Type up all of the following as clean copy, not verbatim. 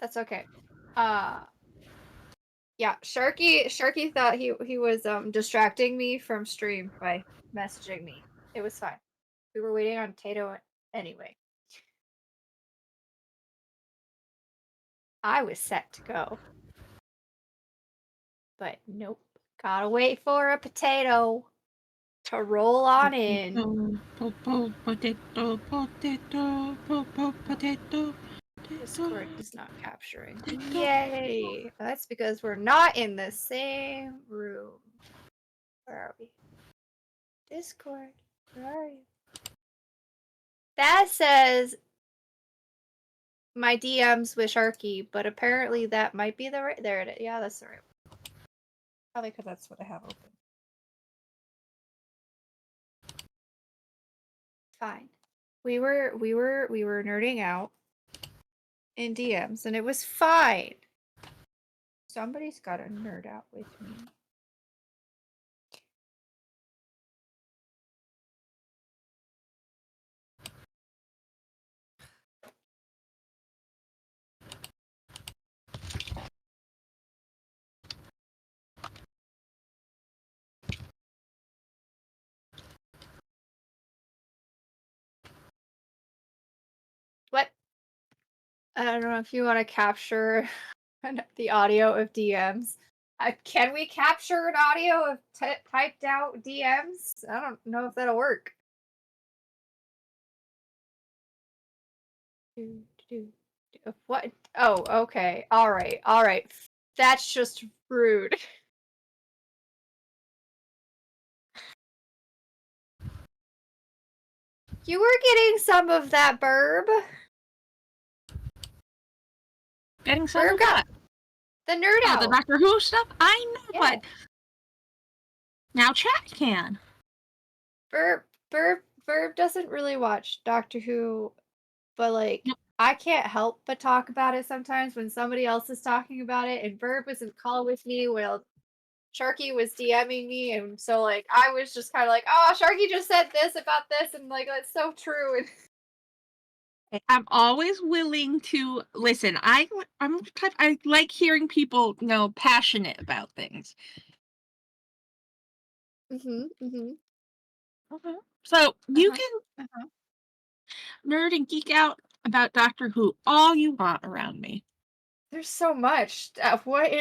That's okay. Yeah, Sharky thought he was distracting me from stream by messaging me. It was fine. We were waiting on Tato anyway. I was set to go. But nope. Gotta wait for a potato to roll on in. Potato. Discord is not capturing. Yay! That's because we're not in the same room. Where are we? Discord. Where are you? That says my DMs with Sharky, but apparently that might be the right. There it is. Yeah, that's the right one. Probably because that's what I have open. Fine. We were nerding out in DMs, and it was fine. Somebody's got to nerd out with me. What? I don't know if you want to capture the audio of DMs. Can we capture an audio of typed out DMs? I don't know if that'll work. What? Oh, okay. All right. All right. That's just rude. You were getting some of that, Birb. Getting some Birb of got what? the nerd Oh, out. the Doctor Who stuff? I know, Yeah. but now chat can. Birb doesn't really watch Doctor Who, but like Yep. I can't help but talk about it sometimes when somebody else is talking about it. And Birb was in call with me while Sharky was DMing me, and so like I was just kind of like, oh, Sharky just said this about this, and like that's so true. And I'm always willing to listen. I like hearing people, passionate about things. Okay. So you can nerd and geek out about Doctor Who all you want around me. There's so much. What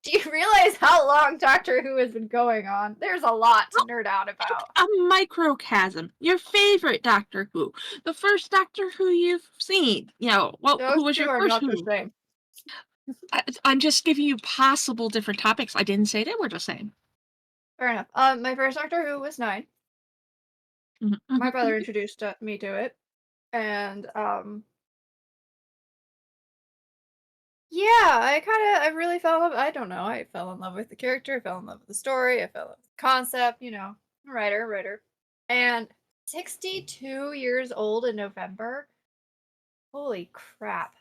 do you realize how long Doctor Who has been going on? There's a lot to nerd out about. A microcosm. Your favorite Doctor Who. The first Doctor Who you've seen. Those Who was two your are first not the Who? same. I'm just giving you possible different topics. I didn't say they were the same. Fair enough. My first Doctor Who was 9. My brother introduced me to it, and yeah, I really fell in love. I don't know. I fell in love with the character. I fell in love with the story. I fell in love with the concept. Writer. And 62 years old in November. Holy crap.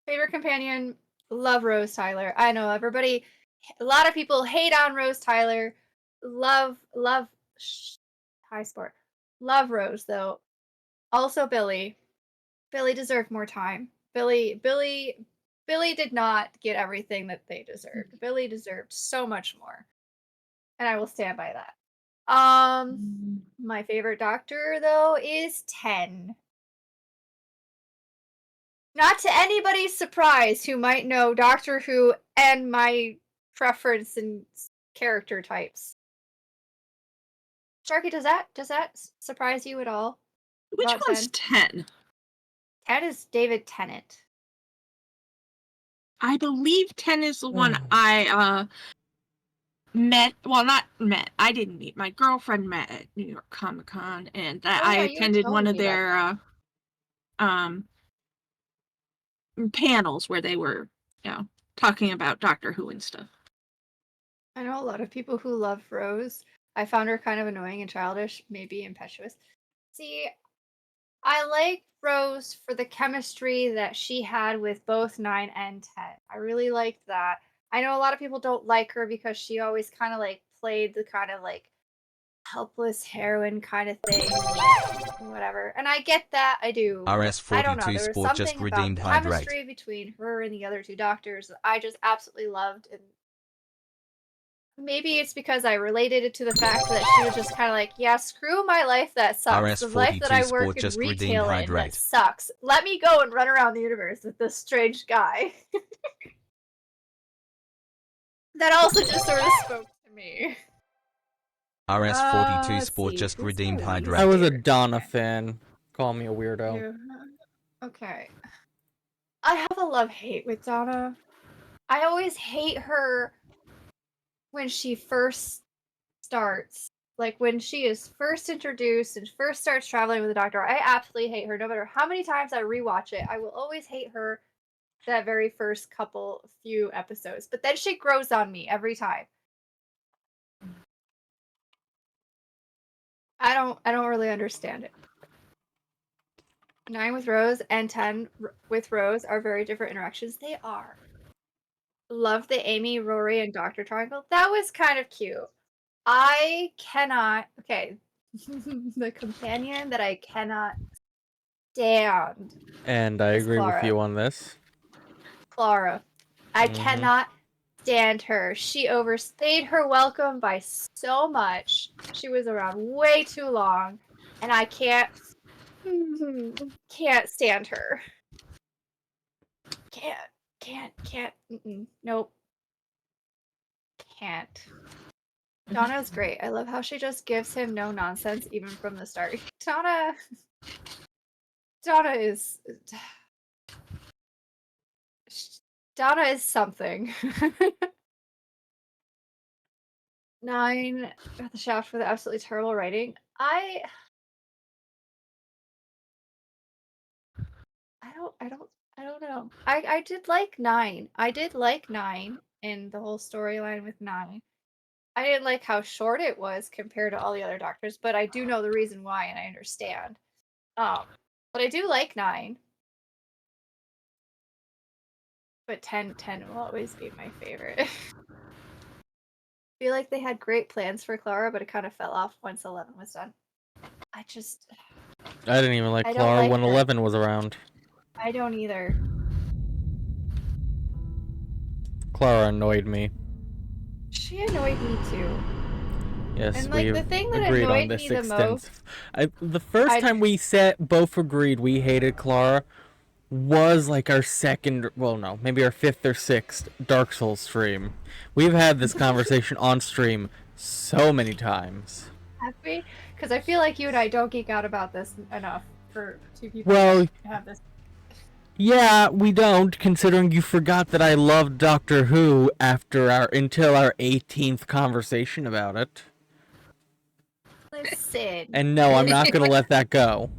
Favorite companion, love Rose Tyler. I know everybody, a lot of people hate on Rose Tyler. Love, high sport. Love Rose though. Also Billy. Billy deserved more time. Billy did not get everything that they deserved. Billy deserved so much more. And I will stand by that. My favorite doctor though is 10. Not to anybody's surprise who might know Doctor Who and my preference in character types. Sharky, does that surprise you at all? Which About one's 10? 10? 10 is David Tennant. I believe 10 is the one I met. Well, not met. I didn't meet. My girlfriend met at New York Comic Con, and I Yeah, you were attended one telling of me about their panels where they were, talking about Doctor Who and stuff. I know a lot of people who love Rose. I found her kind of annoying and childish, maybe impetuous. See, I like Rose for the chemistry that she had with both 9 and 10. I really liked that. I know a lot of people don't like her because she always kind of like played the kind of like helpless heroine kind of thing, whatever. And I get that, I do. I don't know. RS42 There was Sport just something about redeemed the Hydrate. chemistry between her and the other two doctors that I just absolutely loved, and maybe it's because I related it to the fact that she was just kind of like, yeah, screw my life that sucks. The life that RS42 I Sport work in just redeemed retail in that Hydrate. sucks. Let me go and run around the universe with this strange guy. That also just sort of spoke to me. RS42 Let's Sport see, just who's redeemed my least Hydrate. I was a favorite? Donna Okay. fan. Call me a weirdo. Yeah. Okay. I have a love-hate with Donna. I always hate her when she first starts. Like when she is first introduced and first starts traveling with the doctor. I absolutely hate her. No matter how many times I rewatch it, I will always hate her that very first few episodes. But then she grows on me every time. I don't really understand it. 9 with Rose and 10 with Rose are very different interactions. They are. Love the Amy, Rory, and Doctor Triangle. That was kind of cute. I cannot. Okay, the companion that I cannot stand And I is agree with Clara. you on this. Clara. I Mhm. cannot stand her. She overstayed her welcome by so much. She was around way too long, and I can't stand her. Can't. Nope. Can't. Donna's great. I love how she just gives him no nonsense even from the start. Donna is Donna is something. 9 got the shaft for the absolutely terrible writing. I don't know. I did like 9. I did like 9 and the whole storyline with 9. I didn't like how short it was compared to all the other doctors, but I do know the reason why and I understand. But I do like 9. But 10 will always be my favorite. I feel like they had great plans for Clara, but it kind of fell off once 11 was done. I didn't even like I don't Clara like when her. 11 was around. I don't either. Clara annoyed me. She annoyed me too. Yes, And like we've the thing that agreed on annoyed this me the most, The first time we both agreed we hated Clara was like our second, well, no, maybe our 5th or 6th Dark Souls stream. We've had this conversation on stream so many times. happy because I feel like you and I don't geek out about this enough for two people Well, to have this. yeah, we don't, considering you forgot that I loved Doctor Who until our 18th conversation about it. Listen. And no, I'm not gonna let that go.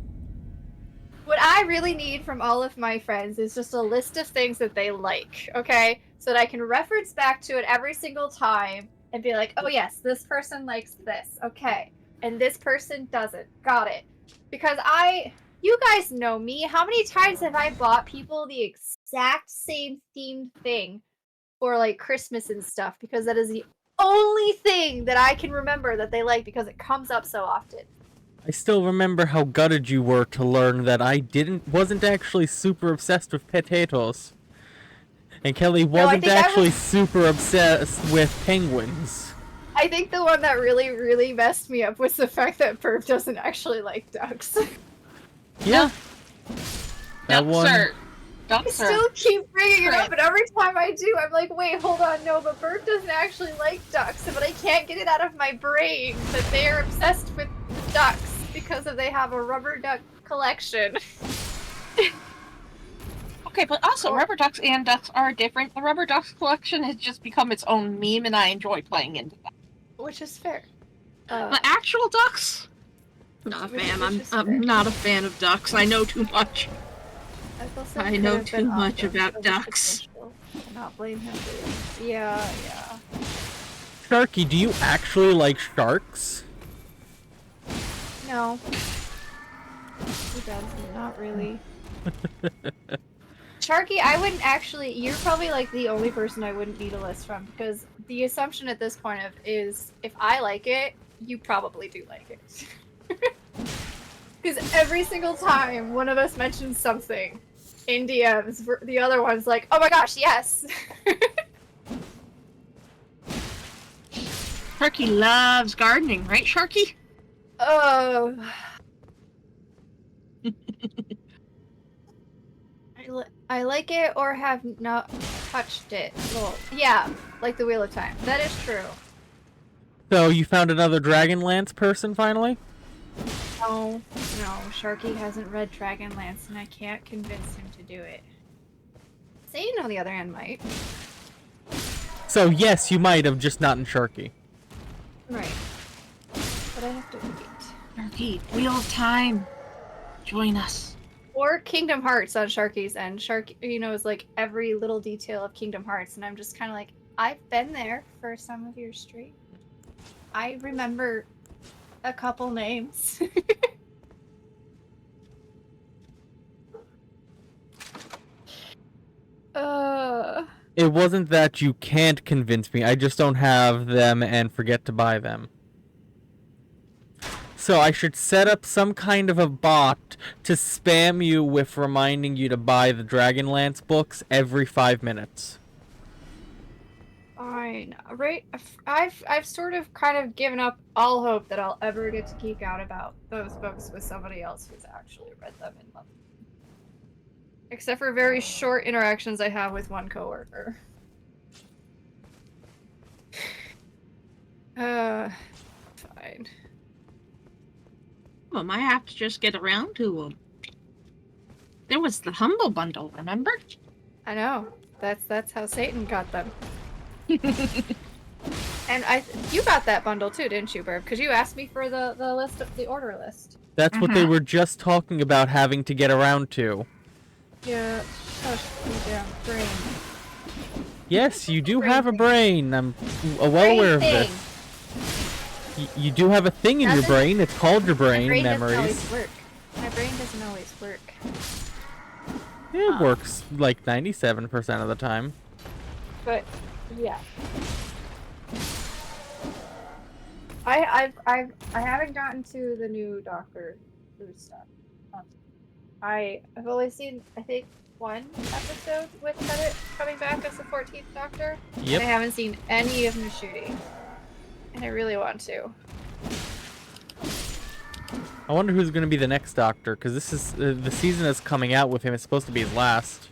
What I really need from all of my friends is just a list of things that they like, okay? So that I can reference back to it every single time and be like, oh yes, this person likes this, okay. And this person doesn't. Got it. Because you guys know me. How many times have I bought people the exact same themed thing for like Christmas and stuff? Because that is the only thing that I can remember that they like because it comes up so often. I still remember how gutted you were to learn that I wasn't actually super obsessed with potatoes. And Kelly wasn't actually super obsessed with penguins. I think the one that really, really messed me up was the fact that Birb doesn't actually like ducks. Yeah. I still keep bringing it up, and every time I do, I'm like, wait, hold on, no, but Birb doesn't actually like ducks, but I can't get it out of my brain that they are obsessed with ducks because they have a rubber duck collection. Okay, but also rubber ducks and ducks are different. The rubber ducks collection has just become its own meme, and I enjoy playing into that. Which is fair. The actual ducks? Not a fan. I'm not a fan of ducks. I know too much. I know too much about ducks. Not blame him for this. Yeah. Sharky, do you actually like sharks? No. He does, not really. Sharky, I wouldn't actually. You're probably like the only person I wouldn't need a list from because the assumption at this point is if I like it, you probably do like it. Because every single time one of us mentions something in DMs, the other one's like, oh my gosh, yes! Sharky loves gardening, right, Sharky? Oh. I like it or have not touched it. Well, yeah, like the Wheel of Time. That is true. So you found another Dragonlance person finally? No, Sharky hasn't read Dragonlance and I can't convince him to do it. Satan, on the other hand, might. So yes, you might have, just not in Sharky. Right. But I have to wait. Sharky, Wheel of Time. Join us. Or Kingdom Hearts on Sharky's end. Sharky, is like every little detail of Kingdom Hearts, and I'm just kind of like, I've been there for some of your streams. I remember a couple names. It wasn't that you can't convince me, I just don't have them and forget to buy them. So I should set up some kind of a bot to spam you with reminding you to buy the Dragonlance books every 5 minutes. Fine, right? I've sort of kind of given up all hope that I'll ever get to geek out about those books with somebody else who's actually read them and loved them. Except for very short interactions I have with one coworker. Fine. Well, I have to just get around to them. There was the Humble Bundle, remember? I know. That's how Satan got them. And you got that bundle too, didn't you, Birb? Because you asked me for the list of the order list. That's what they were just talking about having to get around to. Yeah, shush, you damn brain. Yes, you do have a brain. I'm well aware of this. You do have a thing in your brain. It's called your brain, memories. Always work. My brain doesn't always work. It works like 97% of the time. But yeah. I haven't gotten to the new Doctor Who stuff. I've only seen, I think, one episode with Bennett coming back as the 14th Doctor. Yep. And I haven't seen any of Nashudi. And I really want to. I wonder who's going to be the next Doctor, because this is the season that's coming out with him. It's supposed to be his last.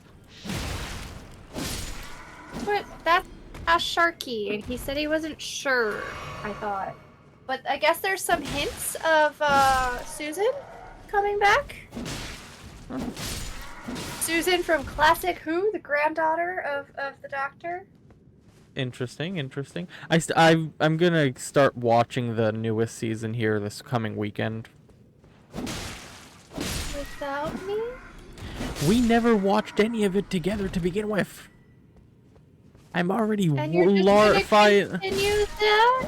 But that's Sharky, and he said he wasn't sure, I thought. But I guess there's some hints of Susan coming back. Huh. Susan from Classic Who, the granddaughter of the Doctor. Interesting, interesting. I'm gonna start watching the newest season here this coming weekend. Without me? We never watched any of it together to begin with. I'm already And you're just gonna continue that?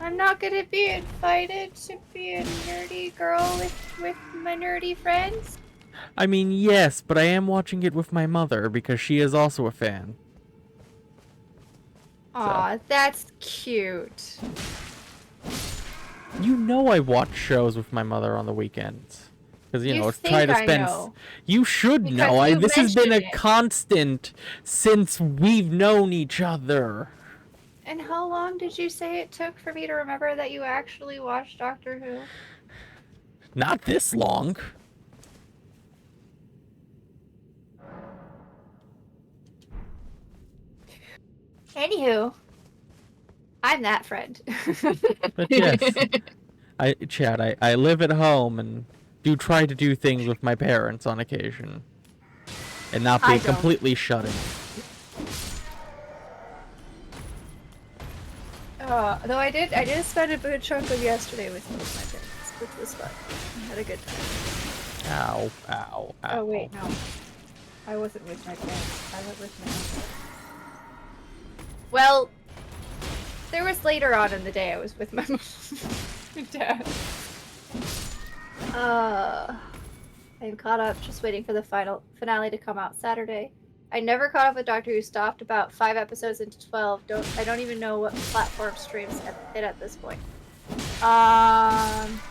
I'm not gonna be invited to be a nerdy girl with my nerdy friends? I mean, yes, but I am watching it with my mother because she is also a fan. Aw, that's cute. You know I watch shows with my mother on the weekends. Because, you know, it's try to spend... Know. You should Because know. This has been a it. constant since we've known each other. And how long did you say it took for me to remember that you actually watched Doctor Who? Not this long. Anywho, I'm that friend. But yes, Chad, I live at home and do try to do things with my parents on occasion. And not be completely shut in. Though I did spend a good chunk of yesterday with both my parents, which was fun. I had a good time. Ow, ow, ow. Oh wait, no. I wasn't with my parents. I went with my uncle. Well, there was later on in the day I was with my mom and dad. I'm caught up, just waiting for the finale to come out Saturday. I never caught up with Doctor Who, stopped about 5 episodes into 12. I don't even know what platform streams it at this point.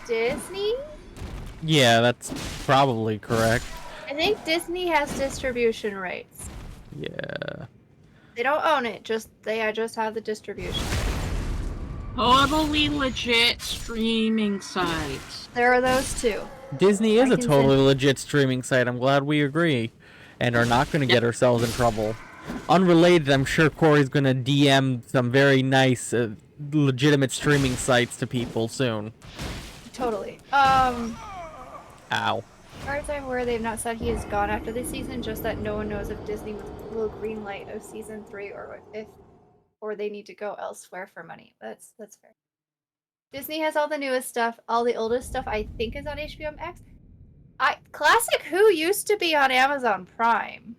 Disney? Yeah, that's probably correct. I think Disney has distribution rights. Yeah. They don't own it, they just have the distribution. Totally legit streaming sites. There are those too. Disney is a totally legit streaming site. I'm glad we agree. And are not going to get ourselves in trouble. Unrelated, I'm sure Corey's going to DM some very nice, legitimate streaming sites to people soon. Totally. Ow. As far as I'm aware, they've not said he is gone after this season, just that no one knows if Disney will greenlight of season 3 or they need to go elsewhere for money. That's fair. Disney has all the newest stuff. All the oldest stuff I think is on HBO Max. Classic Who used to be on Amazon Prime,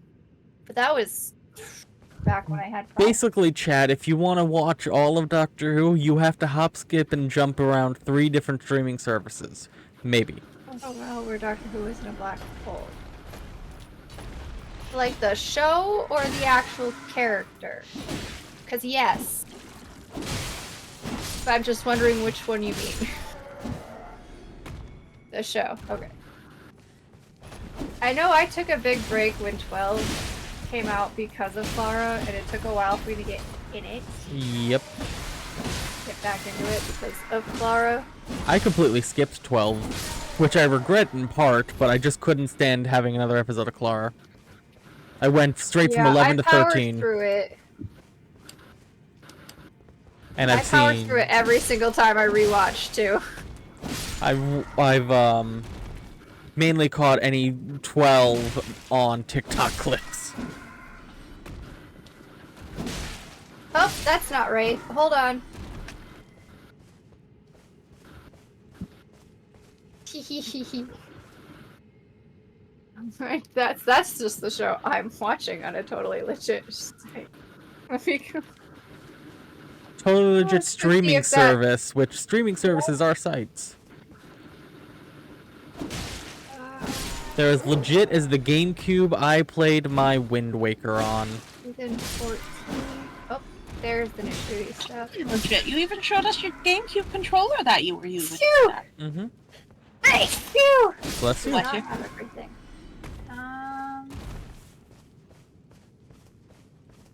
but that was back when I had Prime. Basically, Chad, if you want to watch all of Doctor Who, you have to hop, skip, and jump around 3 different streaming services. Maybe. Oh well, where Doctor Who isn't a black hole. Like the show or the actual character? Because yes. But I'm just wondering which one you mean. The show. Okay. I know I took a big break when 12 came out because of Clara, and it took a while for me to get in it. Yep. Get back into it because of Clara. I completely skipped 12, which I regret in part, but I just couldn't stand having another episode of Clara. I went straight from 11 to 13. I powered through it. And I powered through it every single time I rewatched too. I've mainly caught any 12 on TikTok clips. Oh, that's not right. Hold on. Right, that's just the show I'm watching on a totally legit site. Let me go. Totally legit streaming service, which streaming services are sites. They're as legit as the GameCube I played my Wind Waker on. Season 14. Oh, there's the nitty stuff. Legit. You even showed us your GameCube controller that you were using. Phew! Mm-hmm. Thanks, phew! Bless you. Bless you. Have everything.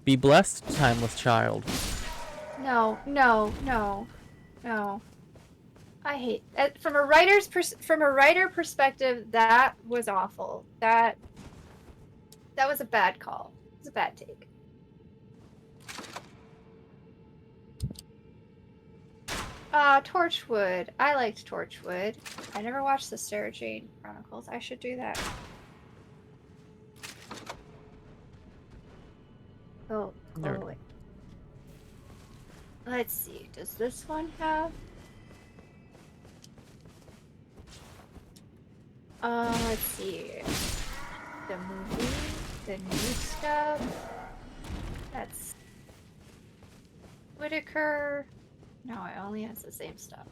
Be blessed, timeless child. No. I hate from a writer perspective. That was awful. That was a bad call. It was a bad take. Torchwood. I liked Torchwood. I never watched the Sarah Jane Chronicles. I should do that. Oh, wait. Let's see. Does this one have? Let's see. The movie, the new stuff. That's Whitaker. No, it only has the same stuff.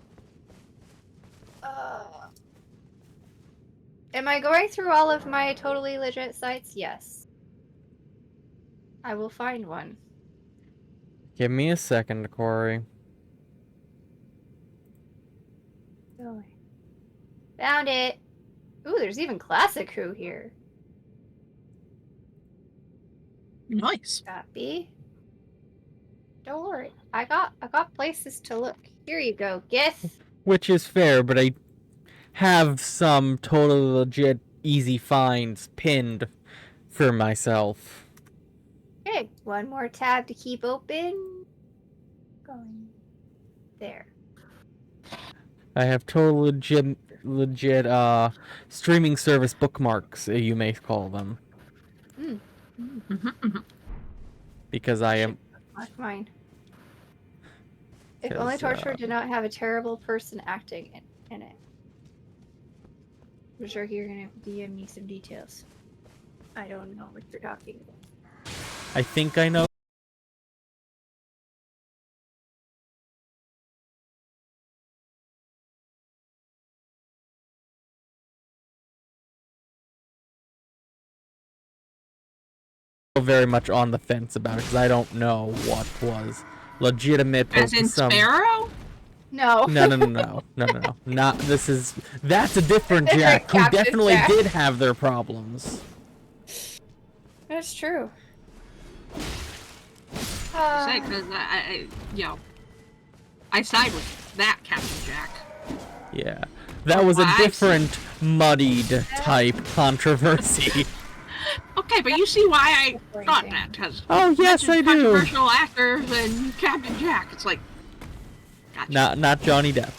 Am I going through all of my totally legit sites? Yes. I will find one. Give me a second, Corey. Found it. Ooh, there's even Classic Who here. Nice. Copy. Don't worry. I got places to look. Here you go, Gith. Which is fair, but I have some totally legit easy finds pinned for myself. Okay, one more tab to keep open. Going there. I have total legit streaming service bookmarks, you may call them. Because I am. That's mine. If only Torchwood did not have a terrible person acting in it. I'm sure you're gonna DM me some details. I don't know what you're talking about. I think I know. Very much on the fence about it because I don't know what was legitimate. As in Sparrow? No. No. Not this is that's a different Jack who Captain definitely Jack. did have their problems. That's true. Say, because I side with that Captain Jack. Yeah. That was a different muddied type controversy. Okay, but you see why I thought that, because oh yes, I do. Controversial actors and Captain Jack. It's like, gotcha. Not Johnny Depp.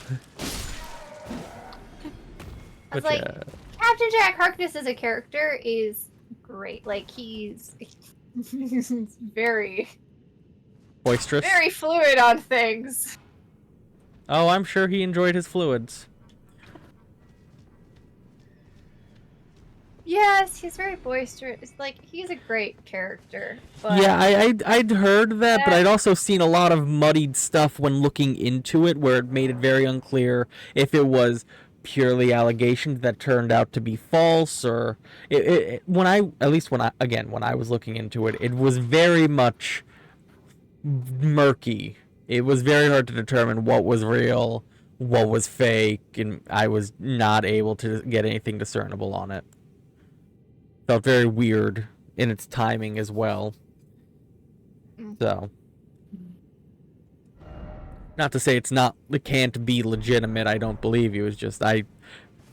I was like, Captain Jack Harkness as a character is great. Like he's very boisterous, very fluid on things. Oh, I'm sure he enjoyed his fluids. Yes, he's very boisterous. Like, he's a great character. But yeah, I'd heard that, but I'd also seen a lot of muddied stuff when looking into it, where it made it very unclear if it was purely allegations that turned out to be false, or when I was looking into it, it was very much murky. It was very hard to determine what was real, what was fake, and I was not able to get anything discernible on it. Felt very weird in its timing as well. So, not to say it can't be legitimate. I don't believe you. It's just I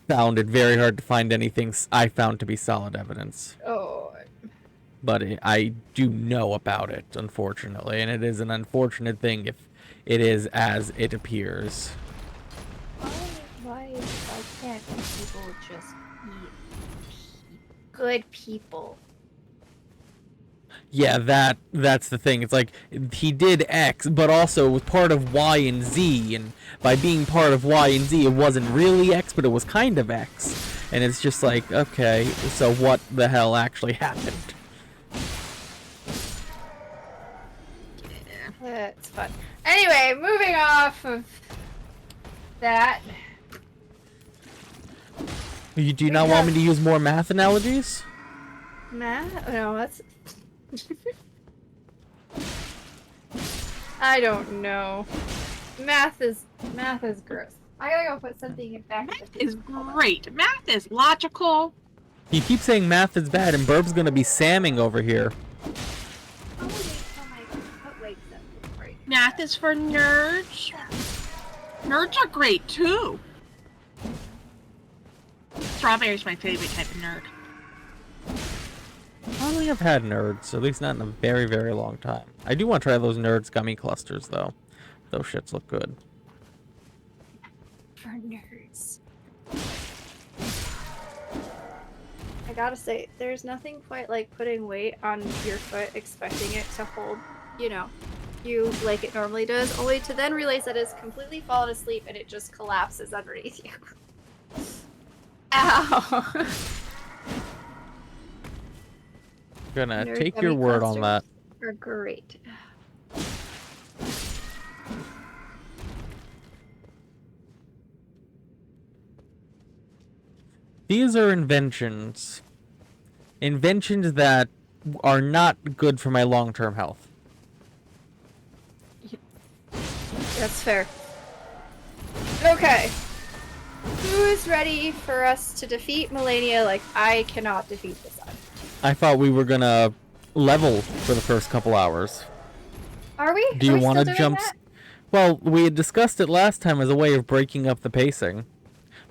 found it very hard to find anything I found to be solid evidence. Oh. But I do know about it, unfortunately, and it is an unfortunate thing if it is as it appears. Why can't people just be good people? Yeah, that's the thing. It's like he did X, but also was part of Y and Z, and by being part of Y and Z, it wasn't really X, but it was kind of X. And it's just like, okay, so what the hell actually happened? That's fun. Anyway, moving off of that. Do you not want me to use more math analogies? Math? No, that's... I don't know. Math is gross. I gotta go put something back. Math is great. Math is logical. You keep saying math is bad, and Birb's gonna be samming over here. Math is for nerds. Nerds are great too. Strawberry's my favorite type of nerd. I don't think I've had nerds, at least not in a very, very long time. I do want to try those nerds gummy clusters, though. Those shits look good. For nerds. I gotta say, there's nothing quite like putting weight on your foot, expecting it to hold, you like it normally does, only to then realize that it's completely fallen asleep and it just collapses underneath you. Ow! Gonna Nerd take your word on that. Are great. These are inventions. Inventions that are not good for my long-term health. That's fair. Okay. Who is ready for us to defeat Melania like I cannot defeat the sun? I thought we were gonna level for the first couple hours. Are we? Do you want to jump? Well, we had discussed it last time as a way of breaking up the pacing.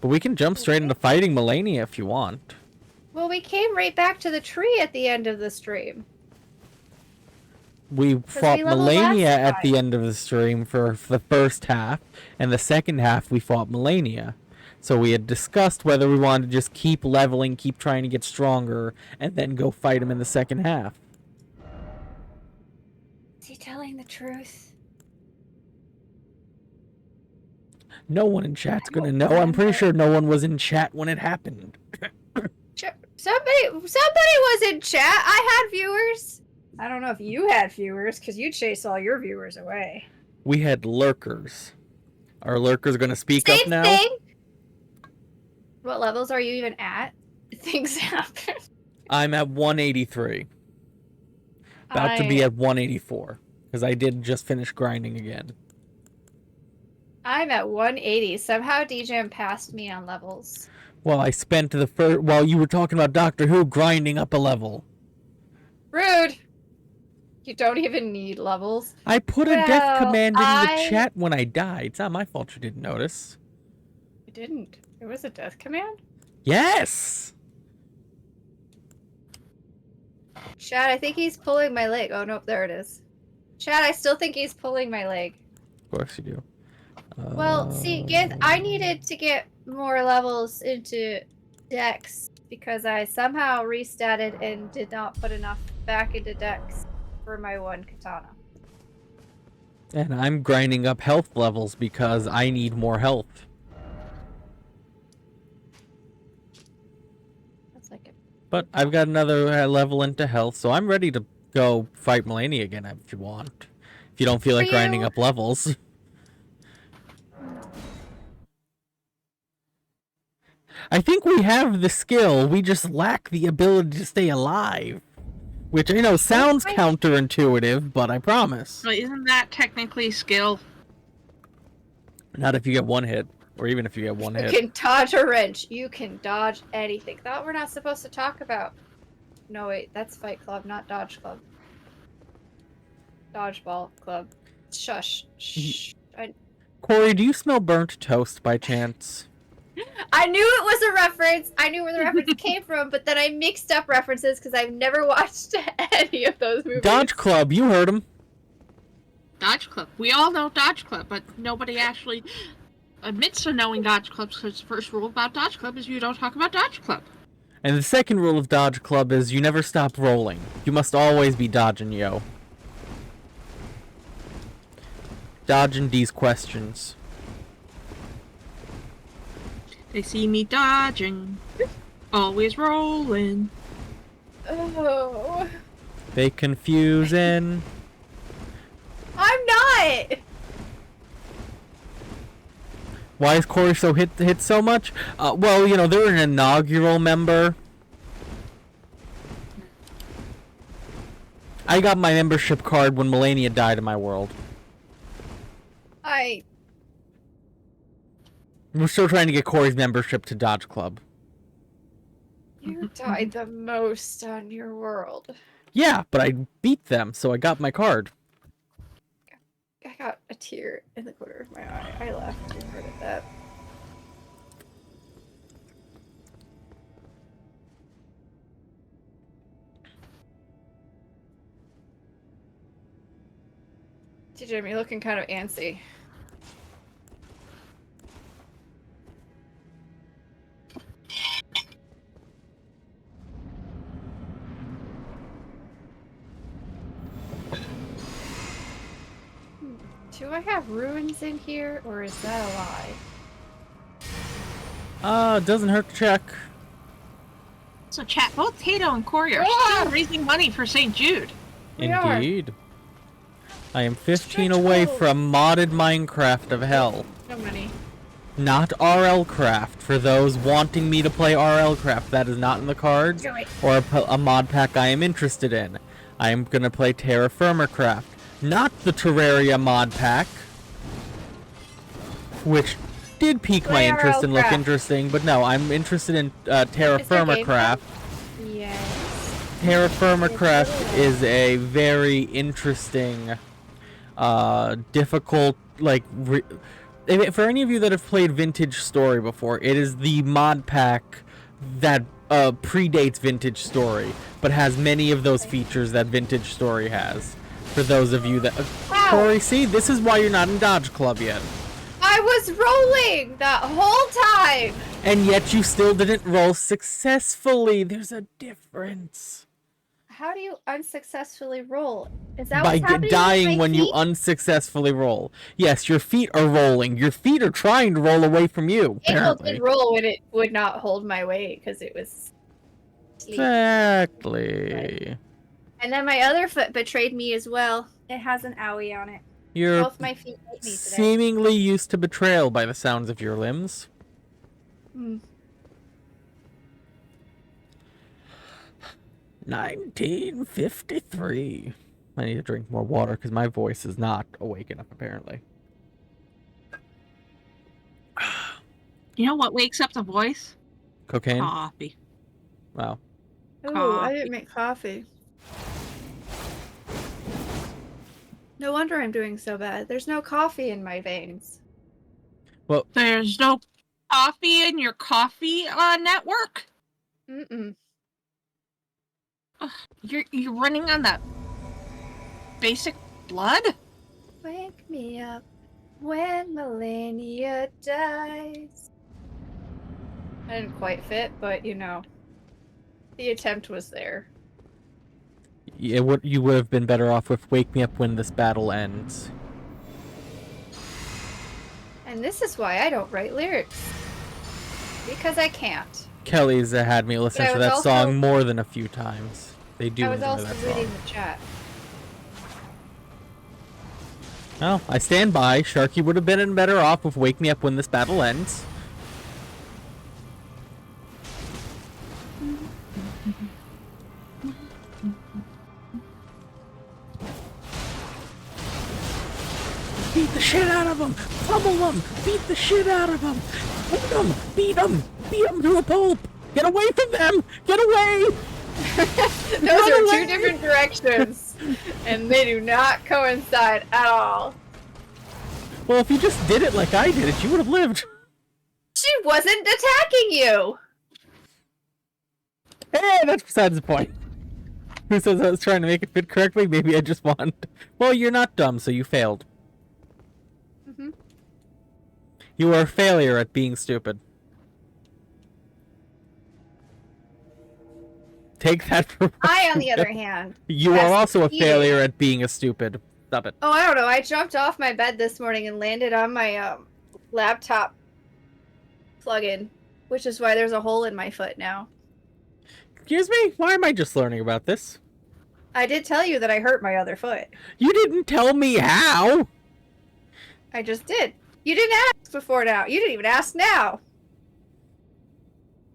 But we can jump straight into fighting Melania if you want. Well, we came right back to the tree at the end of the stream. We fought Melania at the end of the stream for the first half, and the second half we fought Melania. So we had discussed whether we wanted to just keep leveling, keep trying to get stronger, and then go fight him in the second half. Is he telling the truth? No one in chat's gonna know. I'm pretty sure no one was in chat when it happened. Somebody was in chat. I had viewers. I don't know if you had viewers, because you chased all your viewers away. We had lurkers. Are lurkers gonna speak Same up now? Thing. What levels are you even at? Things happen. I'm at 183. About to be at 184. Because I did just finish grinding again. I'm at 180. Somehow DJ passed me on levels. Well, I spent the first... While you were talking about Doctor Who grinding up a level. Rude! You don't even need levels. I put a death command in the chat when I died. It's not my fault you didn't notice. I didn't. It was a death command? Yes! Chad, I think he's pulling my leg. Oh, nope, there it is. Chad, I still think he's pulling my leg. Of course you do. Well, see, I needed to get more levels into Dex because I somehow restatted and did not put enough back into Dex for my one katana. And I'm grinding up health levels because I need more health. That's like it. But I've got another level into health, so I'm ready to go fight Melania again if you want. If you don't feel like grinding up levels. I think we have the skill, we just lack the ability to stay alive. Which, you know, sounds counterintuitive, but I promise. But isn't that technically skill? Not if you get one hit, or even if you get one hit. You can dodge a wrench. You can dodge anything. That we're not supposed to talk about. No, wait, that's Fight Club, not Dodge Club. Dodgeball Club. Shush. Shh. Corey, do you smell burnt toast by chance? I knew it was a reference. I knew where the reference came from, but then I mixed up references because I've never watched any of those movies. Dodge Club, you heard him. Dodge Club. We all know Dodge Club, but nobody actually admits to knowing Dodge Club because the first rule about Dodge Club is you don't talk about Dodge Club. And the second rule of Dodge Club is you never stop rolling. You must always be dodging, yo. Dodging these questions. They see me dodging, always rolling. Oh. They confusing. I'm not! Why is Corey so hit so much? Well, you know, they're an inaugural member. I got my membership card when Melania died in my world. We're still trying to get Corey's membership to Dodge Club. You died the most on your world. Yeah, but I beat them, so I got my card. I got a tear in the corner of my eye. I laughed too hard at that. Jim, you're looking kind of antsy. Do I have ruins in here, or is that a lie? Doesn't hurt to check. So chat, both Tato and Corey are still raising money for St. Jude. Indeed. I am 15 away from modded Minecraft of hell. No money. Not RL Craft. For those wanting me to play RL Craft, that is not in the cards or a mod pack I am interested in. I am gonna play Terra Firma Craft. Not the Terraria mod pack, which did pique my interest and look interesting, but no, I'm interested in Terra Firma Craft. Yes. Terra Firma Craft is a very interesting, difficult, like, for any of you that have played Vintage Story before, it is the mod pack that predates Vintage Story, but has many of those features that Vintage Story has. For those of you that... Corey, see? This is why you're not in Dodge Club yet. I was rolling that whole time! And yet you still didn't roll successfully. There's a difference. How do you unsuccessfully roll? Is that by what's happening dying with my when feet? you unsuccessfully roll. Yes, your feet are rolling. Your feet are trying to roll away from you, apparently. It did roll when it would not hold my weight because it was sleepy. Exactly. And then my other foot betrayed me as well. It has an owie on it. You're Both my feet hate me today. seemingly used to betrayal by the sounds of your limbs. Hmm. 1953. I need to drink more water because my voice is not awake enough, apparently. You know what wakes up the voice? Cocaine? Coffee. Wow. Ooh, I didn't make coffee. No wonder I'm doing so bad. There's no coffee in my veins. Well, there's no coffee in your coffee network? Mm-mm. You're running on that basic blood? Wake me up when Melania dies. I didn't quite fit, but you know, the attempt was there. you would have been better off with "Wake Me Up When This Battle Ends." And this is why I don't write lyrics. Because I can't. Kelly's had me listen to that song more than a few times. They do enjoy that song. I was also reading the chat. Well, I stand by. Sharky would have been better off with "Wake Me Up When This Battle Ends." Beat the shit out of them! Pummel them! Beat the shit out of them! Beat them! Beat them! Beat them to a pulp! Get away from them! Get away! Those are two different directions, and they do not coincide at all. Well, if you just did it like I did it, you would have lived. She wasn't attacking you! Hey, that's besides the point. Who says I was trying to make it fit correctly? Maybe I just want. Well, you're not dumb, so you failed. Mm-hmm. You are a failure at being stupid. Take that for I, on the other hand... You are also a failure at being a stupid. Stop it. Oh, I don't know. I jumped off my bed this morning and landed on my laptop plug-in, which is why there's a hole in my foot now. Excuse me? Why am I just learning about this? I did tell you that I hurt my other foot. You didn't tell me how! I just did. You didn't ask before now. You didn't even ask now.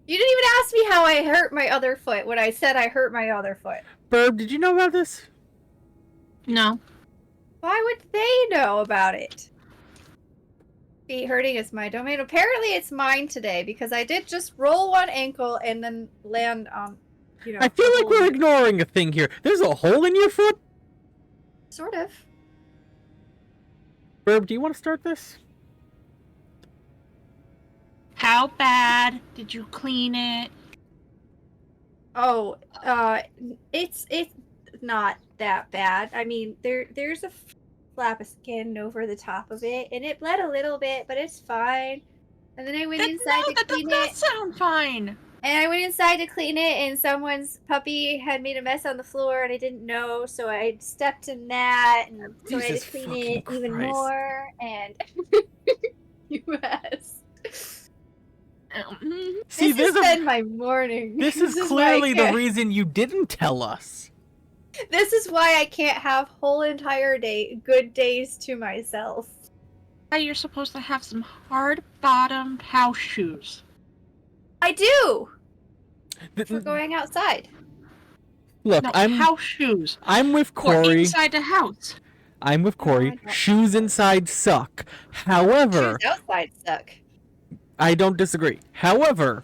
You didn't even ask me how I hurt my other foot when I said I hurt my other foot. Birb, did you know about this? No. Why would they know about it? Feet hurting is my domain. Apparently it's mine today because I did just roll one ankle and then land on, you know. I feel like we're ignoring a thing here. There's a hole in your foot? Sort of. Birb, do you want to start this? How bad did you clean it? Oh, it's not that bad. I mean, there's a flap of skin over the top of it, and it bled a little bit, but it's fine. And then I went inside to clean it. That does sound fine. And I went inside to clean it, and someone's puppy had made a mess on the floor, and I didn't know, so I stepped in that, and so I had to clean it even more, and U.S. See, this has been my morning. This is clearly the reason you didn't tell us. This is why I can't have whole entire good days to myself. You're supposed to have some hard-bottomed house shoes. I do! For going outside. Look, no, house shoes. I'm with Corey. Or inside the house. I'm with Corey. Shoes inside suck. However... Shoes outside suck. I don't disagree. However,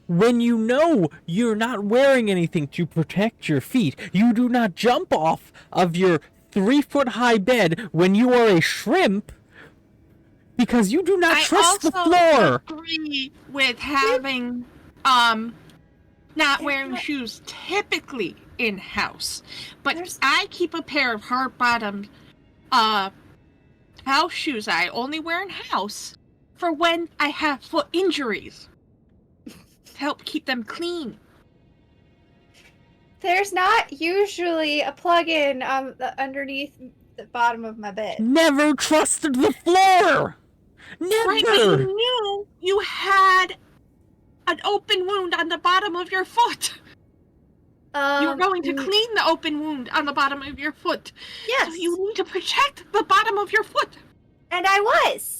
when you know you're not wearing anything to protect your feet, you do not jump off of your 3-foot-high bed when you are a shrimp because you do not trust the floor. I also agree with having, not wearing shoes typically in-house. But I keep a pair of hard-bottomed, house shoes I only wear in-house for when I have foot injuries. To help keep them clean. There's not usually a plug-in underneath the bottom of my bed. Never trusted the floor! Never! Right, but you knew you had an open wound on the bottom of your foot. You were going to clean the open wound on the bottom of your foot. Yes. So you need to protect the bottom of your foot. And I was.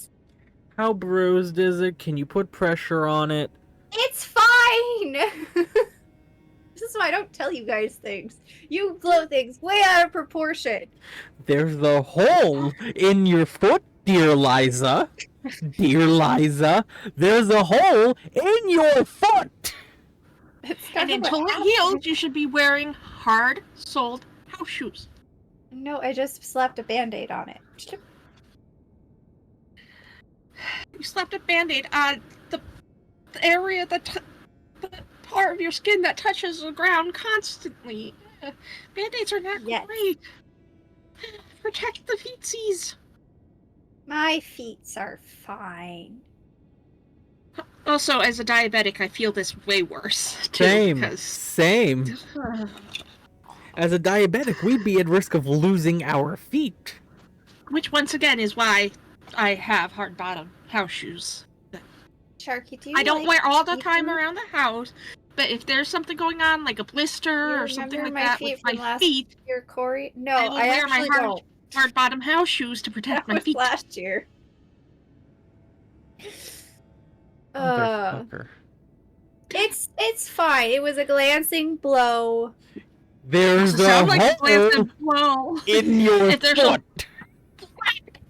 How bruised is it? Can you put pressure on it? It's fine! This is why I don't tell you guys things. You blow things way out of proportion. There's the hole in your foot, dear Liza. dear Liza, there's a hole in your foot! And until it heals, you should be wearing hard-soled house shoes. No, I just slapped a Band-Aid on it. You slapped a Band-Aid on the area the part of your skin that touches the ground constantly. Band-Aids are not great. Protect the feetsies. My feet are fine. Also, as a diabetic, I feel this way worse, too. Same. As a diabetic, we'd be at risk of losing our feet. Which, once again, is why I have hard-bottom house shoes. Sharky, do you I don't wear all the time around the house, but if there's something going on, like a blister or something like that with my feet... Year, Corey? No, I will wear my hard-bottom house shoes to protect my feet. Last year. It's fine. It was a glancing blow. There's a hole in your foot.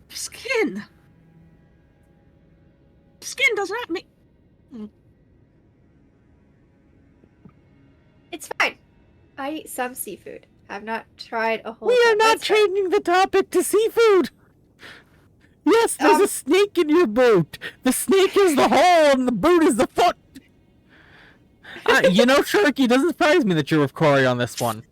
Skin does not make. It's fine. I eat some seafood. I've not tried a whole. We are not changing the topic to seafood. Yes, there's a snake in your boot. The snake is the hole, and the boot is the foot. You know, Sharky, it doesn't surprise me that you're with Corey on this one.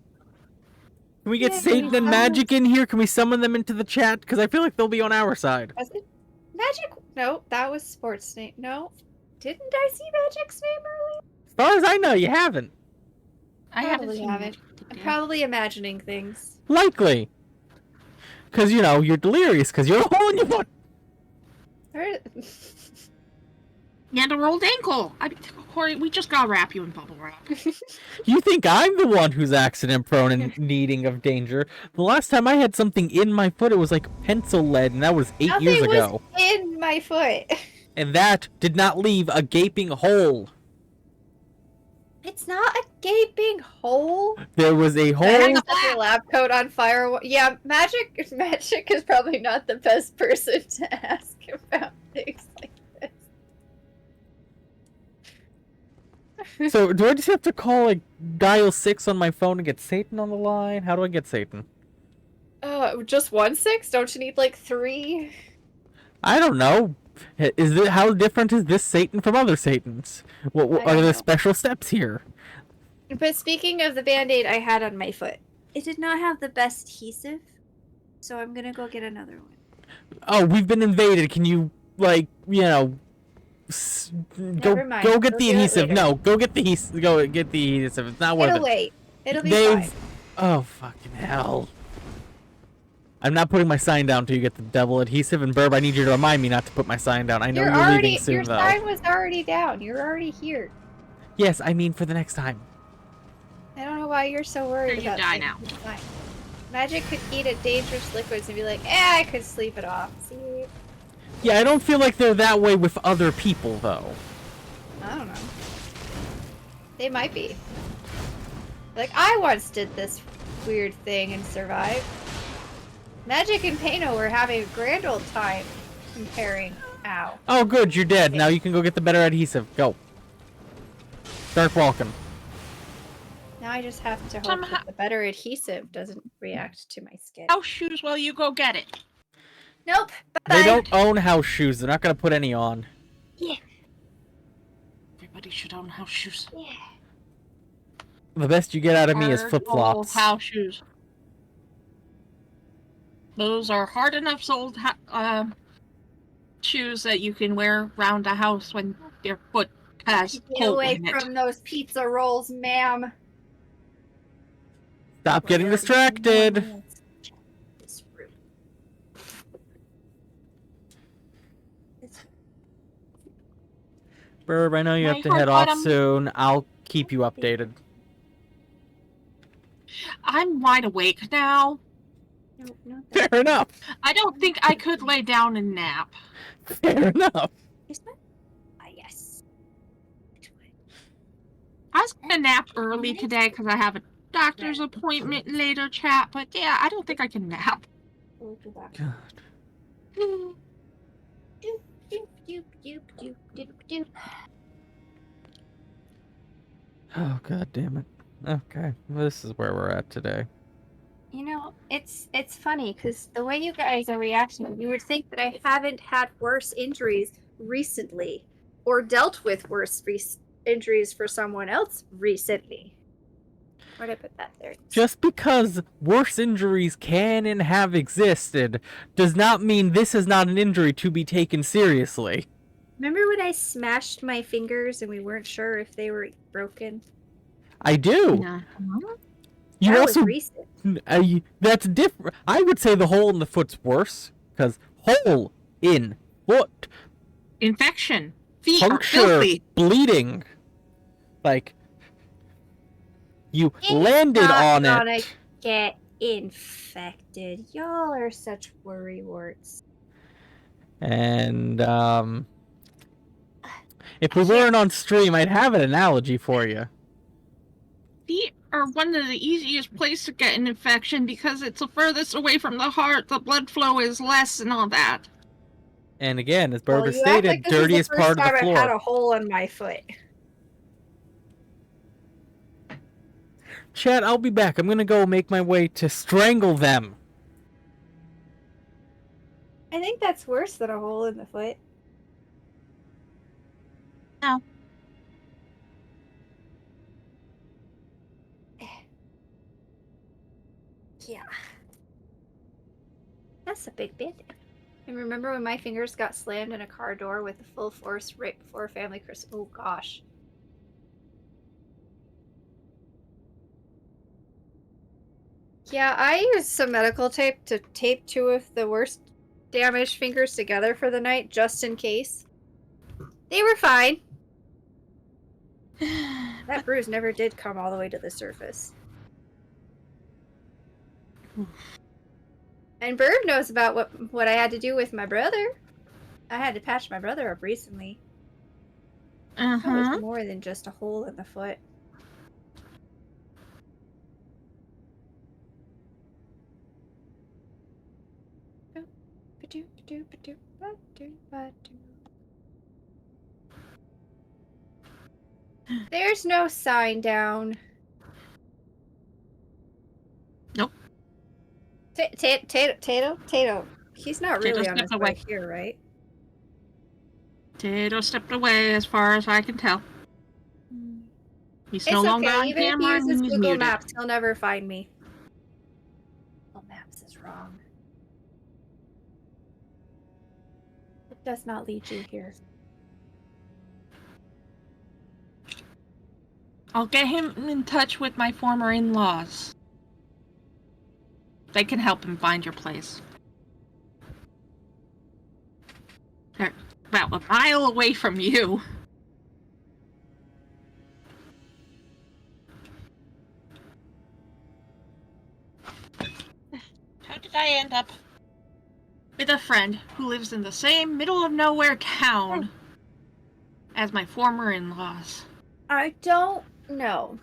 Can we get Satan and Magic in here? Can we summon them into the chat? Because I feel like they'll be on our side. Magic? No, that was Sports name. No. Didn't I see Magic's name earlier? As far as I know, you haven't. I haven't. I'm probably imagining things. Likely. Because, you know, you're delirious because you're a hole in your foot. And a rolled ankle. Corey, we just gotta wrap you in bubble wrap. You think I'm the one who's accident prone and needing of danger? The last time I had something in my foot, it was like pencil lead, and that was 8 years ago. Was in my foot. And that did not leave a gaping hole. It's not a gaping hole. There was a hole. A lab coat on fire. Yeah, Magic is probably not the best person to ask about things like this. So, do I just have to call, like, dial 6 on my phone to get Satan on the line? How do I get Satan? Just 1 6? Don't you need, like, 3? I don't know. How different is this Satan from other Satans? What are the special steps here? But speaking of the Band-Aid I had on my foot, it did not have the best adhesive, so I'm gonna go get another one. Oh, we've been invaded. Can you, like, you know, go get the adhesive? No, go get the adhesive. Go get the adhesive. It's not worth it. It'll wait. It'll be fine. Oh, fucking hell. I'm not putting my sign down till you get the double adhesive, and Birb, I need you to remind me not to put my sign down. I know you're leaving soon, though. Your sign was already down. You're already here. Yes, I mean for the next time. I don't know why you're so worried about die now. Magic could eat at dangerous liquids and be like, I could sleep it off. See? Yeah, I don't feel like they're that way with other people, though. I don't know. They might be. Like, I once did this weird thing and survived. Magic and Pano were having a grand old time comparing. Ow. Oh, good, you're dead. Now you can go get the better adhesive. Go. Start walking. Now I just have to hope that the better adhesive doesn't react to my skin. House shoes while you go get it. Nope. Bye-bye. They don't own house shoes. They're not going to put any on. Yeah. Everybody should own house shoes. Yeah. The best you get out of me is flip-flops. House shoes. Those are hard enough soled shoes that you can wear around the house when your foot has Get away from those pizza rolls, ma'am. Stop getting distracted. Birb, I know you have to head off soon. I'll keep you updated. I'm wide awake now. No, Fair enough. I don't think I could lay down and nap. Fair enough. Yes. I was gonna nap early today because I have a doctor's appointment later, chat. But yeah, I don't think I can nap. God. Doop, doop, doop, doop, doop, doop. Oh, god damn it. Okay, this is where we're at today. You know, it's funny because the way you guys are reacting, you would think that I haven't had worse injuries recently or dealt with worse injuries for someone else recently. Where'd I put that there? Just because worse injuries can and have existed does not mean this is not an injury to be taken seriously. Remember when I smashed my fingers and we weren't sure if they were broken? I do. Yeah. You That also was recent. that's different. I would say the hole in the foot's worse because hole in foot, Infection. Feet are puncture, filthy. bleeding. Like you It's landed not on gonna it. get infected. Y'all are such worrywarts. And if we weren't on stream, I'd have an analogy for you. Feet are one of the easiest places to get an infection because it's the furthest away from the heart, the blood flow is less and all that. And again, as Well, Birb you act stated, like this is the dirtiest first part of the time I've had floor. a hole in my foot. Chat, I'll be back. I'm gonna go make my way to strangle them. I think that's worse than a hole in the foot. No. Yeah. That's a big bit. And remember when my fingers got slammed in a car door with full force right before family Christmas? Oh gosh. Yeah, I used some medical tape to tape two of the worst damaged fingers together for the night, just in case. They were fine. That bruise never did come all the way to the surface. And Birb knows about what I had to do with my brother. I had to patch my brother up recently. That was more than just a hole in the foot. There's no sign down. Nope. Tato. He's not really on his stepped way away. here, right? Tato stepped away as far as I can tell. He's It's no longer okay. on Even if he camera and uses he's Google muted. Maps, he'll never find me. Google Maps is wrong. It does not lead you here. I'll get him in touch with my former in-laws. They can help him find your place. They're about a mile away from you. How did I end up with a friend who lives in the same middle of nowhere town as my former in-laws? I don't know.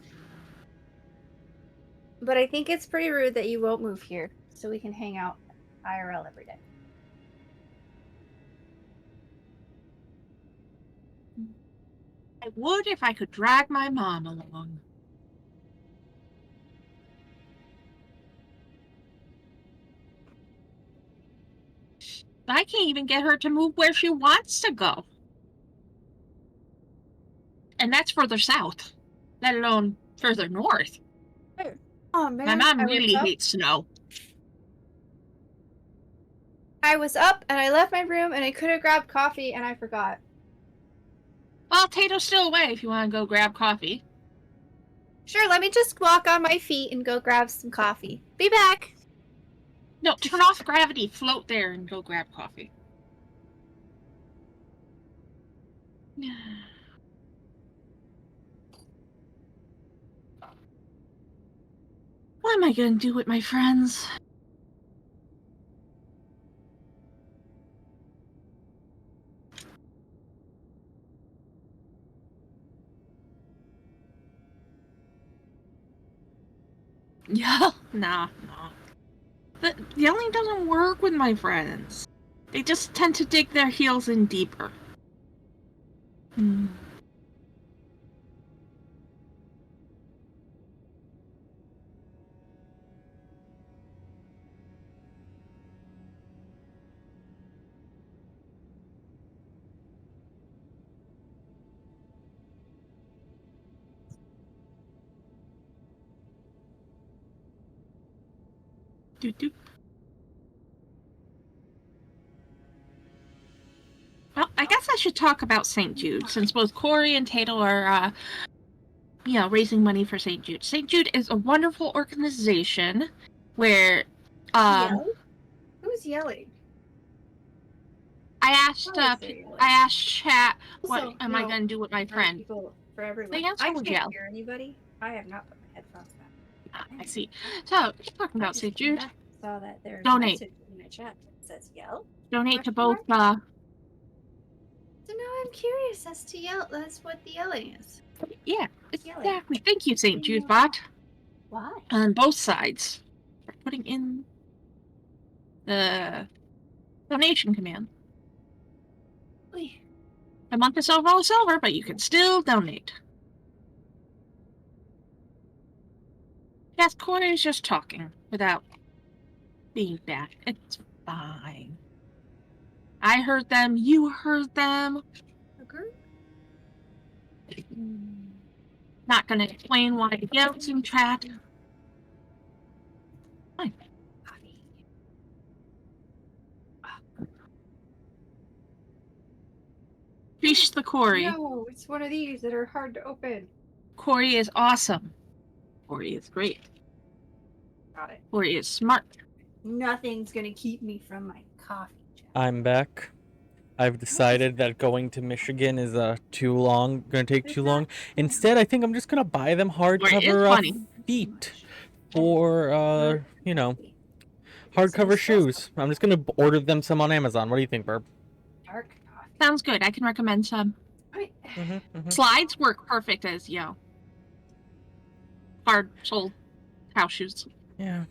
But I think it's pretty rude that you won't move here so we can hang out IRL every day. I would if I could drag my mom along. I can't even get her to move where she wants to go. And that's further south, let alone further north. Oh man, My mom really hates snow. I was up and I left my room and I could have grabbed coffee and I forgot. Well, Tato's still away if you want to go grab coffee. Sure, let me just walk on my feet and go grab some coffee. Be back! No, turn off gravity, float there, and go grab coffee. What am I going to do with my friends? Yeah, nah. The yelling doesn't work with my friends. They just tend to dig their heels in deeper. Hmm. Doot. Well, I guess I should talk about St. Jude, since both Corey and Tato are, raising money for St. Jude. St. Jude is a wonderful organization where, Who's yelling? I asked chat, what am I going to do with my friend? For everyone. They answer I would can't yell. hear anybody. I have not put my headphones back. I see. So, talking about St. Jude. Saw that there's Donate. a message in my chat that says yell. Donate to Question both, mark? So now I'm curious as to yell. That's what the yelling is. yeah, Yelling. exactly. Thank you, St. Jude bot. Why? On both sides. For putting in the donation command. A month is over all silver, but you can still donate. Yes, Corey is just talking without being bad. It's fine. I heard them, you heard them. Not gonna explain why the yell's in chat. Fine. Reach the Corey. No, it's one of these that are hard to open. Corey is awesome. Corey is great. Got it. Corey is smart. Nothing's gonna keep me from my coffee. I'm back. I've decided that going to Michigan is gonna take too long. Instead, I think I'm just gonna buy them hardcover feet for hardcover shoes. I'm just gonna order them some on Amazon. What do you think, Birb? Dark coffee. Sounds good. I can recommend some. Slides work perfect as hard soled house shoes. Yeah.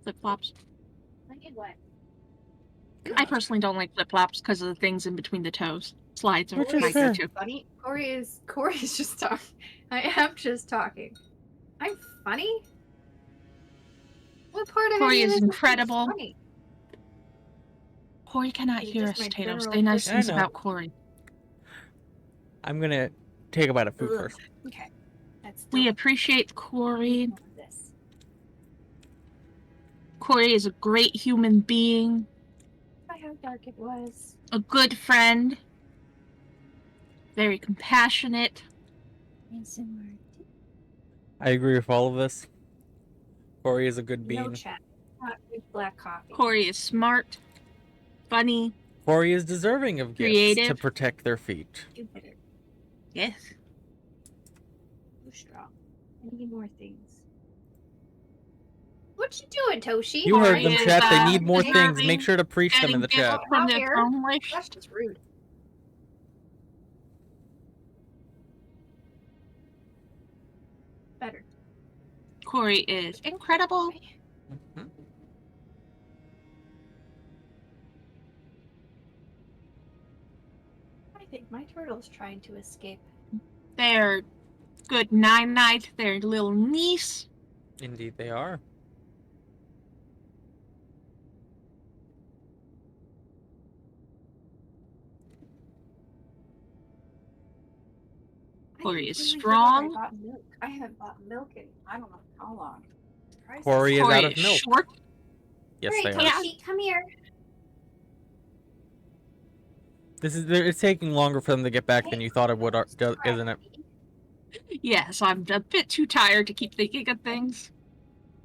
Flip flops. Like what? I personally don't like flip flops because of the things in between the toes. Slides are Which is my fair. go-to. Funny. Corey's just talking. I am just talking. I'm funny. What part of Corey any of is this incredible. Funny? Corey cannot It's hear just us, my Tato. general Say nice things I know. about Corey. I'm gonna take a bite of food first. Okay. That's We dope. appreciate Corey. This. Corey is a great human being, By how dark it was. a good friend, very compassionate. I agree with all of this. Corey is a good bean. No chat. Not good black coffee. Corey is smart, funny. Corey is deserving of gifts Creative. to protect their feet. Jupiter. Yes. Too strong. I need more things. What you doing, Toshi? You heard them, Corey chat. is, They need more things. deserving, Make sure to preach them getting in the gifts chat. from Out their here. throne wish. That's just rude. Better. Corey is incredible. Mhm. I think my turtle's trying to escape. They're good night to their little niece. Indeed, they are. Corey is completely strong. forgot I bought milk. I haven't bought milk in I don't know how long. Corey is Corey out of is milk. short. Yes, Great, they are. Toshi, come here. It's taking longer for them to get back than you thought it would, isn't it? Yes, I'm a bit too tired to keep thinking of things.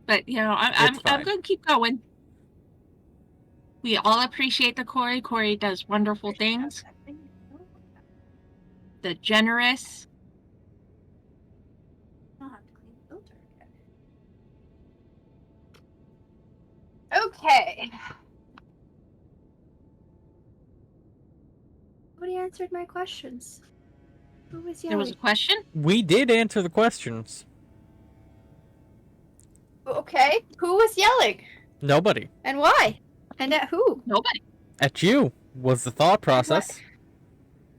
But I'm It's fine. gonna keep going. We all appreciate the Corey. Corey does wonderful things. The generous. I'll have to clean the filter again. Okay. Nobody answered my questions. Who was There yelling? was a question. We did answer the questions. Okay. Who was yelling? Nobody. And why? And at who? Nobody. At you was the thought process.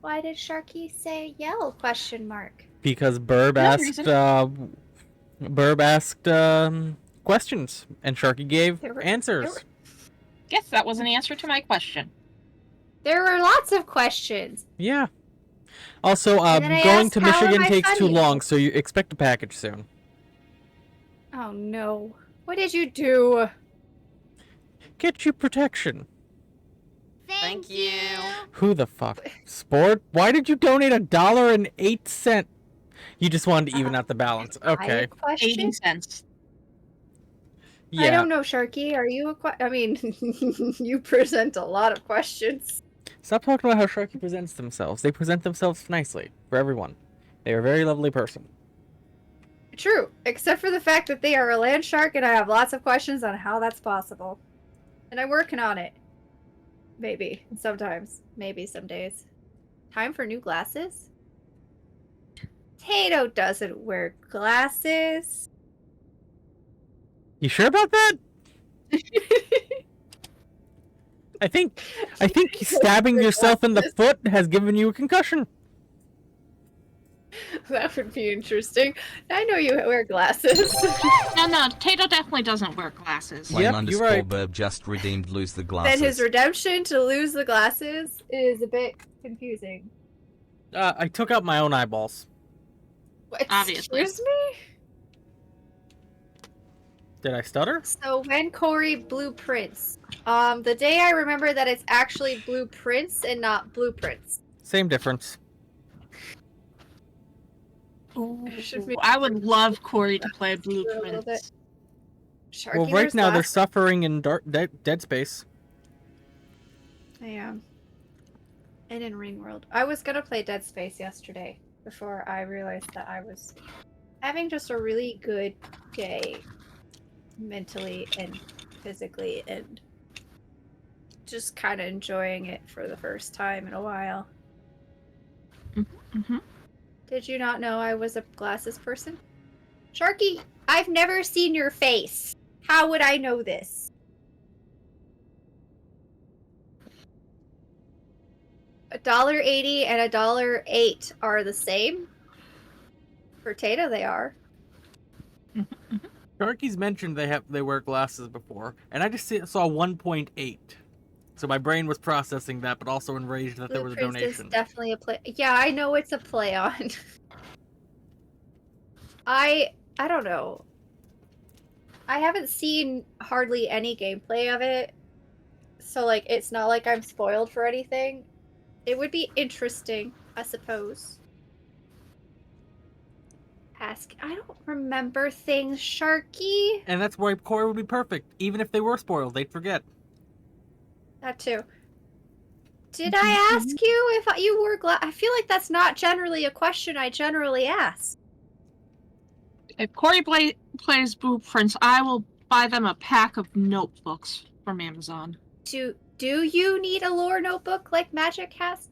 Why did Sharky say yell? Question mark. Because Birb No asked. reason. Birb asked questions, and Sharky gave answers. Yes, that was an answer to my question. There were lots of questions. Yeah. Also, And then I going asked, to "How am Michigan I takes too funny?" long, so you expect a package soon. Oh no. What did you do? Get you protection. Thank you. Who the fuck? Sport? Why did you donate $1.08? You just wanted to even out the balance. Okay. Question? 80 cents. Yeah. I don't know, Sharky. Are you I mean, you present a lot of questions. Stop talking about how Sharky presents themselves. They present themselves nicely for everyone. They are a very lovely person. True, except for the fact that they are a land shark, and I have lots of questions on how that's possible. And I'm working on it. Maybe. Sometimes. Maybe some days. Time for new glasses? Tato doesn't wear glasses. You sure about that? I think stabbing yourself in the foot has given you a concussion. That would be interesting. I know you wear glasses. No, Tato definitely doesn't wear glasses. Yep, you're right. Birb just redeemed lose the glasses. Then his redemption to lose the glasses is a bit confusing. I took out my own eyeballs. Obviously. Excuse me? Did I stutter? So when Corey blueprints, the day I remember that it's actually blueprints and not blueprints. Same difference. Ooh, I would love Corey to play Blueprints. Sharky Well, right wears now they're glasses. suffering in Dead Space. I am. And in Ringworld. I was gonna play Dead Space yesterday before I realized that I was having just a really good day mentally and physically and just kind of enjoying it for the first time in a while. Mm-hmm. Did you not know I was a glasses person? Sharky, I've never seen your face. How would I know this? $1.80 and $1.08 are the same. For Tato, they are. Sharky's mentioned they wear glasses before, and I just saw 1.8. So my brain was processing that, but also enraged that there was a Blueprints donation. is definitely a play. Yeah, I know it's a play on. I don't know. I haven't seen hardly any gameplay of it, so like it's not like I'm spoiled for anything. It would be interesting, I suppose. Ask. I don't remember things, Sharky. And that's why Corey would be perfect. Even if they were spoiled, they'd forget. That too. Did I ask you if you wore glasses? I feel like that's not generally a question I generally ask. If Corey plays Blueprints, I will buy them a pack of notebooks from Amazon. Do you need a lore notebook like Magic has?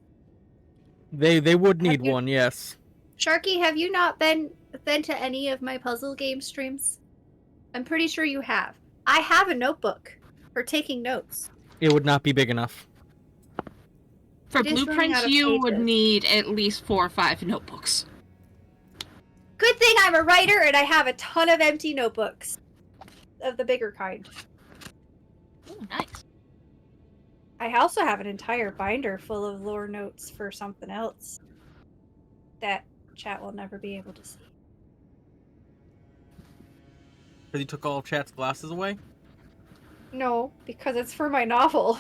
They would need one, yes. Sharky, have you not been to any of my puzzle game streams? I'm pretty sure you have. I have a notebook for taking notes. It would not be big enough. For It is running Blueprints, out of you would pages. need at least 4 or 5 notebooks. Good thing I'm a writer and I have a ton of empty notebooks. Of the bigger kind. Ooh, nice. I also have an entire binder full of lore notes for something else. That chat will never be able to see. Because you took all of Chat's glasses away? No, because it's for my novel.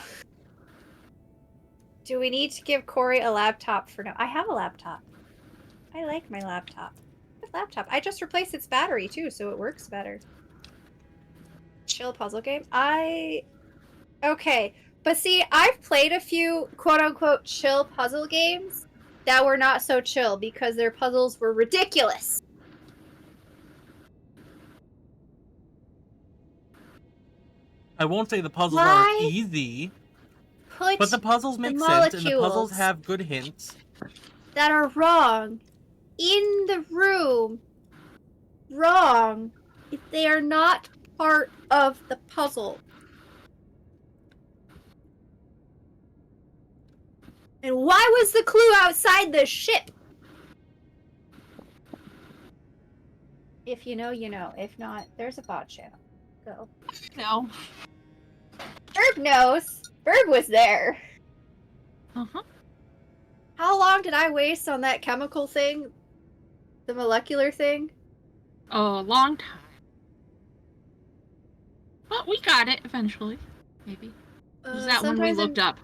Do we need to give Corey a laptop for now? I have a laptop. I like my laptop. Good laptop. I just replaced its battery too, so it works better. Chill puzzle game? Okay. But see, I've played a few quote-unquote chill puzzle games that were not so chill because their puzzles were ridiculous. I won't say the puzzles are easy, but the puzzles make sense, and the puzzles have good hints. That are wrong in the room. Wrong if they are not part of the puzzle. And why was the clue outside the ship? If you know, you know. If not, there's a bot channel. Go. No. Birb knows. Birb was there. Uh-huh. How long did I waste on that chemical thing? The molecular thing? A long time. But we got it eventually. Maybe. Was that when we looked up?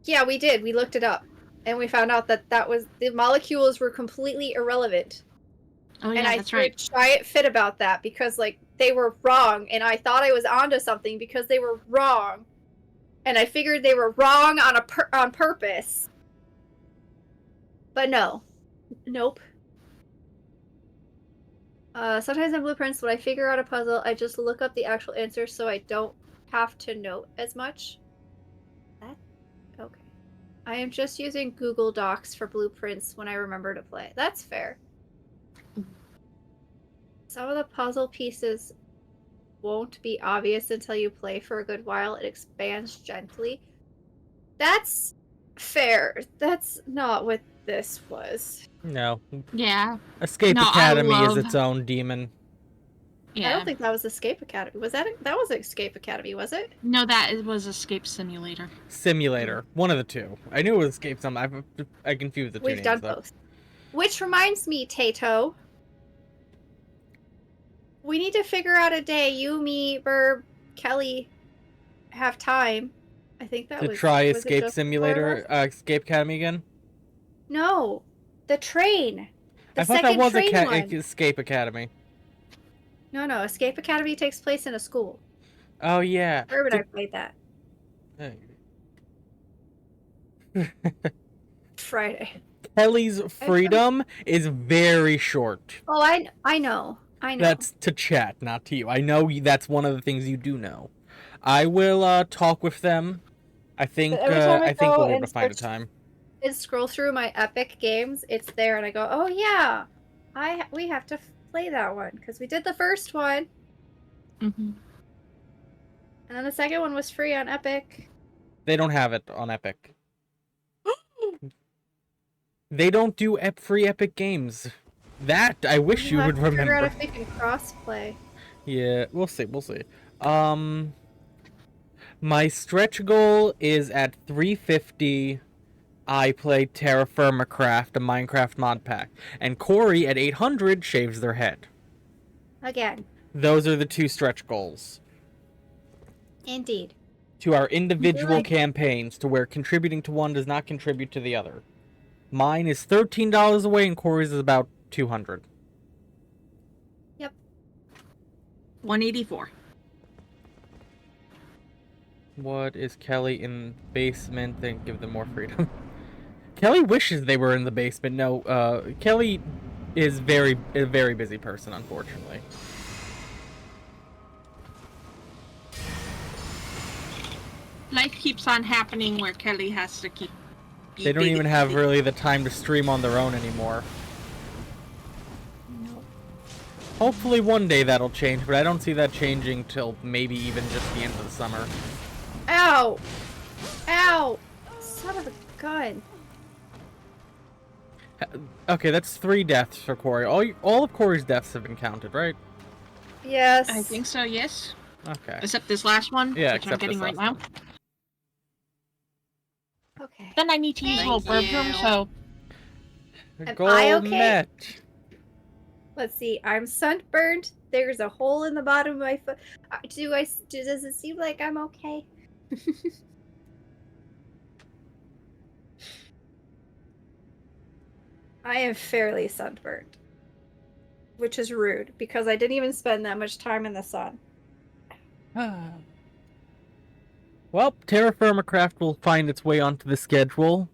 Yeah, we did. We looked it up. And we found out that the molecules were completely irrelevant. Oh yeah, and I that's threw right. a giant fit about that because, like, they were wrong, and I thought I was onto something because they were wrong. And I figured they were wrong on purpose. But no. Nope. Sometimes in blueprints, when I figure out a puzzle, I just look up the actual answer so I don't have to note as much. Okay. I am just using Google Docs for blueprints when I remember to play. That's fair. Some of the puzzle pieces won't be obvious until you play for a good while. It expands gently. That's fair. That's not what this was. No. Yeah. Escape No, Academy is its own demon. Yeah. I don't think that was Escape Academy. Was that was Escape Academy, was it? No, that was Escape Simulator. Simulator. One of the two. I knew it was Escape some. I confused the two We've names, done though. both. Which reminds me, Tato. We need to figure out a day. You, me, Birb, Kelly have time. I think that To was try was it Escape just Simulator, four of us? Escape Academy again? No, the train. The I thought that second was train one. Escape Academy. No. Escape Academy takes place in a school. Oh, yeah. Birb and I played that Friday. Kelly's freedom is very short. Oh, I know. That's to chat, not to you. I know that's one of the things you do know. I will talk with them. I think But every time I we'll go be able to and find a time. And scroll through my Epic games, it's there, and I go, oh yeah, we have to play that one because we did the first one, Mm-hmm. and then the second one was free on Epic. They don't have it on Epic. They don't do free Epic games. That I wish you would remember. Figure out if they can crossplay. Yeah, we'll see. My stretch goal is at 350. I play Terra Firma Craft, a Minecraft mod pack, and Corey at 800 shaves their head. Again. Those are the two stretch goals. Indeed. To our individual campaigns, to where contributing to one does not contribute to the other. Mine is $13 away, and Corey's is about 200. Yep. 184. What is Kelly in basement? Then give them more freedom. Kelly wishes they were in the basement. No, Kelly is a very busy person, unfortunately. Life keeps on happening where Kelly has to keep... They don't even have really the time to stream on their own anymore. No. Hopefully one day that'll change, but I don't see that changing till maybe even just the end of the summer. Ow! Ow! Son of a gun. Okay, that's 3 deaths for Corey. All of Corey's deaths have been counted, right? Yes. I think so, yes. Okay. Except this last one, Yeah, which I'm except getting this right last now. Okay. Then I need to use a little Birb room, so... Am Goal I okay? met. Let's see. I'm sunburned. There's a hole in the bottom of my foot. Does it seem like I'm okay? I am fairly sunburned. Which is rude, because I didn't even spend that much time in the sun. Well, Terra Firma Craft will find its way onto the schedule,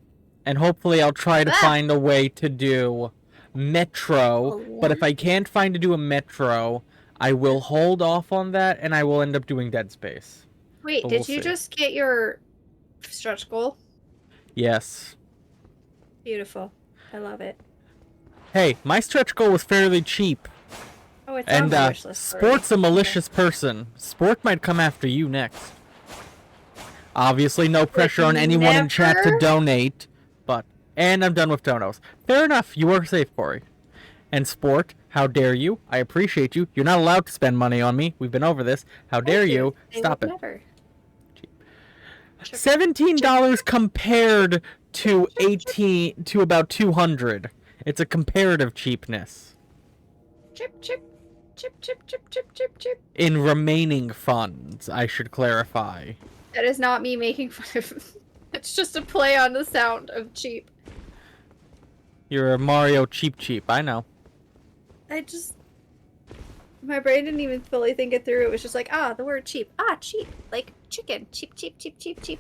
and hopefully I'll try to find a way to do Metro, but if I can't find to do a Metro, I will hold off on that, and I will end up doing Dead Space. Wait, But did we'll you see. just get your stretch goal? Yes. Beautiful. I love it. Hey, my stretch goal was fairly cheap. Oh, it's on And my wish list already. Sport's a malicious person. Sport might come after you next. Obviously, no pressure on anyone in chat to never- donate, but... And I'm done with donos. Fair enough, you are safe, Corey. And Sport, how dare you? I appreciate you. You're not allowed to spend money on me. We've been over this. How dare you? They Stop would it. Never. $17 compared to 18 to about 200. It's a comparative cheapness. Chip, chip, chip, chip, chip, chip, chip, chip. In remaining funds, I should clarify. That is not me making fun of. It's just a play on the sound of cheap. You're a Mario cheap, I know. My brain didn't even fully think it through. It was just like, the word cheap. Cheap. Like chicken. Cheap, cheap, cheap, cheap, cheap.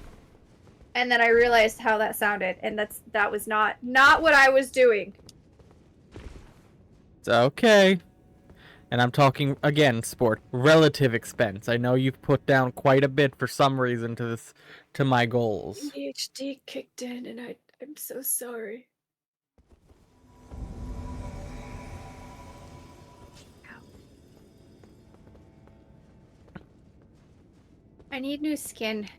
And then I realized how that sounded, and that was not what I was doing. It's okay. And I'm talking, again, Sport, relative expense. I know you've put down quite a bit for some reason to my goals. ADHD kicked in, and I'm so sorry. I need new skin.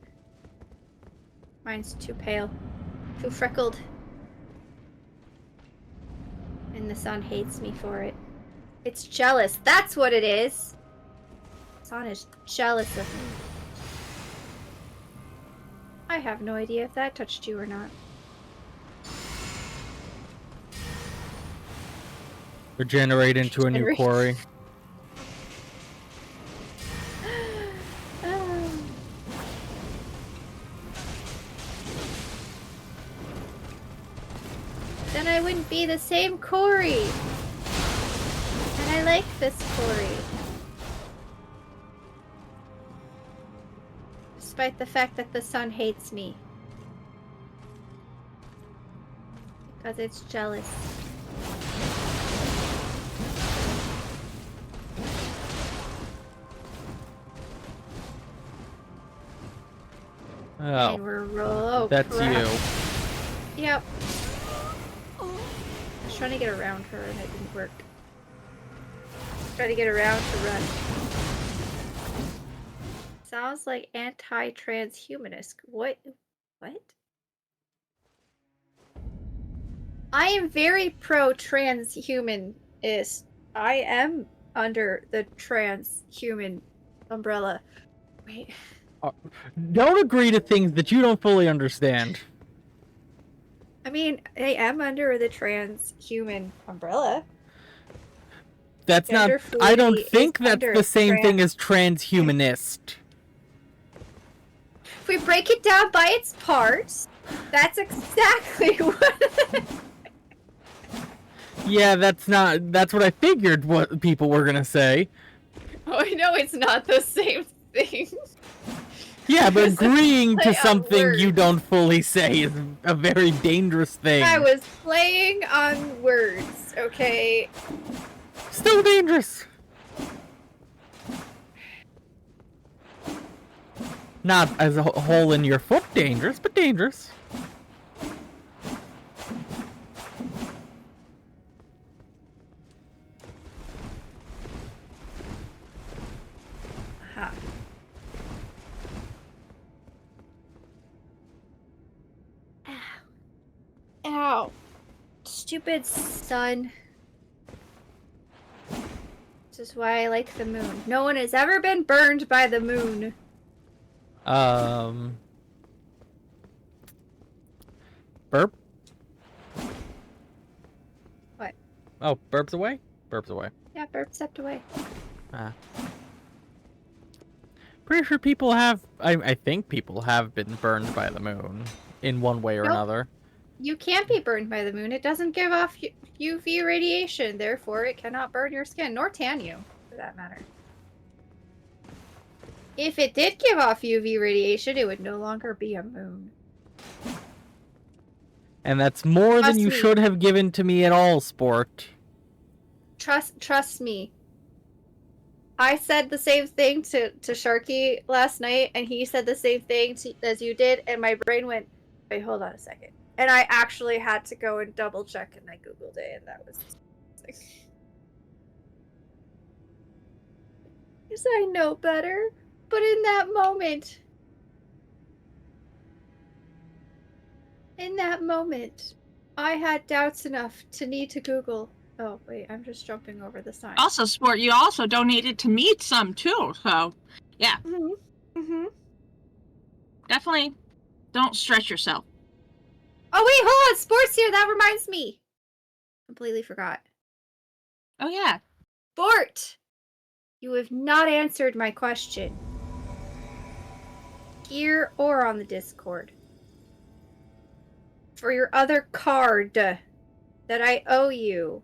Mine's too pale. Too freckled. And the sun hates me for it. It's jealous. That's what it is! The sun is jealous of me. I have no idea if that touched you or not. Regenerate into a new Regenerate. quarry. Then I wouldn't be the same Corey. And I like this Corey. Despite the fact that the sun hates me. Because it's jealous. And Oh, we're that's crap. you. Yep. I was trying to get around her and it didn't work. Try to get around to run. Sounds like anti-transhumanist. What? I am very pro-transhumanist. I am under the transhuman umbrella. Wait. Don't agree to things that you don't fully understand. I mean, I am under the transhuman umbrella. That's not... Gender I don't fluidity think is that's under the same thing as transhumanist. If we break it down by its parts, that's exactly what... Yeah, that's what I figured what people were gonna say. Oh, I know it's not the same thing. Yeah, but agreeing play to on something you words. don't fully say is a very dangerous thing. I was playing on words, okay? Still dangerous. Not as a hole in your foot dangerous, but dangerous. Aha. Ow. Ow. Stupid sun. This is why I like the moon. No one has ever been burned by the moon. Burp? What? Oh, Burb's away? Burb's away. Yeah, Birb stepped away. Ah. Pretty sure people have... I think people have been burned by the moon. In one way or Nope. another. You can't be burned by the moon. It doesn't give off UV radiation, therefore it cannot burn your skin, nor tan you, for that matter. If it did give off UV radiation, it would no longer be a moon. And that's more than Trust you me. should have given to me at all, Sport. Trust me. I said the same thing to Sharky last night, and he said the same thing as you did, and my brain went, wait, hold on a second. And I actually had to go and double check, and I googled it, and that was... Because I know better, but in that moment... In that moment, I had doubts enough to need to Google. Oh, wait, I'm just jumping over the sign. Also, Sport, you also donated to meet some too, so yeah. Definitely don't stress yourself. Oh, wait, hold on. Sport's here. That reminds me. Completely forgot. Oh, yeah. Sport! You have not answered my question. Here or on the Discord. For your other card that I owe you.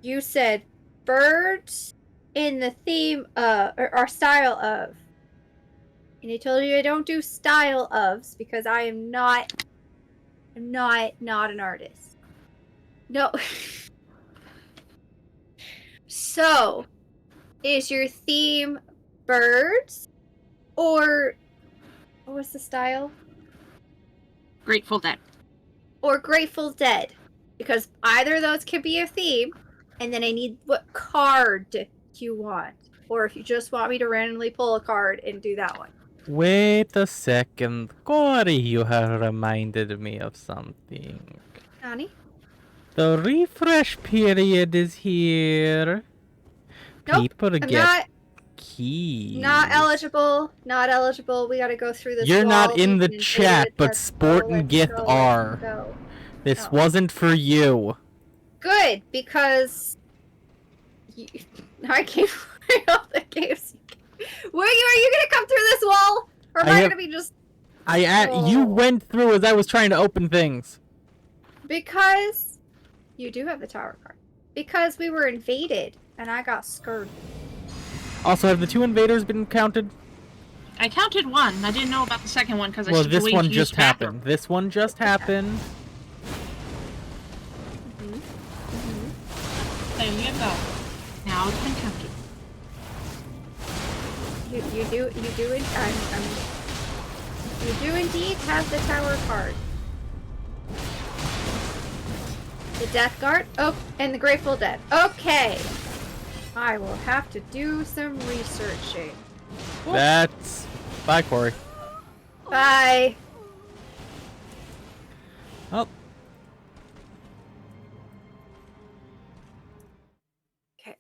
You said birds in the theme of, or style of. And I told you I don't do style ofs because I am not an artist. No. So, is your theme birds or what was the style? Grateful Dead. Or Grateful Dead? Because either of those could be a theme, and then I need what card you want. Or if you just want me to randomly pull a card and do that one. Wait a second. Corey, you have reminded me of something. Nani? The refresh period is here. Nope, People I'm get keys. not eligible. Not eligible. We gotta go through this. You're not wall. in We the can invade chat, it. but Let's Sport go, and let's Gith go, are. let's go. This Oh. wasn't for you. Good, because I came right off the games. Are you gonna come through this wall? Or am I gonna be just... You went through as I was trying to open things. Because you do have the tower card. Because we were invaded and I got scared. Also, have the 2 invaders been counted? I counted one. I didn't know about the second one because I Well, stepped this away one to use just the bathroom. happened. This one just happened. There you go. Now it's been counted. You do indeed have the tower card. The Death Guard? Oh, and the Grateful Dead. Okay. I will have to do some researching. That's... Bye, Corey. Bye. Oh. Okay.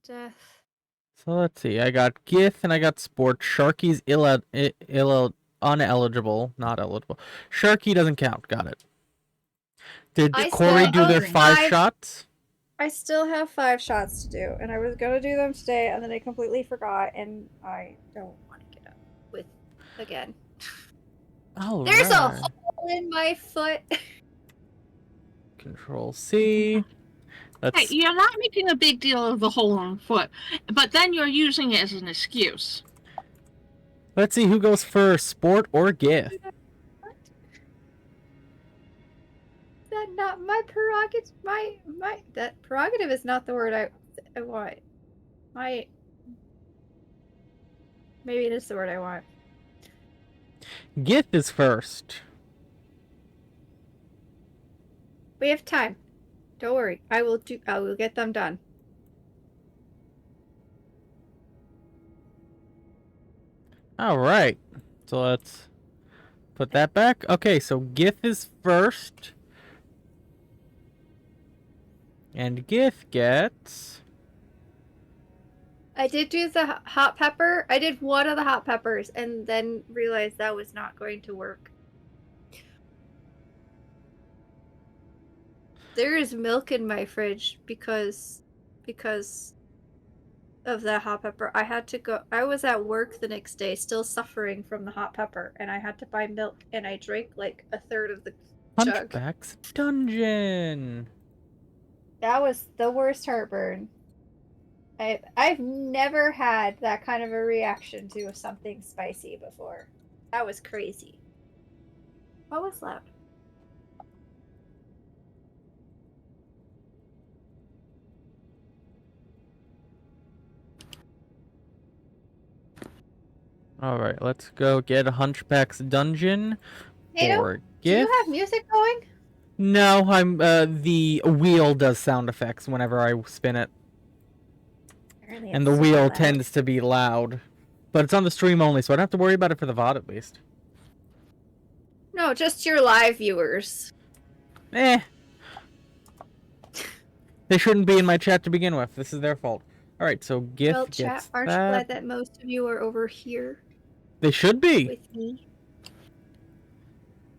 Death. So let's see. I got Gith and I got Sport. Sharky's uneligible. Not eligible. Sharky doesn't count. Got it. Did Corey do their 5 shots? I still have 5 shots to do, and I was gonna do them today, and then I completely forgot, and I don't want to get up with again. Oh, There's a hole in my foot. Control C. Hey, you're not making a big deal of the hole in the foot, but then you're using it as an excuse. Let's see who goes first, Sport or Gith. What? Is that not my prerogative? That prerogative is not the word I want. Maybe it is the word I want. Gith is first. We have time. Don't worry. I will get them done. All right. So let's put that back. Okay, so Gith is first. And Gith gets... I did do the hot pepper. I did one of the hot peppers and then realized that was not going to work. There is milk in my fridge because of that hot pepper. I had to go. I was at work the next day still suffering from the hot pepper, and I had to buy milk, and I drank like a third of the jug. Hunchback's Dungeon. That was the worst heartburn. I've never had that kind of a reaction to something spicy before. That was crazy. What was loud? Alright, let's go get a Hunchback's Dungeon. Nato, do Gith. you have music going? No, I'm, the wheel does sound effects whenever I spin it. Apparently And the it's wheel super loud. tends to be loud. But it's on the stream only, so I don't have to worry about it for the VOD at least. No, just your live viewers. Eh. They shouldn't be in my chat to begin with. This is their fault. Alright, so GIF Well, gets chat, aren't you glad that most of you are over here They should be. with me?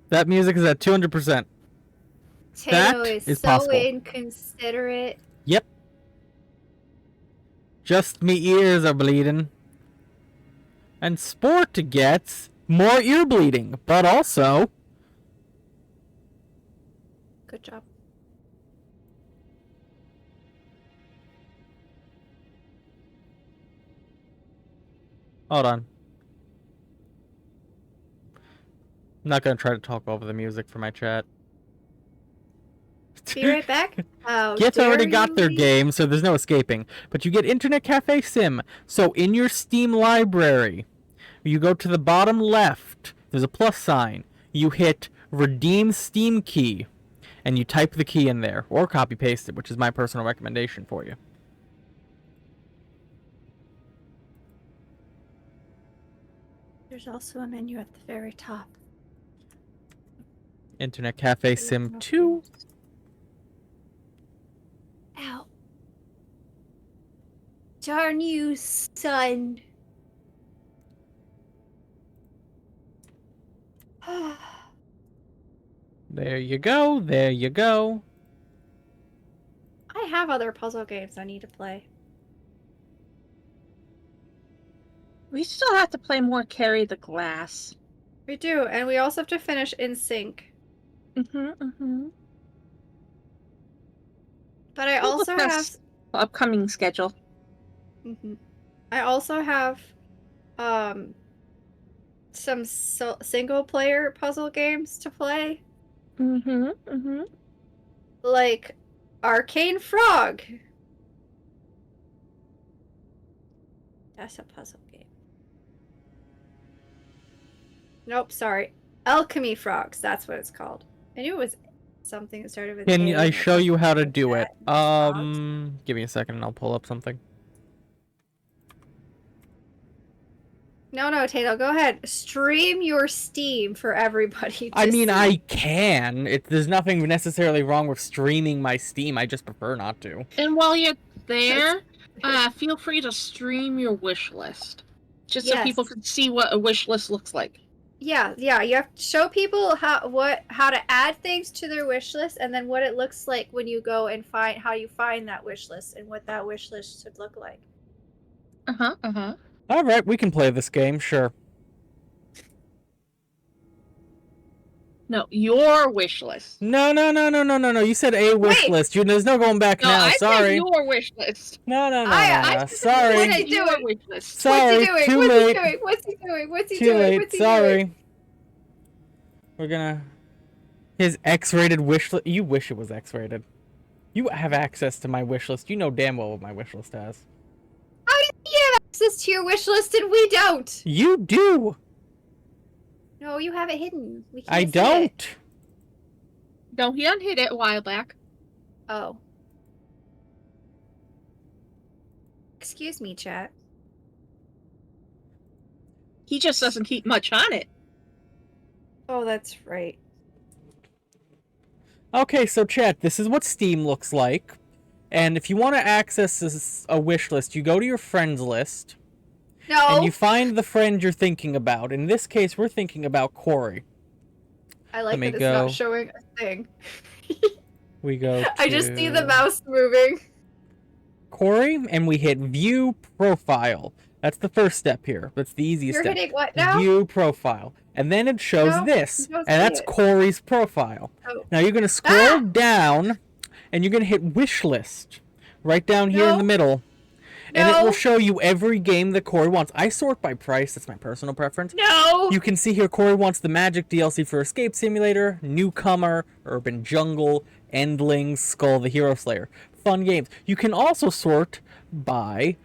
That music is at 200%. Tato That is is so possible. inconsiderate. Yep. Just me ears are bleeding. And Sport gets more ear bleeding, but also... Good job. Hold on. I'm not gonna try to talk over the music for my chat. Be right back. Oh, Git's already dare got their you? game, so there's no escaping. But you get Internet Cafe Sim. So in your Steam library, you go to the bottom left, there's a plus sign. You hit Redeem Steam Key, and you type the key in there, or copy paste it, which is my personal recommendation for you. There's also a menu at the very top. Internet Cafe Sim 2. Ow. Darn you, son. There you go, there you go. I have other puzzle games I need to play. We still have to play more Carry the Glass. We do, and we also have to finish In Sync. But I We'll also have... discuss upcoming schedule. I also have some single-player puzzle games to play. Like Arcane Frog. That's a puzzle game. Nope, sorry. Alchemy Frogs, that's what it's called. I knew it was something that started with Can A I and show you how to like do it? that. Give me a second and I'll pull up something. No, Tato, go ahead. Stream your Steam for everybody to I mean, see. I can. There's nothing necessarily wrong with streaming my Steam. I just prefer not to. And while you're there, feel free to stream your wish list. Just so people can see what a wish list looks like. Yeah, you have to show people how to add things to their wish list, and then what it looks like when you go and find how you find that wish list and what that wish list should look like. All right, we can play this game, sure. No, your wish list. No. You said a wish list. There's no going back now. Sorry. Said your wish list. No. Sorry. Sorry. What are you Your doing? wish list. Sorry. What's he doing? Too What's late. he doing? What's he doing? What's he Too doing? late. What's he Sorry. doing? We're gonna... His X-rated wish list... You wish it was X-rated. You have access to my wish list. You know damn well what my wish list has. How do you have access to your wish list and we don't? You do! No, you have it hidden. We can't I see it. don't! No, he unhid it a while back. Oh. Excuse me, chat. He just doesn't keep much on it. Oh, that's right. Okay, so chat, this is what Steam looks like. And if you want to access a wish list, you go to your friends list. No. And you find the friend you're thinking about. In this case, we're thinking about Corey. I like Let that me it's go. not showing a thing. We go I just see the mouse moving. Corey, and we hit View Profile. That's the first step here. That's the easiest You're step. hitting what now? View Profile. And then it shows No, this. you don't And that's see it. Corey's profile. Oh. Now you're going to scroll down, and you're going to hit Wish List. Right down here in No. the middle. And it No. will show you every game that Corey wants. I sort by price. That's my personal preference. No. You can see here Corey wants the Magic DLC for Escape Simulator, Newcomer, Urban Jungle, Endlings, Skull the Hero Slayer. Fun games. You can also sort by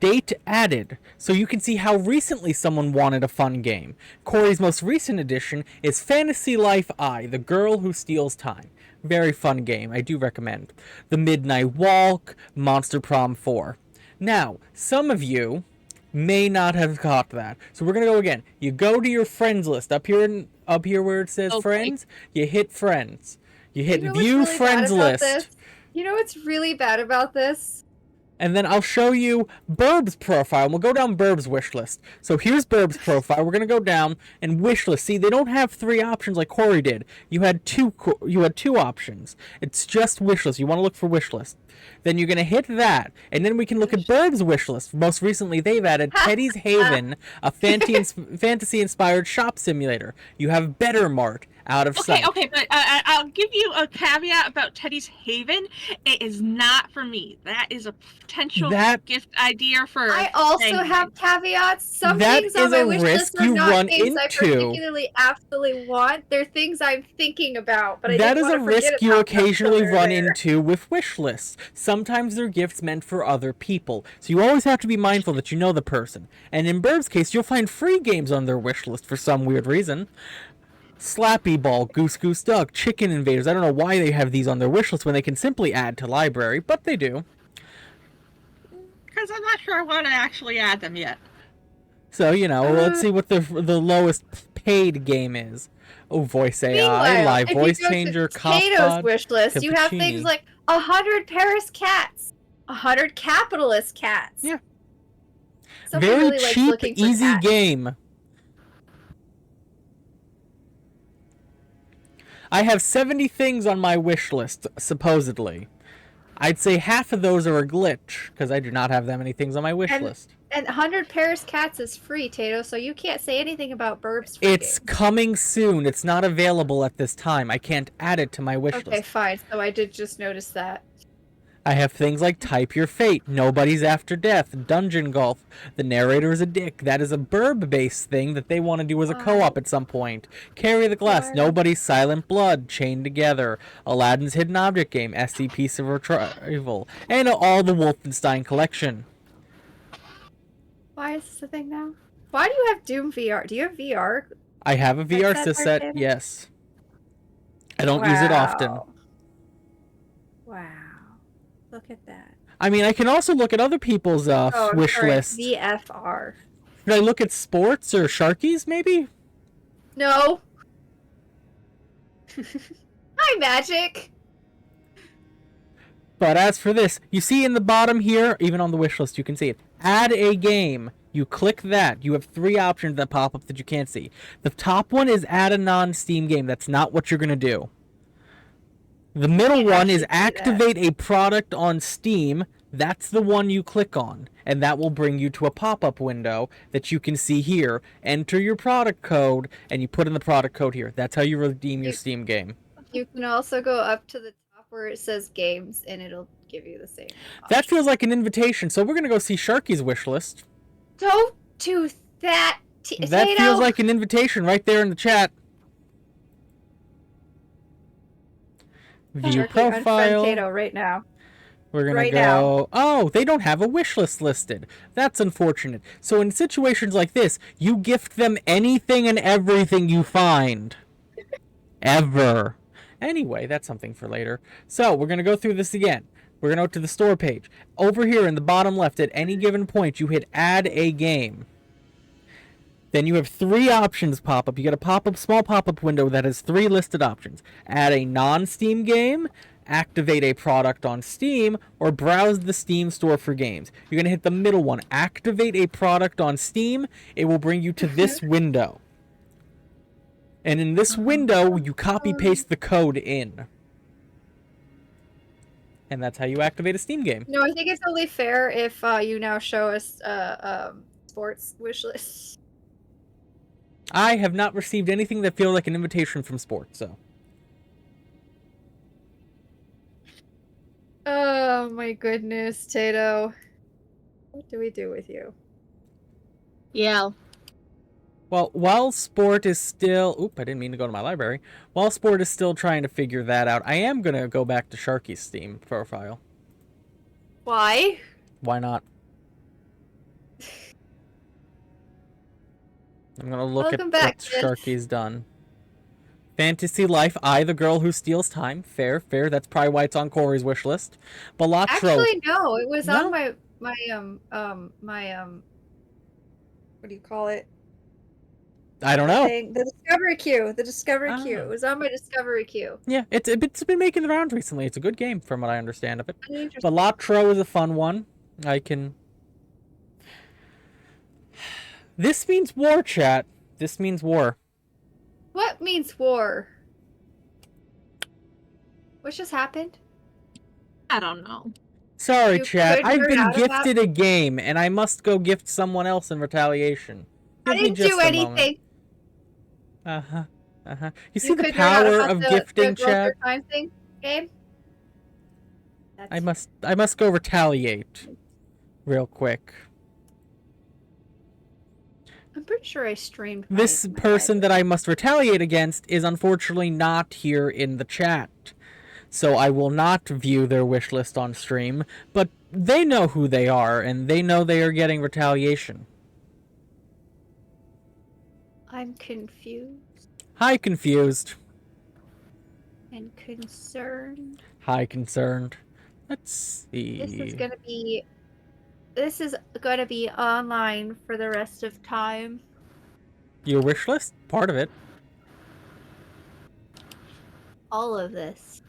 date added, so you can see how recently someone wanted a fun game. Corey's most recent addition is Fantasy Life I, The Girl Who Steals Time. Very fun game, I do recommend. The Midnight Walk, Monster Prom 4. Now, some of you may not have caught that. So we're gonna go again. You go to your friends list up here where it says friends. You hit friends. You hit view really friends list. This? You know what's really bad about this? And then I'll show you Birb's profile. We'll go down Birb's wish list. So here's Birb's profile. We're gonna go down and wish list. See, they don't have 3 options like Corey did. You had two options. It's just wish list. You want to look for wish list. Then you're gonna hit that, and then we can look at Birb's wish list. Most recently, they've added Teddy's Haven, a fantasy-inspired shop simulator. You have Better Mart. Out of sight. Okay, but I'll give you a caveat about Teddy's Haven. It is not for me. That is a potential gift idea for. I also have caveats. Some things on my wish list are not things I particularly absolutely want. They're things I'm thinking about, but that is a risk you occasionally run into with wish lists. Sometimes they're gifts meant for other people, so you always have to be mindful that you know the person. And in Birb's case, you'll find free games on their wish list for some weird reason. Slappy Ball, Goose Goose Duck, Chicken Invaders. I don't know why they have these on their wish list when they can simply add to library, but they do. Because I'm not sure I want to actually add them yet. So, let's see what the lowest paid game is. Oh, voice AI, live voice changer, Potato's wish list. Cappuccini. You have things like 100 Paris cats, 100 capitalist cats. Yeah. Someone Very really cheap, easy cats. game. I have 70 things on my wish list, supposedly. I'd say half of those are a glitch, because I do not have that many things on my wish list. And 100 Paris cats is free, Tato, so you can't say anything about Birb's free It's game. coming soon. It's not available at this time. I can't add it to my wish list. Okay, fine. So I did just notice that. I have things like Type Your Fate, Nobody's After Death, Dungeon Golf, The Narrator is a Dick. That is a Birb-based thing that they want to do as a co-op at some point. Carry the Glass, Nobody's Silent Blood, Chained Together, Aladdin's Hidden Object Game, SCP Survival, and all the Wolfenstein collection. Why is this a thing now? Why do you have Doom VR? Do you have VR? I have a VR set, yes. I don't use it often. Wow. Look at that. I mean, I can also look at other people's wish list. VFR. Should I look at sports or Sharkies, maybe? No. Hi, Magic. But as for this, you see in the bottom here, even on the wish list, you can see it. Add a game. You click that. You have 3 options that pop up that you can't see. The top one is add a non-Steam game. That's not what you're going to do. The middle one is activate a product on Steam. That's the one you click on, and that will bring you to a pop-up window that you can see here. Enter your product code, and you put in the product code here. That's how you redeem your Steam game. You can also go up to the top where it says games, and it'll give you the same option. That feels like an invitation, so we're going to go see Sharky's wish list. Don't do that, That feels like an invitation right there in the chat. View profile. Tato right now. We're gonna go. Oh, they don't have a wish list listed. That's unfortunate. So in situations like this, you gift them anything and everything you find. Ever. Anyway, that's something for later. So we're gonna go through this again. We're gonna go to the store page. Over here in the bottom left, at any given point, you hit add a game. Then you have 3 options pop up. You get a small pop-up window that has 3 listed options. Add a non-Steam game, activate a product on Steam, or browse the Steam store for games. You're going to hit the middle one, activate a product on Steam. It will bring you to this window. And in this window, you copy-paste the code in. And that's how you activate a Steam game. No, I think it's only fair if you now show us sports wish lists. I have not received anything that feels like an invitation from sports, so. Oh my goodness, Tato. What do we do with you? Yeah. Well, while Sport is still... Oop, I didn't mean to go to my library. While Sport is still trying to figure that out, I am going to go back to Sharky's Steam profile. Why? Why not? I'm going to look at what Sharky's done. Fantasy Life, I, the Girl Who Steals Time. Fair. That's probably why it's on Corey's wish list. Balatro. Actually, no. It was on my what do you call it? I don't know. The discovery queue. The discovery Ah. queue. It was on my discovery queue. Yeah, it's been making the rounds recently. It's a good game from what I understand of it. Interesting. Balatro is a fun one. I can. This means war, chat. This means war. What means war? What just happened? I don't know. Sorry, You chat. could I've nerd been out about- gifted a game, and I must go gift someone else in retaliation. I Give me didn't just do a anything. moment. Uh-huh. Uh-huh. You see You the could nerd out power about of the gifting, World chat? War Time thing, Gabe? I must go retaliate real quick. I'm pretty sure I streamed This person that I must retaliate against is unfortunately not here in the chat. So I will not view their wish list on stream, but they know who they are, and they know they are getting retaliation. I'm confused Hi, confused. and concerned. Hi, concerned. Let's see. This is gonna be online for the rest of time. Your wish list? Part of it. All of this.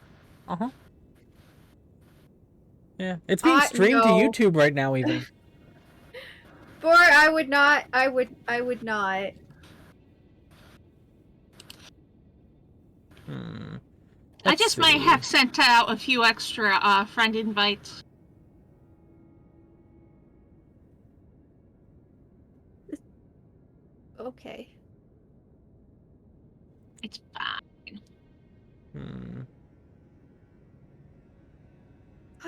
Uh-huh. Yeah, it's being streamed to YouTube right now, even. Boy, I would not. I would not. I just might have sent out a few extra friend invites. Okay. It's fine.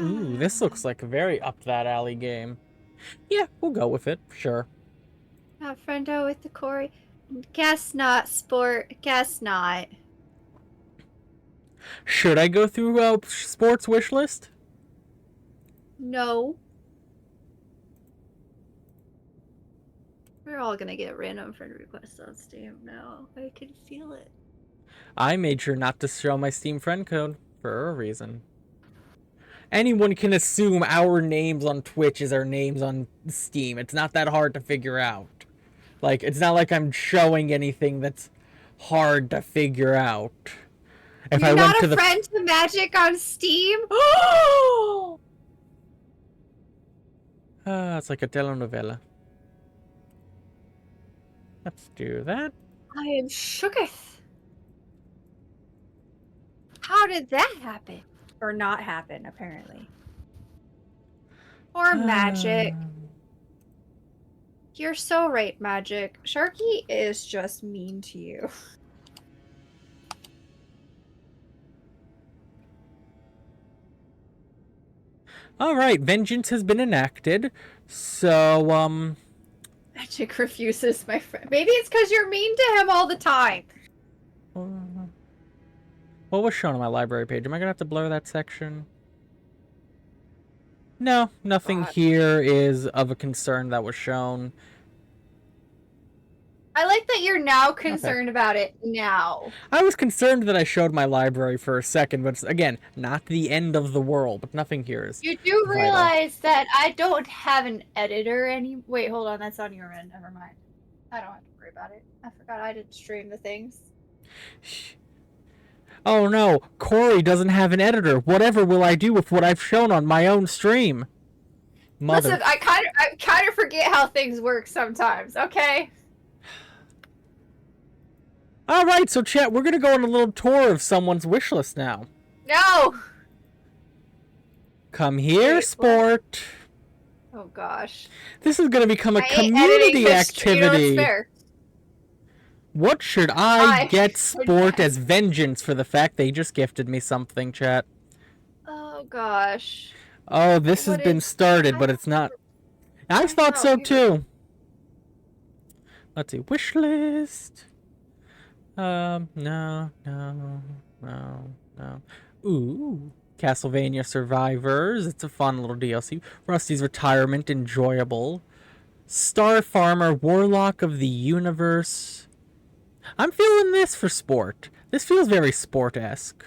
Ooh, this looks like a very up that alley game. Yeah, we'll go with it. Sure. Friendo with the Corey. Guess not, sport. Guess not. Should I go through sports wish list? No. We're all gonna get random friend requests on Steam now. I can feel it. I made sure not to show my Steam friend code for a reason. Anyone can assume our names on Twitch is our names on Steam. It's not that hard to figure out. Like, it's not like I'm showing anything that's hard to figure out. If You're I not went to a the friend to Magic on Steam? Oh! it's like a telenovela. Let's do that. I am shooketh. How did that happen? Or not happen, apparently. Or Magic. You're so right, Magic. Sharky is just mean to you. Alright, vengeance has been enacted. So, Magic refuses, my friend. Maybe it's because you're mean to him all the time. What was shown on my library page? Am I gonna have to blur that section? No, nothing here is of a concern that was shown. I like that you're now concerned about it now. I was concerned that I showed my library for a second, but again, not the end of the world, but nothing here is You do vital. realize that I don't have an editor any- Wait, hold on, that's on your end. Never mind. I don't have to worry about it. I forgot I didn't stream the things. Oh no, Corey doesn't have an editor. Whatever will I do with what I've shown on my own stream? Mother. Listen, I kind of forget how things work sometimes, okay? Alright, so chat, we're gonna go on a little tour of someone's wish list now. No! Come here, Wait, sport. Oh gosh. This is gonna become a I ain't editing community this, activity. You know, it's fair. What should I I get would sport not. as vengeance for the fact they just gifted me something, chat? Oh gosh. Oh, this has What been is- started, but it's not. I thought so know, too. Let's see, wish list. No. Ooh, Castlevania Survivors. It's a fun little DLC. Rusty's Retirement, enjoyable. Star Farmer, Warlock of the Universe. I'm feeling this for sport. This feels very sport-esque.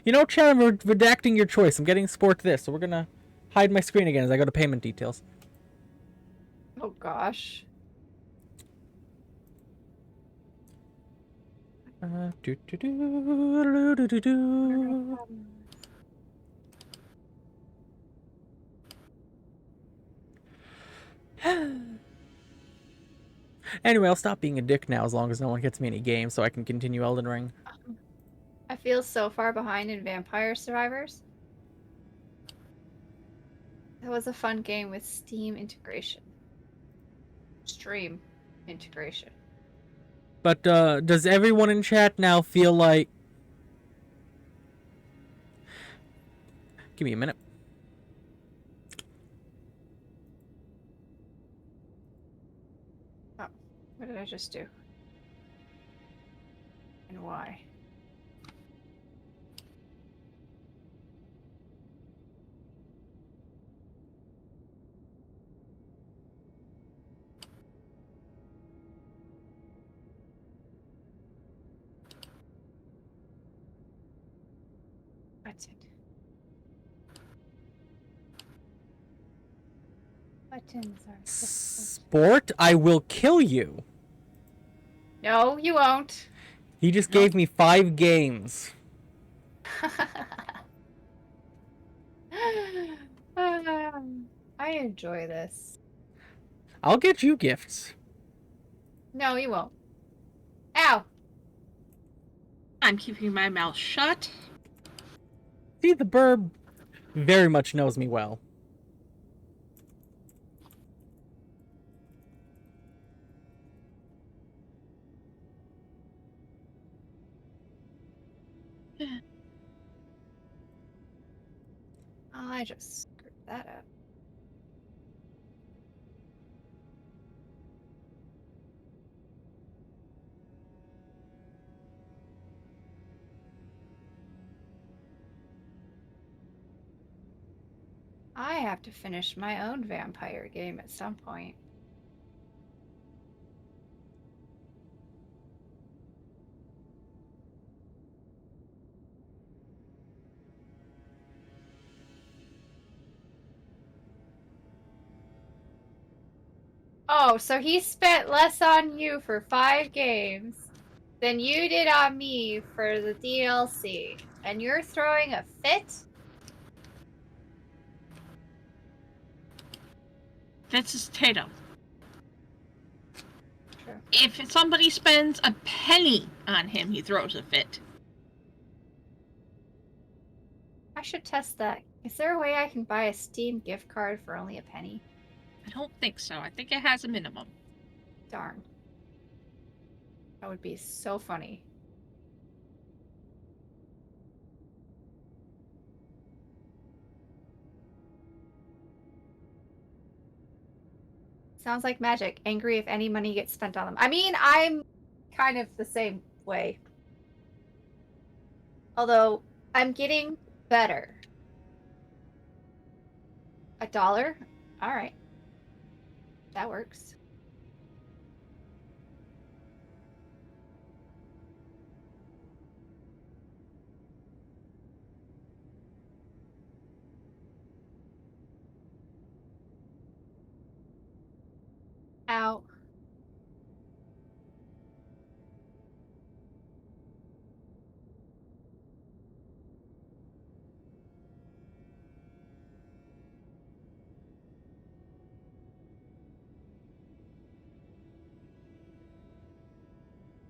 You know, chat, I'm redacting your choice. I'm getting sport this, so we're gonna hide my screen again as I go to payment details. Oh gosh. Do, do, do, do, do, do. Anyway, I'll stop being a dick now as long as no one gets me any games so I can continue Elden Ring. I feel so far behind in Vampire Survivors. That was a fun game with Steam integration. Stream integration. But does everyone in chat now feel like... Give me a minute. Oh, what did I just do? And why? Button. Buttons are Sport, I will kill you. No, you won't. He just gave me 5 games. I enjoy this. I'll get you gifts. No, you won't. Ow! I'm keeping my mouth shut. See, the Birb very much knows me well. Oh, I just screwed that up. I have to finish my own vampire game at some point. Oh, so he spent less on you for 5 games than you did on me for the DLC. And you're throwing a fit? That's his Tatum. True. If somebody spends a penny on him, he throws a fit. I should test that. Is there a way I can buy a Steam gift card for only a penny? I don't think so. I think it has a minimum. Darn. That would be so funny. Sounds like magic. Angry if any money gets spent on them. I mean, I'm kind of the same way. Although, I'm getting better. $1? Alright. That works. Ow.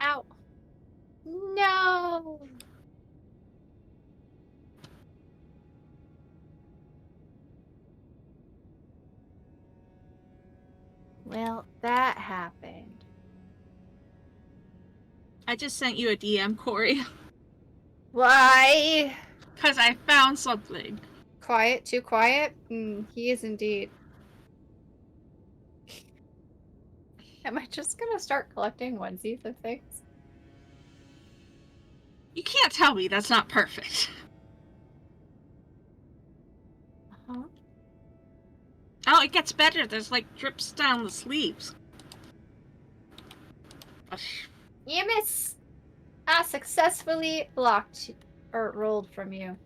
Ow. No! Well, that happened. I just sent you a DM, Corey. Why? Because I found something. Quiet? Too quiet? He is indeed. Am I just gonna start collecting onesies of things? You can't tell me that's not perfect. Uh-huh. Oh, it gets better. There's like drips down the sleeves. You miss. I successfully blocked or rolled from you.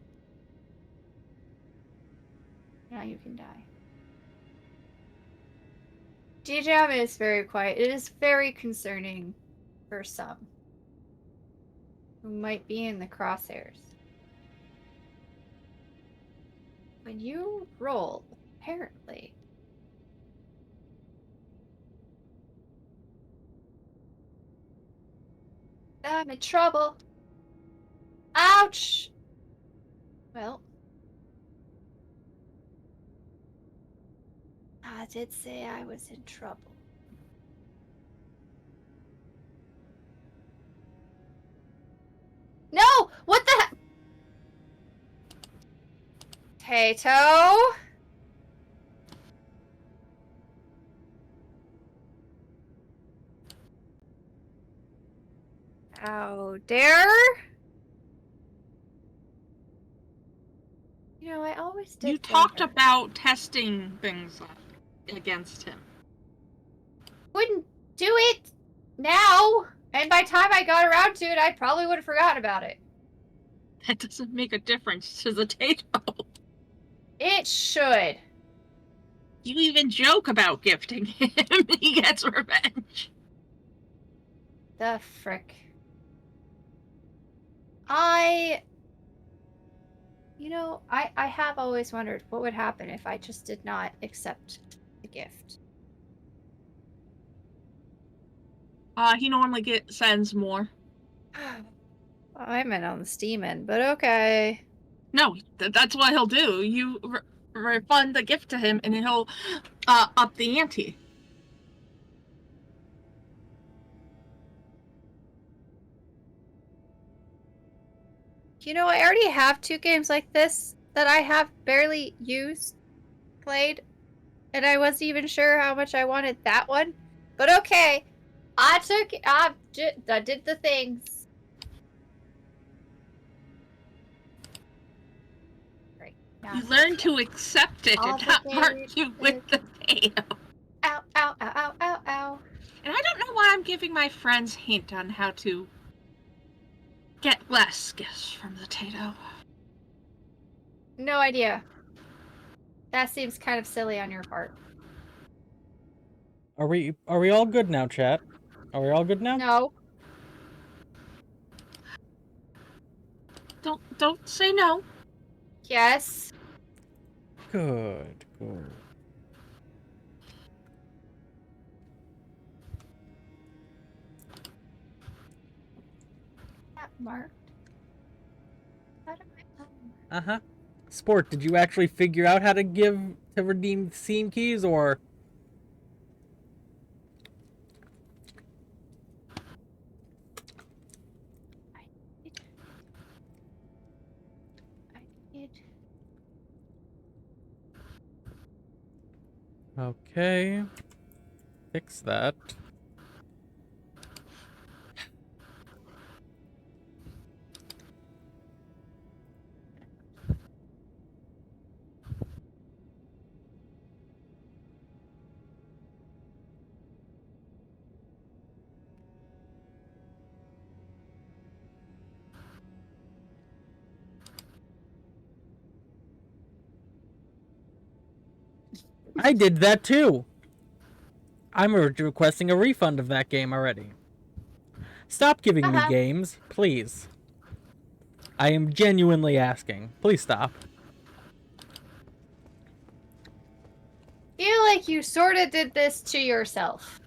Now you can die. GJM is very quiet. It is very concerning for some. who might be in the crosshairs. When you roll, apparently. I'm in trouble. Ouch! Well, I did say I was in trouble. No! What the heck? Potato? How dare? You know, I always did. You talked about testing things against him. Wouldn't do it now. And by the time I got around to it, I probably would have forgotten about it. That doesn't make a difference to the Tato. It should. You even joke about gifting him. He gets revenge. The frick. You know, I have always wondered what would happen if I just did not accept the gift. He normally sends more. I meant on the Steam end, but okay. No, that's what he'll do. You refund the gift to him, and he'll up the ante. You know, I already have 2 games like this that I have barely played, and I wasn't even sure how much I wanted that one. But okay, I did the things. Great. You learn to accept it and not argue with the Tato. Ow, ow, ow, ow, ow, ow. And I don't know why I'm giving my friends hint on how to get less gifts from the Tato. No idea. That seems kind of silly on your part. Are we all good now, chat? Are we all good now? No. Don't say no. Yes. Good, good. That marked. How do I Uh-huh. Sport, did you actually figure out how to redeem Steam keys, or? I did. Okay. Fix that. I did that too. I'm requesting a refund of that game already. Stop giving me games, please. I am genuinely asking. Please stop. Feel like you sort of did this to yourself.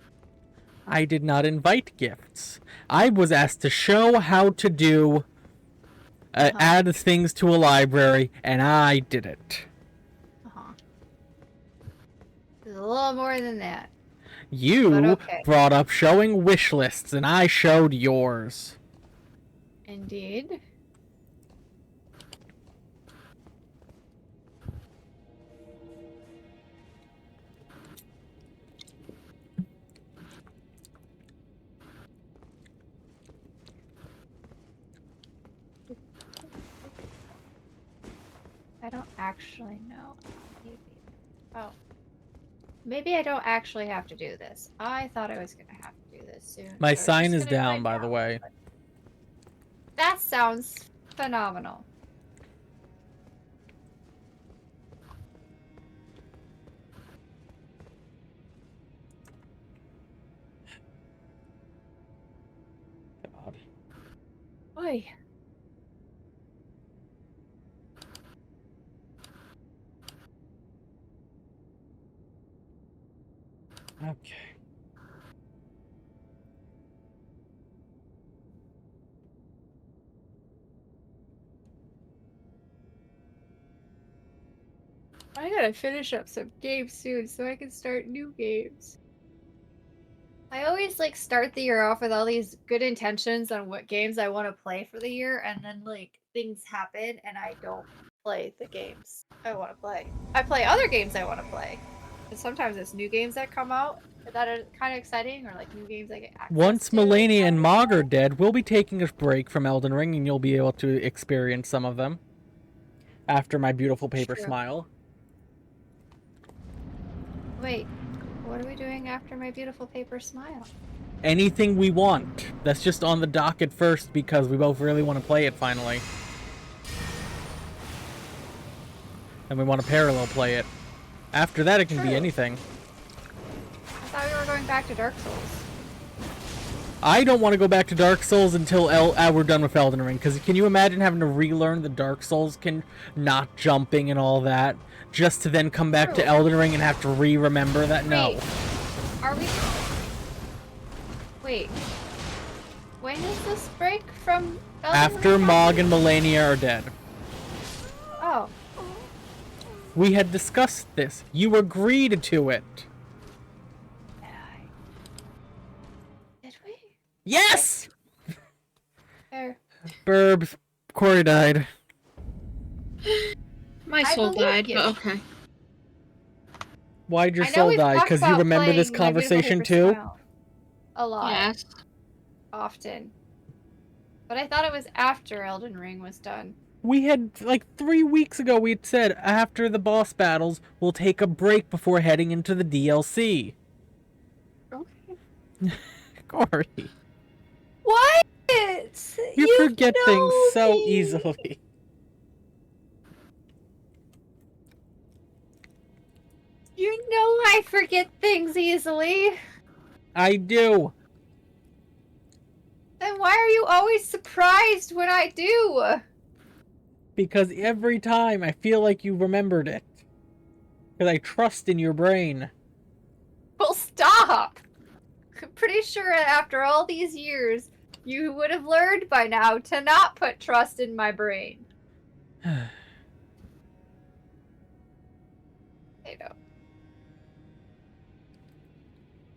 I did not invite gifts. I was asked to show how to do add things to a library, and I did it. There's a little more than that. You brought up showing wish lists, and I showed yours. Indeed. I don't actually know. Maybe. Oh. Maybe I don't actually have to do this. I thought I was going to have to do this soon. My so sign is down, by the way. That sounds phenomenal. God. Oh, boy. Okay. I gotta finish up some games soon so I can start new games. I always like start the year off with all these good intentions on what games I want to play for the year, and then like things happen and I don't play the games I want to play. I play other games I want to play. And sometimes it's new games that come out that are kind of exciting, or like new games I get access Once to. Melania and Mog are dead, we'll be taking a break from Elden Ring, and you'll be able to experience some of them. After my beautiful paper True. smile. Wait, what are we doing after my beautiful paper smile? Anything we want. That's just on the docket first because we both really want to play it finally. And we want to parallel play it. After that, it can be anything. I thought we were going back to Dark Souls. I don't want to go back to Dark Souls until we're done with Elden Ring. Because can you imagine having to relearn the Dark Souls, not jumping and all that, just to then come back to Elden Ring and have to remember that? No. Are we? Wait. When is this break from Elden After Ring? Mog and Melania are dead. Oh. We had discussed this. You agreed to it. Did we? Yes! There. Birb, Corey died. My soul died, but okay. Why'd your soul die? Because you remember this conversation too? A lot. Yes. Often. But I thought it was after Elden Ring was done. We had, like, 3 weeks ago, we'd said after the boss battles, we'll take a break before heading into the DLC. Okay. Corey. What? You forget things so me. easily. You know I forget things easily. I do. Then why are you always surprised when I do? Because every time I feel like you remembered it. Because I trust in your brain. Well, stop! I'm pretty sure after all these years, you would have learned by now to not put trust in my brain. I know.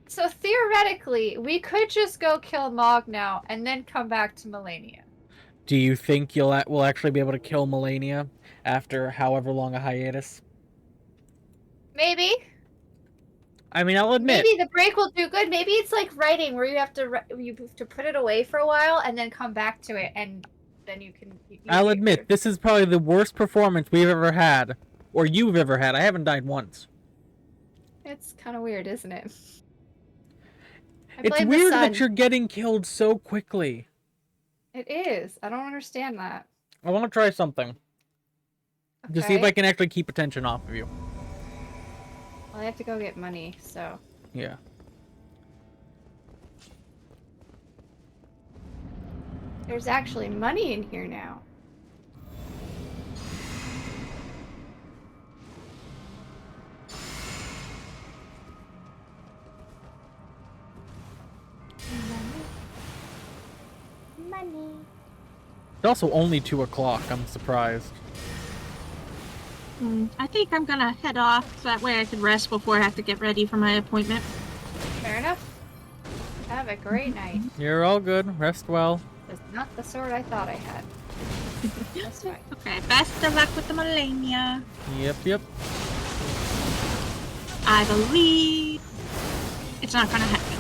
So theoretically, we could just go kill Mog now and then come back to Melania. Do you think we'll actually be able to kill Melania after however long a hiatus? Maybe. I mean, I'll admit. Maybe the break will do good. Maybe it's like writing, where you have to put it away for a while and then come back to it, and then you can. I'll admit, this is probably the worst performance we've ever had, or you've ever had. I haven't died once. It's kind of weird, isn't it? It's weird that you're getting killed so quickly. It is. I don't understand that. I want to try something. Okay. To see if I can actually keep attention off of you. Well, I have to go get money, so... Yeah. There's actually money in here now. Money. It's also only 2 o'clock. I'm surprised. I think I'm gonna head off so that way I can rest before I have to get ready for my appointment. Fair enough. Have a great night. You're all good. Rest well. It's not the sword I thought I had. That's fine. Okay, best of luck with the Melania. Yep. I believe it's not gonna happen.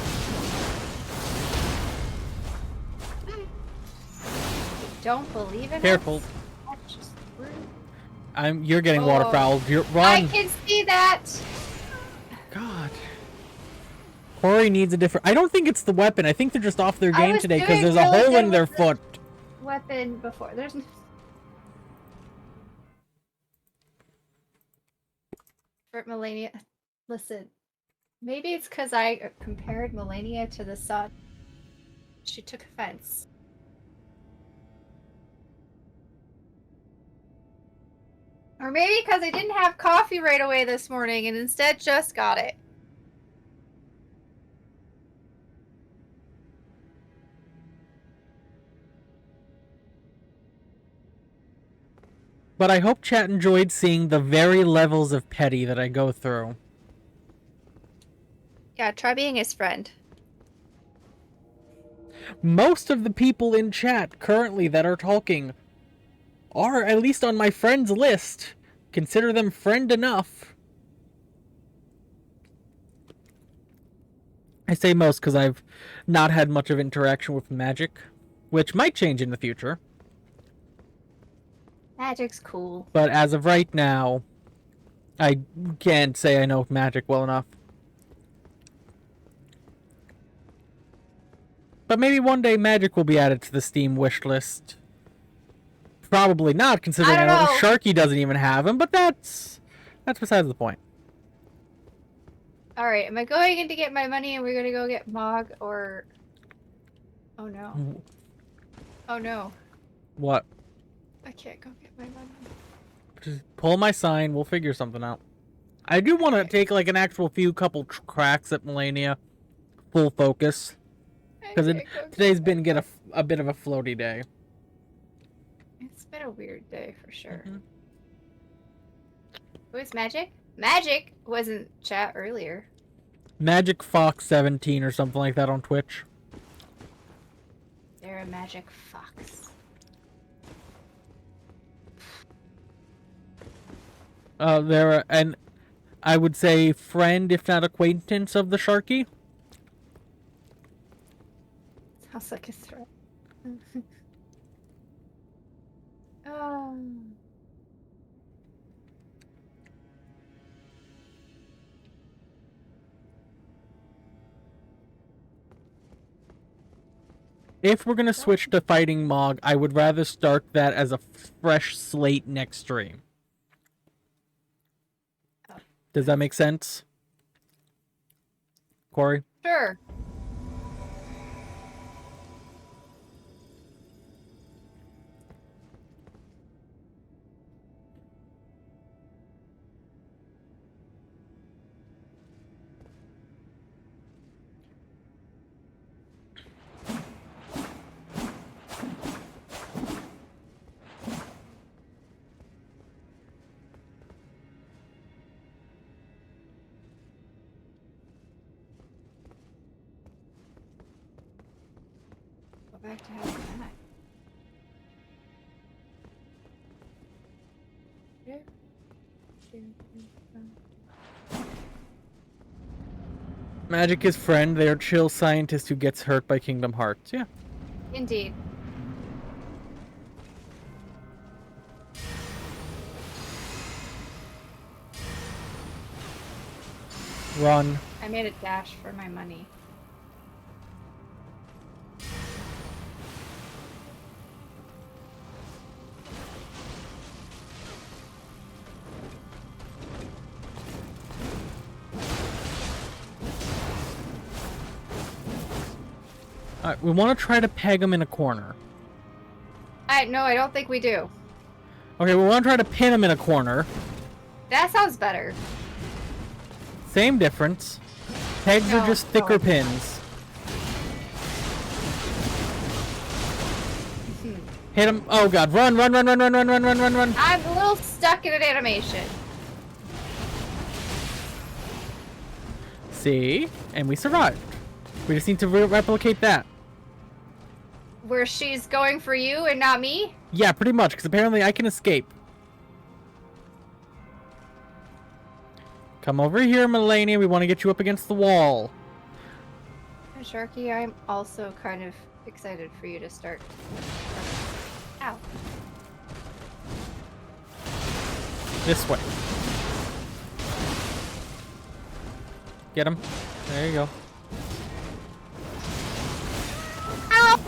Don't believe in Careful. us? That's just rude. You're getting waterfowl. Run! I can see that! God. Corey needs a different... I don't think it's the weapon. I think they're just off their game today because there's a hole in their foot. Weapon before. There's... For Melania... Listen. Maybe it's because I compared Melania to the sun. She took offense. Or maybe because I didn't have coffee right away this morning and instead just got it. But I hope chat enjoyed seeing the very levels of petty that I go through. Yeah, try being his friend. Most of the people in chat currently that are talking are at least on my friends list. Consider them friend enough. I say most because I've not had much of interaction with magic, which might change in the future. Magic's cool. But as of right now, I can't say I know magic well enough. But maybe one day magic will be added to the Steam wish list. Probably not, considering I know Sharky doesn't even have him, but that's besides the point. Alright, am I going in to get my money and we're gonna go get Mog or... Oh no. Oh no. What? I can't go get my money. Just pull my sign, we'll figure something out. I do want to take like an actual couple cracks at Melania. Full focus. Because today's been a bit of a floaty day. It's been a weird day for sure. Who is Magic? Magic wasn't chat earlier. Magic Fox 17 or something like that on Twitch. They're a Magic Fox. They're an, I would say, friend, if not acquaintance of the Sharky. Sounds like a threat. If we're gonna switch to fighting Mog, I would rather start that as a fresh slate next stream. Does that make sense? Corey? Sure. Back to having that. Magic is friend. They are chill scientist who gets hurt by Kingdom Hearts. Yeah. Indeed. Run. I made a dash for my money. Alright, we want to try to peg him in a corner. No, I don't think we do. Okay, we want to try to pin him in a corner. That sounds better. Same difference. Pegs are just thicker pins. Hit him. Oh god, run, run, run, run, run, run, run, run, run, run. I'm a little stuck in an animation. See? And we survived. We just need to replicate that. Where she's going for you and not me? Yeah, pretty much, because apparently I can escape. Come over here, Melania. We want to get you up against the wall. Sharky, I'm also kind of excited for you to start. Ow. This way. Get him. There you go. Ow!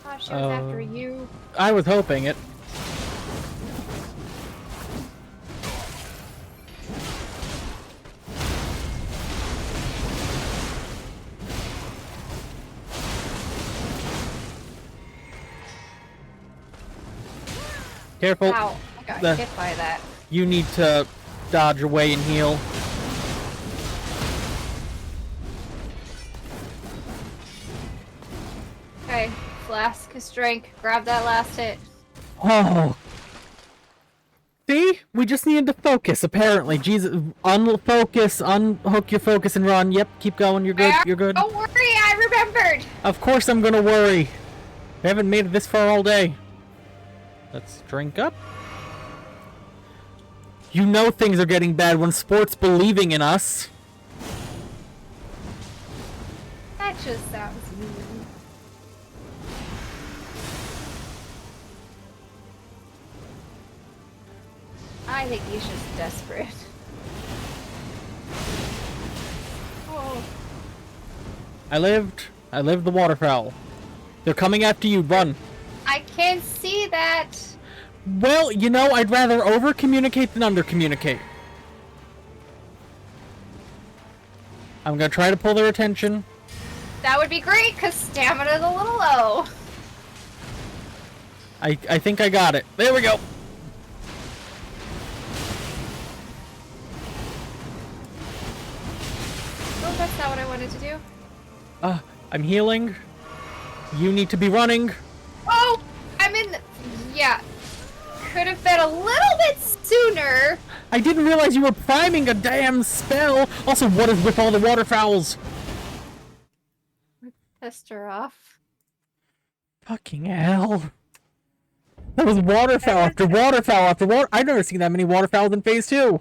Oh, she was after you. I was hoping it. Careful. Ow, I got hit by that. You need to dodge away and heal. Okay, flask is drink. Grab that last hit. Oh. See? We just needed to focus, apparently. Jesus. Unfocus, unhook your focus and run. Yep, keep going. You're good. You're good. Don't worry, I remembered! Of course I'm gonna worry. We haven't made it this far all day. Let's drink up. You know things are getting bad when sports believing in us. That just sounds mean. I think he's just desperate. Oh. I lived the waterfowl. They're coming after you, run. I can see that. Well, you know, I'd rather over-communicate than under-communicate. I'm gonna try to pull their attention. That would be great, because stamina's a little low. I think I got it. There we go. Oh, that's not what I wanted to do. I'm healing. You need to be running. Oh! I'm in the... Yeah. Could have been a little bit sooner. I didn't realize you were priming a damn spell. Also, what is with all the waterfowls? Pissed her off. Fucking hell. That was waterfowl after waterfowl after water. I've never seen that many waterfowls in phase 2.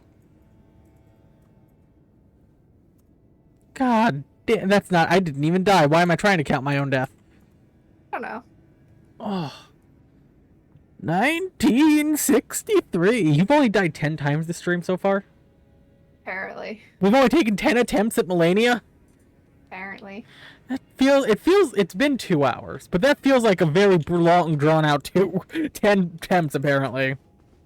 God damn, that's not... I didn't even die. Why am I trying to count my own death? I don't know. Oh. 1963. You've only died 10 times this stream so far? Apparently. We've only taken 10 attempts at Melania? Apparently. It's been 2 hours, but that feels like a very long, drawn-out 10 attempts, apparently.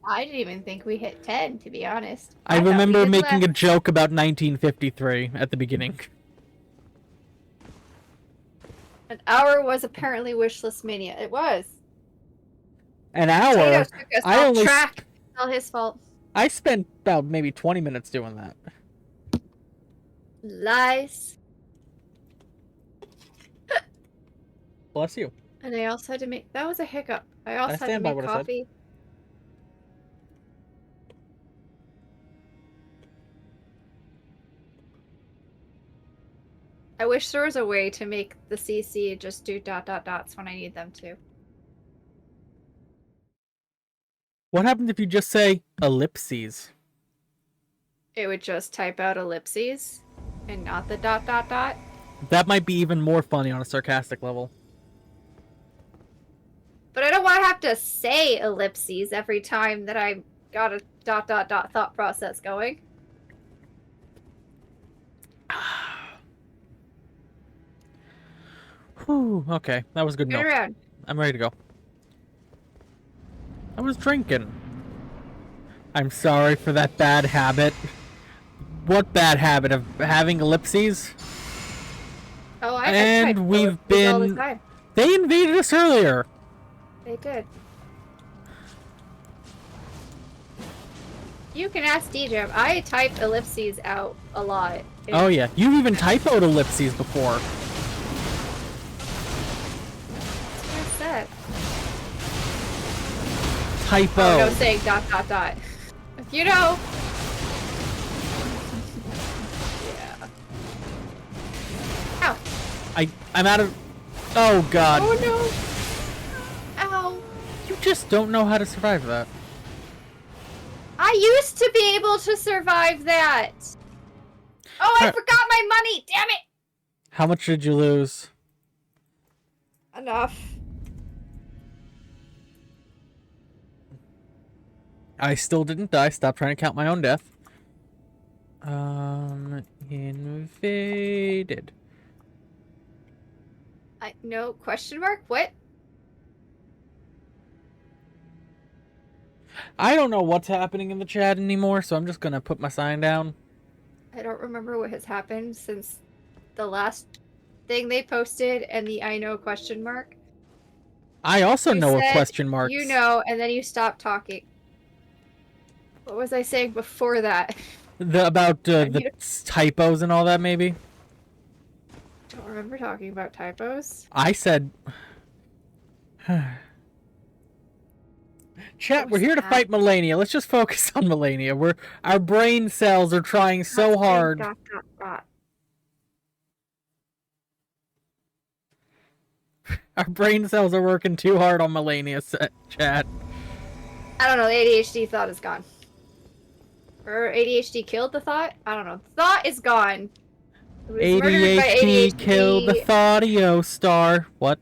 I didn't even think we hit 10, to be honest. I thought we remember did making a less. joke about 1953 at the beginning. An hour was apparently wishless mania. It was. An hour? Potatoes took us I off only... track. It's all his fault. I spent about maybe 20 minutes doing that. Lies. Bless you. And I also had to make... That was a hiccup. I also had to stand by make what I said. coffee. I wish there was a way to make the CC just do ... dots when I need them to. What happens if you just say ellipses? It would just type out ellipses and not the ... dot. That might be even more funny on a sarcastic level. But I don't want to have to say ellipses every time that I got a ... dot thought process going. Whew, okay, that was good Turn enough. around. I'm ready to go. I was drinking. I'm sorry for that bad habit. What bad habit? Of having ellipses? Oh, And type we've ellipses all the been... time. They invaded us earlier. They did. You can ask DJ. I typed ellipses out a lot. Oh yeah, you've even typoed ellipses before. What's that? Typo. Oh, no, saying ... dot. If you know. Yeah. Ow. I'm out of... Oh god. Oh no. Ow. You just don't know how to survive that. I used to be able to survive that. Oh, I forgot my money. Damn it. How much did you lose? Enough. I still didn't die. Stop trying to count my own death. Invaded. No question mark? What? I don't know what's happening in the chat anymore, so I'm just gonna put my sign down. I don't remember what has happened since the last thing they posted and the I know question mark. I also You know a said question mark. You know, and then you stopped talking. What was I saying before that? About I the typos and all that, maybe? don't remember talking about typos. I said... Chat, we're here to fight Melania. Let's just focus on Melania. Our brain cells are trying so hard. Dot, dot, dot. Our brain cells are working too hard on Melania, chat. I don't know, the ADHD thought is gone. Or ADHD killed the thought? I don't know. The thought is gone. It was murdered by ADHD. Killed the Thaudio star. What?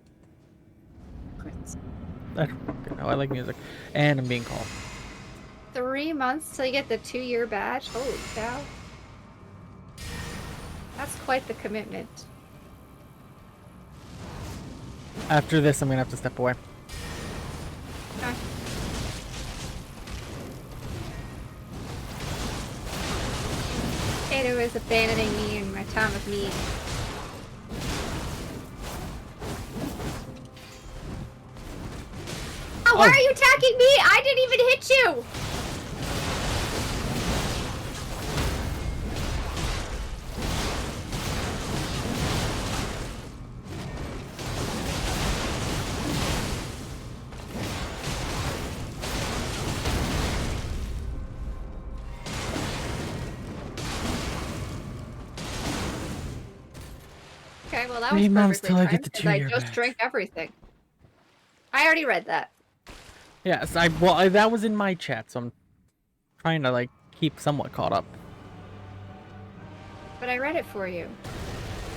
I don't know. I like music. And I'm being called. 3 months till you get the 2-year badge? Holy cow. That's quite the commitment. After this, I'm gonna have to step away. Okay. Kato is abandoning me in my time of need. Oh, why are you attacking me? I didn't even hit you! Okay, well that was 3 months perfectly till I timed, get the 2-year I just badge. drank everything. I already read that. Yes, that was in my chat, so I'm trying to, like, keep somewhat caught up. But I read it for you.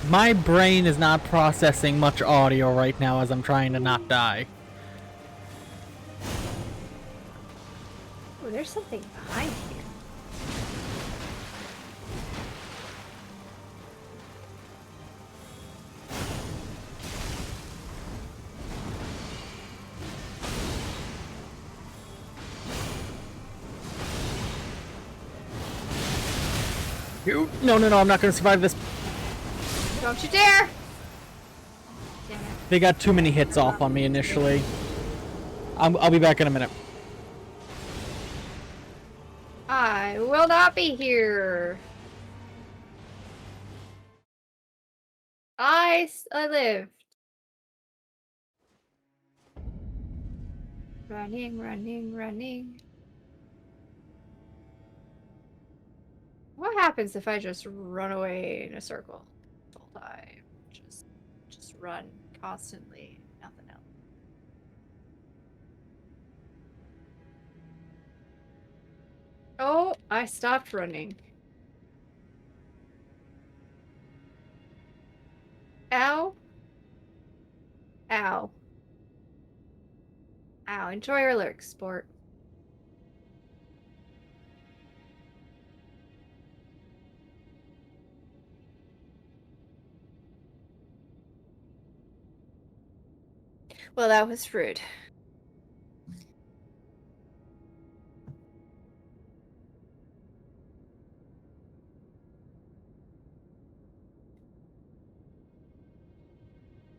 My brain is not processing much audio right now as I'm trying to not die. Oh, there's something behind here. No, I'm not gonna survive this. Don't you dare! Damn it. They got too many hits off on me initially. I'll be back in a minute. I will not be here. I lived. Running, running, running. What happens if I just run away in a circle the whole time? Just run constantly, nothing else. Oh, I stopped running. Ow. Ow. Ow. Enjoy your lurk, sport. Well, that was rude.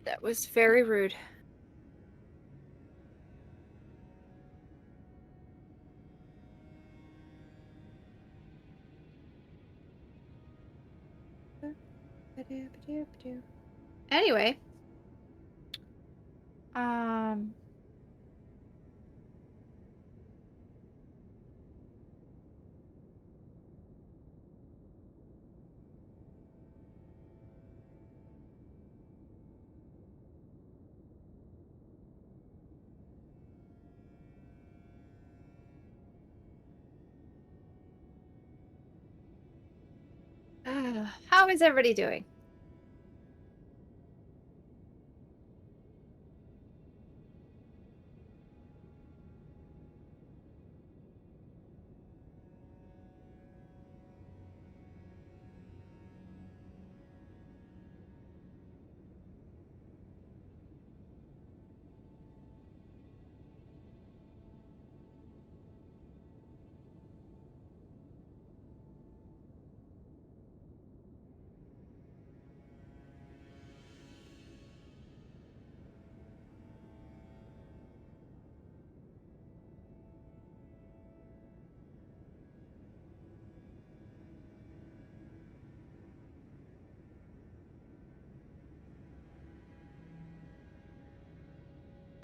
That was very rude. Anyway. How is everybody doing?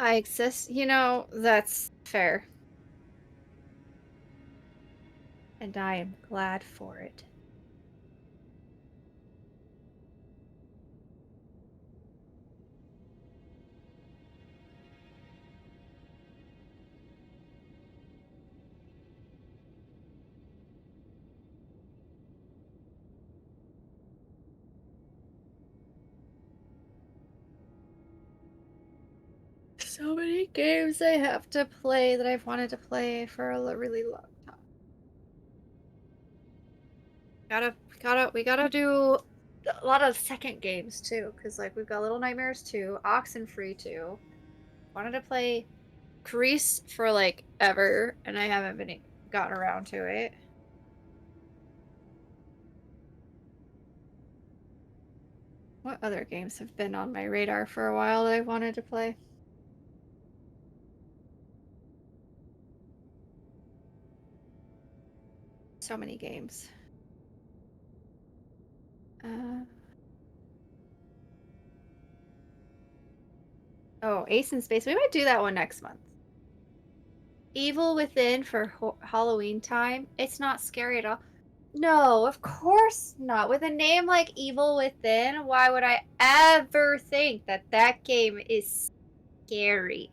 I exist. You know, that's fair. And I am glad for it. So many games I have to play that I've wanted to play for a really long time. We gotta do a lot of second games too, because like we've got Little Nightmares 2, Oxenfree 2. Wanted to play Crease for like ever, and I haven't been gotten around to it. What other games have been on my radar for a while that I wanted to play? So many games. Oh, Ace in Space. We might do that one next month. Evil Within for Halloween time. It's not scary at all. No, of course not. With a name like Evil Within, why would I ever think that that game is scary?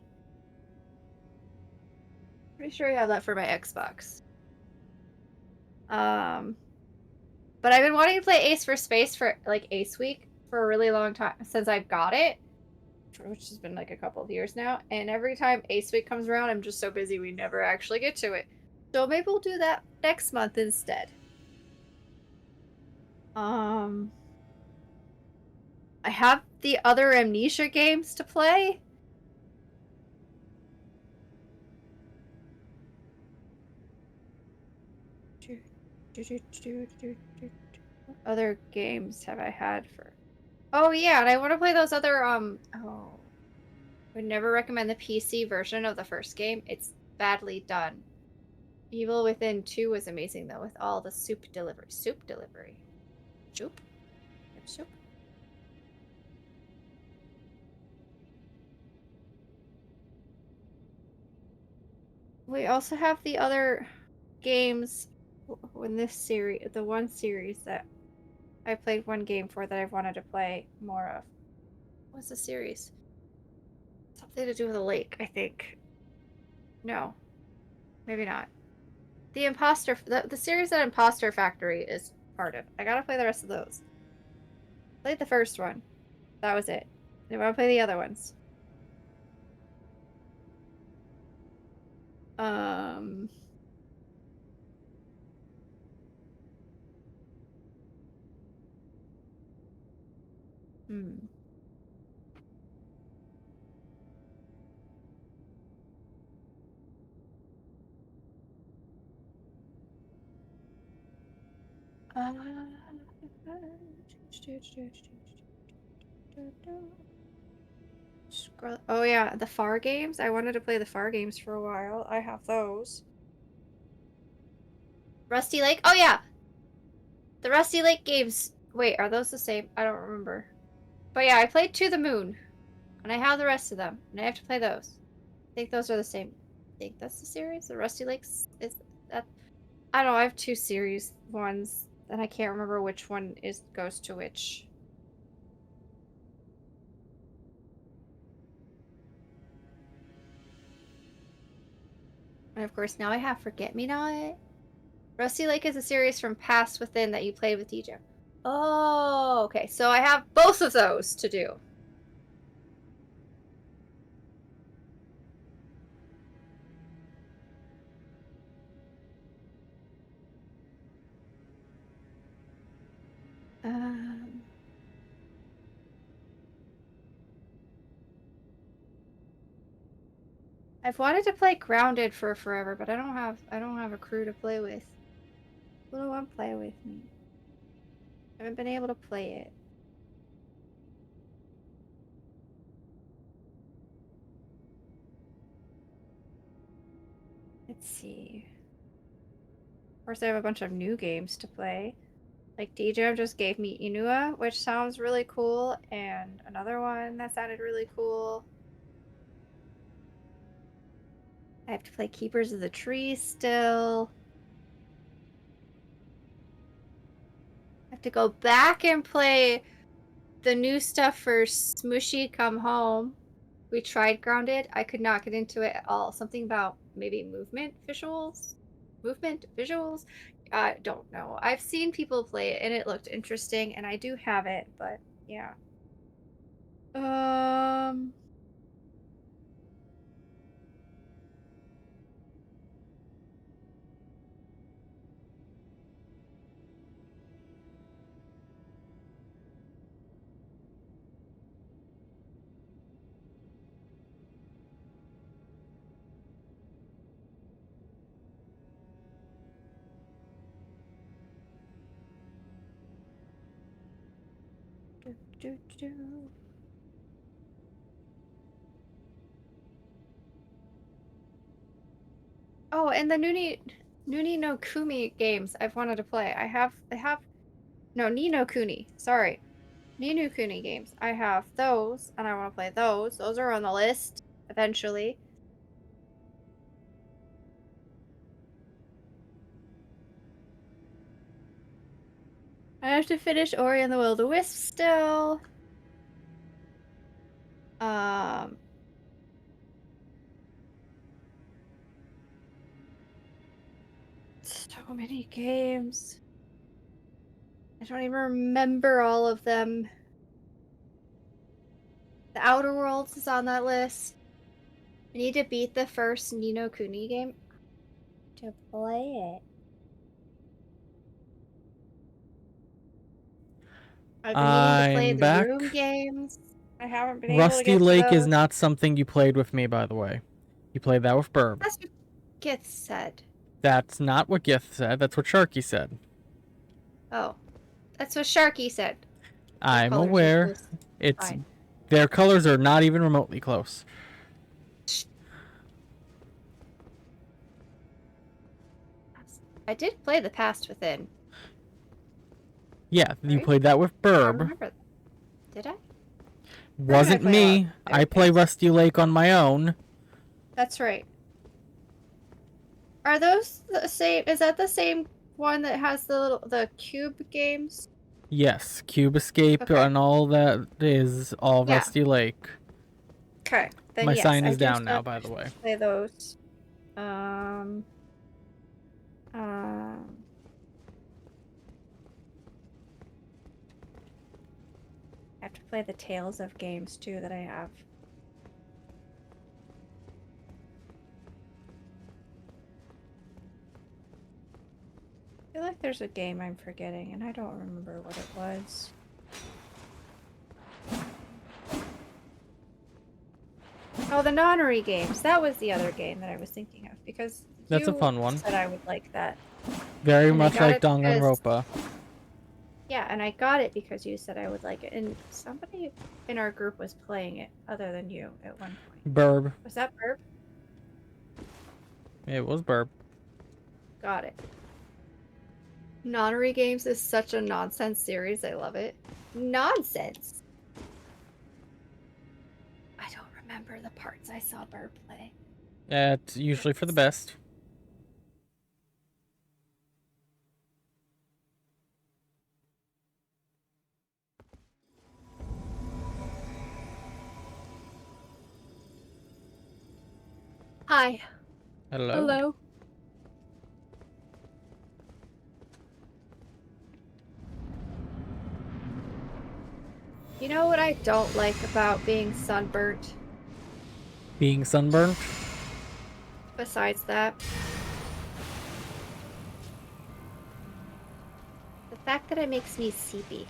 Pretty sure I have that for my Xbox. But I've been wanting to play Ace for Space for like Ace Week for a really long time since I've got it, which has been like a couple of years now. And every time Ace Week comes around, I'm just so busy we never actually get to it. So maybe we'll do that next month instead. I have the other Amnesia games to play. What other games have I had for? Oh yeah, and I want to play those other oh. Would never recommend the PC version of the first game. It's badly done. Evil Within 2 was amazing though, with all the soup delivery. Soup delivery. Soup? Yep, soup. We also have the other games in this series, the one series that I played one game for that I've wanted to play more of. What's the series? Something to do with a lake, I think. No, maybe not. The series that Imposter Factory is part of. I gotta play the rest of those. Played the first one. That was it. I want to play the other ones. Um. Hmm. Scroll. Oh yeah, the Far games. I wanted to play the Far games for a while. I have those. Rusty Lake. Oh yeah, the Rusty Lake games. Wait, are those the same? I don't remember. But yeah, I played To the Moon, and I have the rest of them, and I have to play those. I think those are the same. I think that's the series. The Rusty Lakes is that. I don't know. I have two series ones, and I can't remember which one goes to which. And of course, now I have Forget Me Not. Rusty Lake is a series from Past Within that you played with DJ. Oh, okay. So I have both of those to do. Um, I've wanted to play Grounded for forever, but I don't have a crew to play with. Who do want to play with me? I haven't been able to play it. Let's see. Of course, I have a bunch of new games to play. Like DJ just gave me Inua, which sounds really cool, and another one that sounded really cool. I have to play Keepers of the Tree still. I have to go back and play the new stuff for Smushy Come Home. We tried Grounded. I could not get into it at all. Something about maybe movement visuals? Movement visuals? I don't know. I've seen people play it and it looked interesting and I do have it, but yeah. Do. Oh, and the Nuni no Kumi games I've wanted to play. I have no Ni no Kuni. Sorry. Ni no Kuni games. I have those and I want to play those. Those are on the list eventually. I have to finish Ori and the Will of the Wisp still. So many games. I don't even remember all of them. The Outer Worlds is on that list. I need to beat the first Ni no Kuni game to play it. I've been needing to play I'm the back. room games. I haven't been able to Rusty get to Lake is those. not something you played with me, by the way. You played that with Birb. That's what Gith said. That's not what Gith said. That's what Sharky said. Oh, that's what Sharky said. I'm colors are aware. close. It's Fine. their colors are not even remotely close. I did play The Past Within. Yeah, you Right? played that with I Birb. remember. Did I? Wasn't play a lot me. of I play games? Rusty Lake on my own. That's right. Are those the same? Is that the same one that has the cube games? Yes, Cube Escape Okay. and all that is all Yeah. Rusty Lake. Okay. Then My yes, sign I is do down still now, by the way. play those. Um. I have to play the Tales of games too that I have. I feel like there's a game I'm forgetting and I don't remember what it was. Oh, the Nonary games. That was the other game that I was thinking of because That's a you fun one. said I would like that. Very And much I got like it because- Danganronpa. Yeah, and I got it because you said I would like it. And somebody in our group was playing it other than you at one point. Birb. Was that Birb? It was Birb. Got it. Nonary games is such a nonsense series. I love it. Nonsense! I don't remember the parts I saw Birb play. It's usually for the best. Hi. Hello. Hello. You know what I don't like about being sunburnt? Being sunburned? Besides that, the fact that it makes me seepy.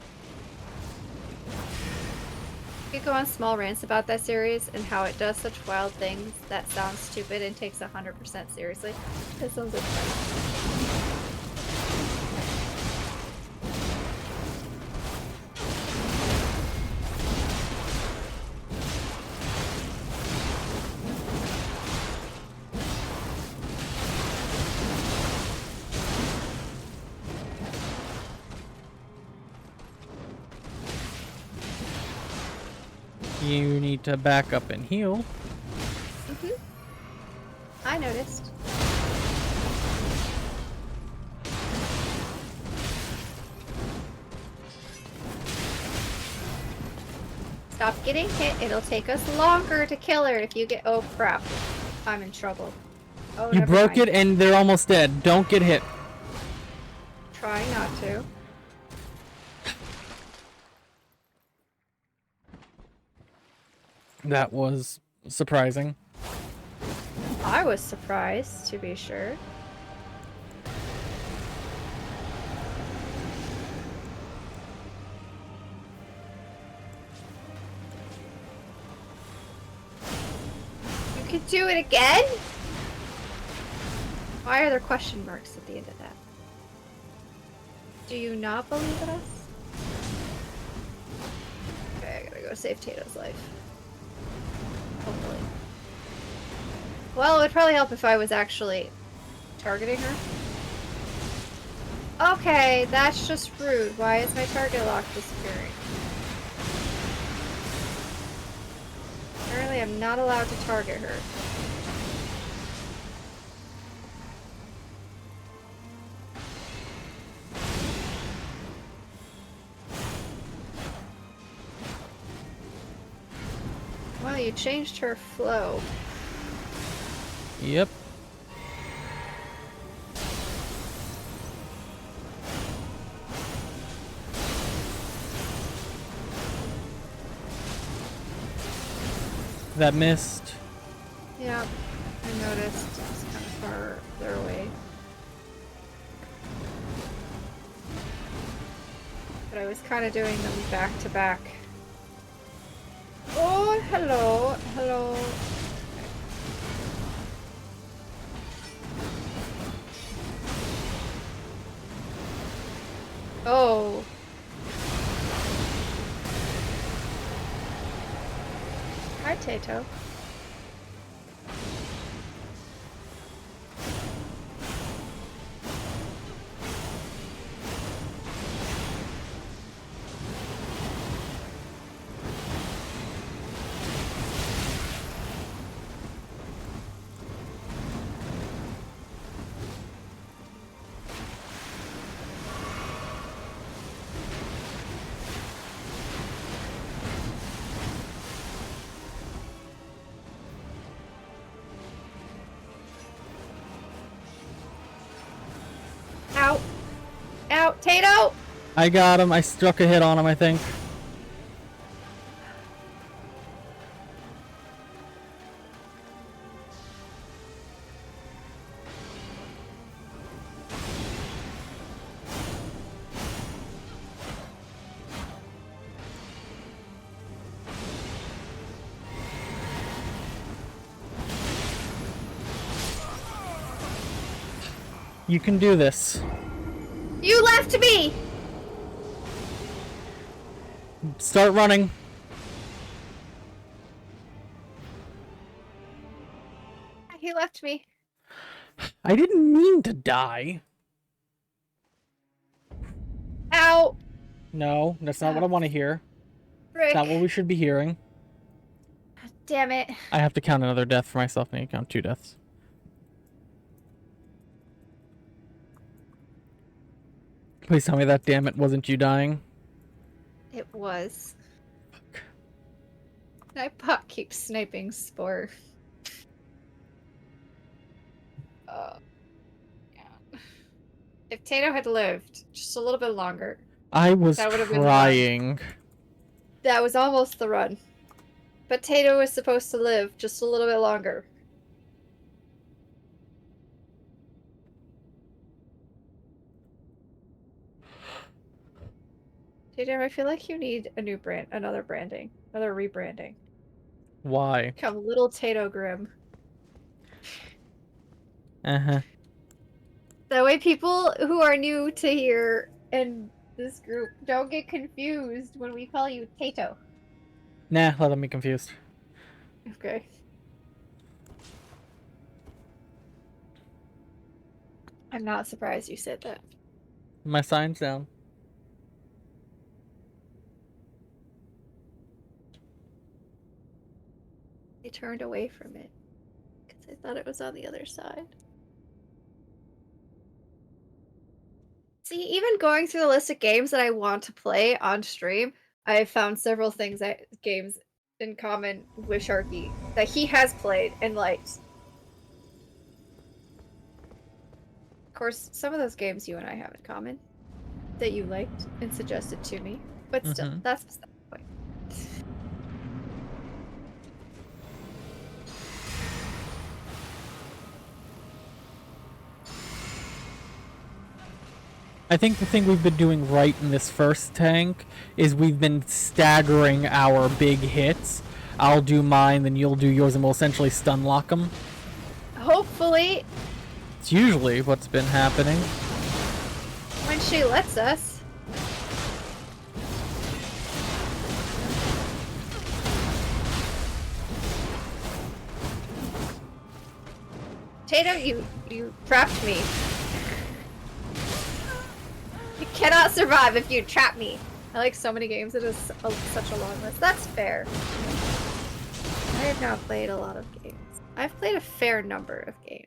I could go on small rants about that series and how it does such wild things that sound stupid and takes 100% seriously. That sounds like fun. You need to back up and heal. I noticed. Stop getting hit. It'll take us longer to kill her if you get. Oh crap! I'm in trouble. Oh, You never broke mind. it and they're almost dead. Don't get hit. Trying not to. That was surprising. I was surprised, to be sure. You could do it again? Why are there question marks at the end of that? Do you not believe in us? Okay, I gotta go save Tato's life. Hopefully. Well, it would probably help if I was actually targeting her. Okay, that's just rude. Why is my target lock disappearing? Apparently I'm not allowed to target her. Well, you changed her flow. Yep. That missed. Yeah, I noticed. It's kind of farther away. But I was kind of doing them back to back. Oh, hello. Hello. Oh. Hi, Tato. Ow. Ow, Tato! I got him. I struck a hit on him, I think. You can do this. You left me! Start running. He left me. I didn't mean to die. Ow! No, that's not what I want to hear. Frick. Not what we should be hearing. Damn it. I have to count another death for myself. I need to count 2 deaths. Please tell me that damn it wasn't you dying. It was. My bot keeps sniping Spore. Oh, yeah. If Tato had lived just a little bit longer, I was that would have been the trying. that was almost the run. But Tato was supposed to live just a little bit longer. Tato, I feel like you need a new brand, another branding, another rebranding. Why? Become Little Tato Grim. Uh-huh. That way people who are new to here and this group don't get confused when we call you Tato. Nah, let them be confused. Okay. I'm not surprised you said that. My sign's down. I turned away from it because I thought it was on the other side. See, even going through the list of games that I want to play on stream, I found several games in common with Sharky that he has played and liked. Of course, some of those games you and I have in common that you liked and suggested to me, but still, that's beside the point. I think the thing we've been doing right in this first tank is we've been staggering our big hits. I'll do mine, then you'll do yours, and we'll essentially stun lock them. Hopefully. It's usually what's been happening. When she lets us. Tato, you trapped me. You cannot survive if you trap me. I like so many games, it is such a long list. That's fair. I have not played a lot of games. I've played a fair number of games.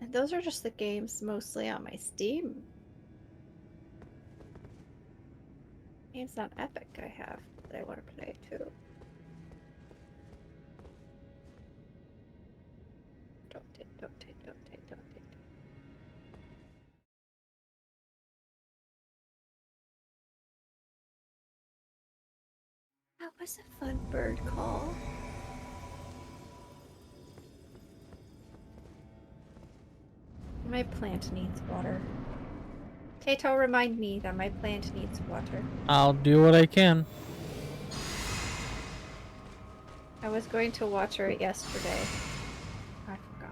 And those are just the games mostly on my Steam. Games on Epic I have that I want to play too. Don't take. That was a fun bird call. My plant needs water. Tato, remind me that my plant needs water. I'll do what I can. I was going to water it yesterday. I forgot.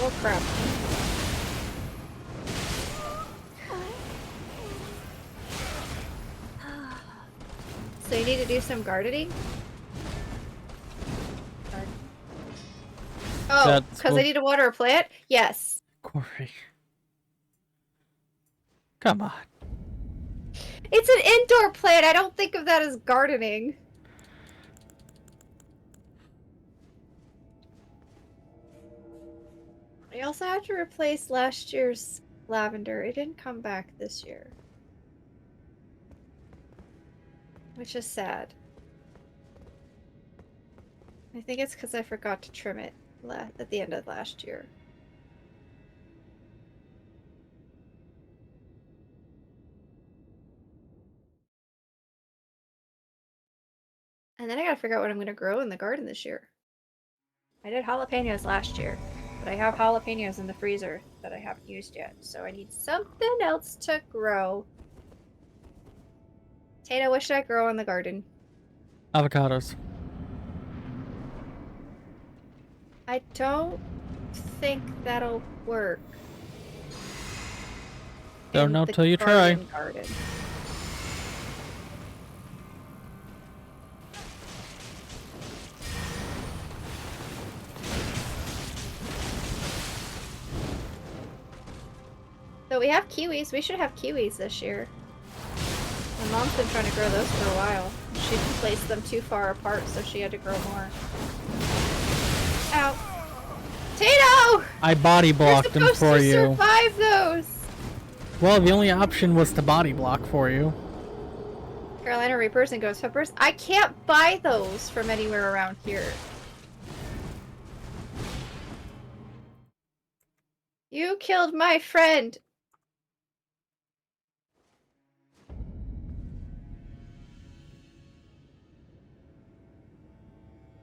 Oh crap. So you need to do some gardening? Oh, because I need to water a plant? Yes. Corey. Come on. It's an indoor plant! I don't think of that as gardening. I also have to replace last year's lavender. It didn't come back this year. Which is sad. I think it's because I forgot to trim it at the end of last year. And then I gotta figure out what I'm gonna grow in the garden this year. I did jalapenos last year, but I have jalapenos in the freezer that I haven't used yet, so I need something else to grow. Tato, what should I grow in the garden? Avocados. I don't think that'll work. Don't know till you try. Garden. So we have kiwis. We should have kiwis this year. My mom's been trying to grow those for a while. She placed them too far apart, so she had to grow more. Ow. Tato! I body blocked them for you. You're supposed to survive those! Well, the only option was to body block for you. Carolina Reapers and Ghost Peppers. I can't buy those from anywhere around here. You killed my friend!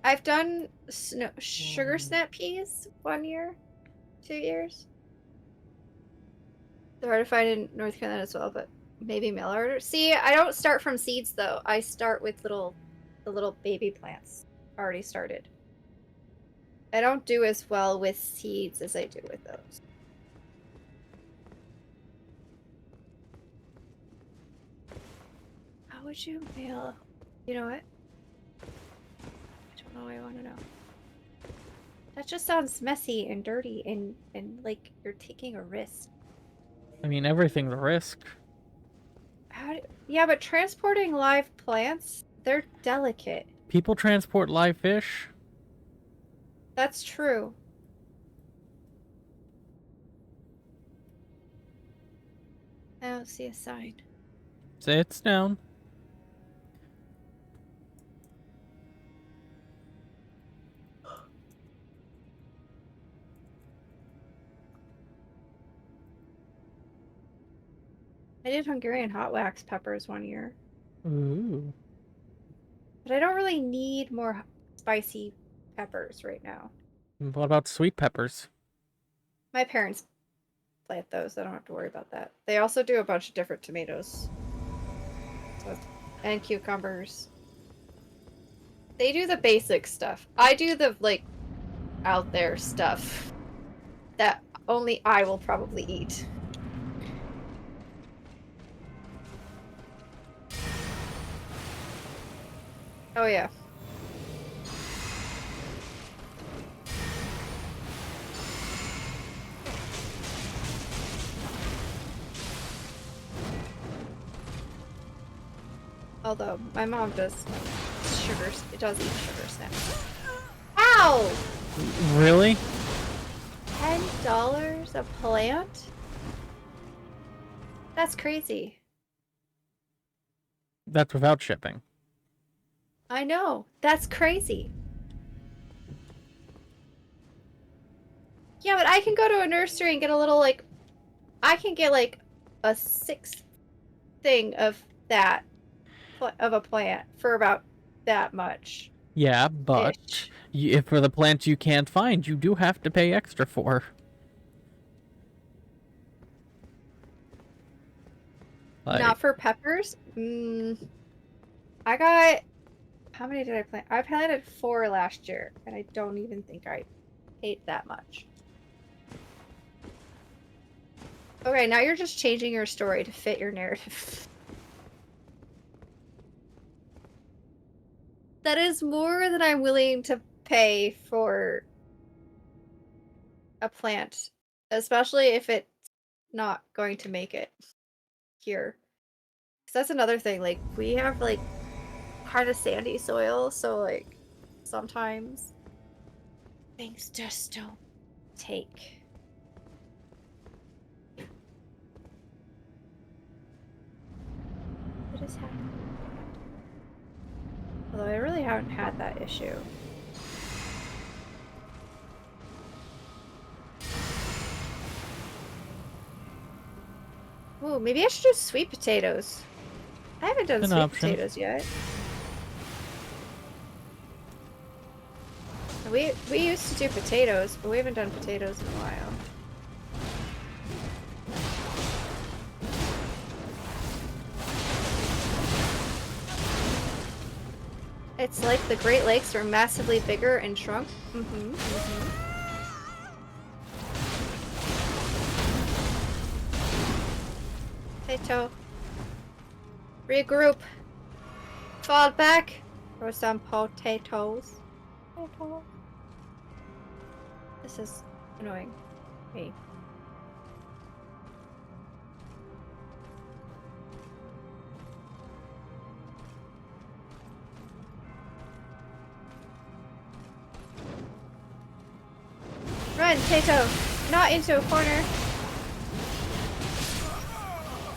I've done sugar snap peas 1 year, 2 years. They're hard to find in North Carolina as well, but Maybe mail order. See, I don't start from seeds though. I start with the little baby plants already started. I don't do as well with seeds as I do with those. How would you mail? You know what? I don't know. I want to know. That just sounds messy and dirty and like you're taking a risk. I mean, everything's a risk. Yeah, but transporting live plants, they're delicate. People transport live fish. That's true. I don't see a sign. Say it's down. I did Hungarian hot wax peppers one year. Ooh. But I don't really need more spicy peppers right now. What about sweet peppers? My parents plant those. I don't have to worry about that. They also do a bunch of different tomatoes. And cucumbers. They do the basic stuff. I do the, like, out there stuff that only I will probably eat. Oh, yeah. Although, my mom does eat sugar snacks. Ow! Really? $10 a plant? That's crazy. That's without shipping. I know. That's crazy. Yeah, but I can go to a nursery and get a little, like... I can get, like, a 6th thing of that, of a plant, for about that much. Yeah, but if for the plants you can't find, you do have to pay extra for. Like, Not for peppers? I got... How many did I plant? I planted 4 last year, and I don't even think I ate that much. Okay, now you're just changing your story to fit your narrative. That is more than I'm willing to pay for a plant, especially if it's not going to make it here. Because that's another thing, like, we have, like, kind of sandy soil, so, like, sometimes things just don't take. What is happening? Although I really haven't had that issue. Ooh, maybe I should do sweet potatoes. I haven't done sweet potatoes yet. We used to do potatoes, but we haven't done potatoes in a while. It's like the Great Lakes were massively bigger and shrunk. Potato. Regroup. Fall back for some potatoes. This is annoying me. Run, Tato! Not into a corner!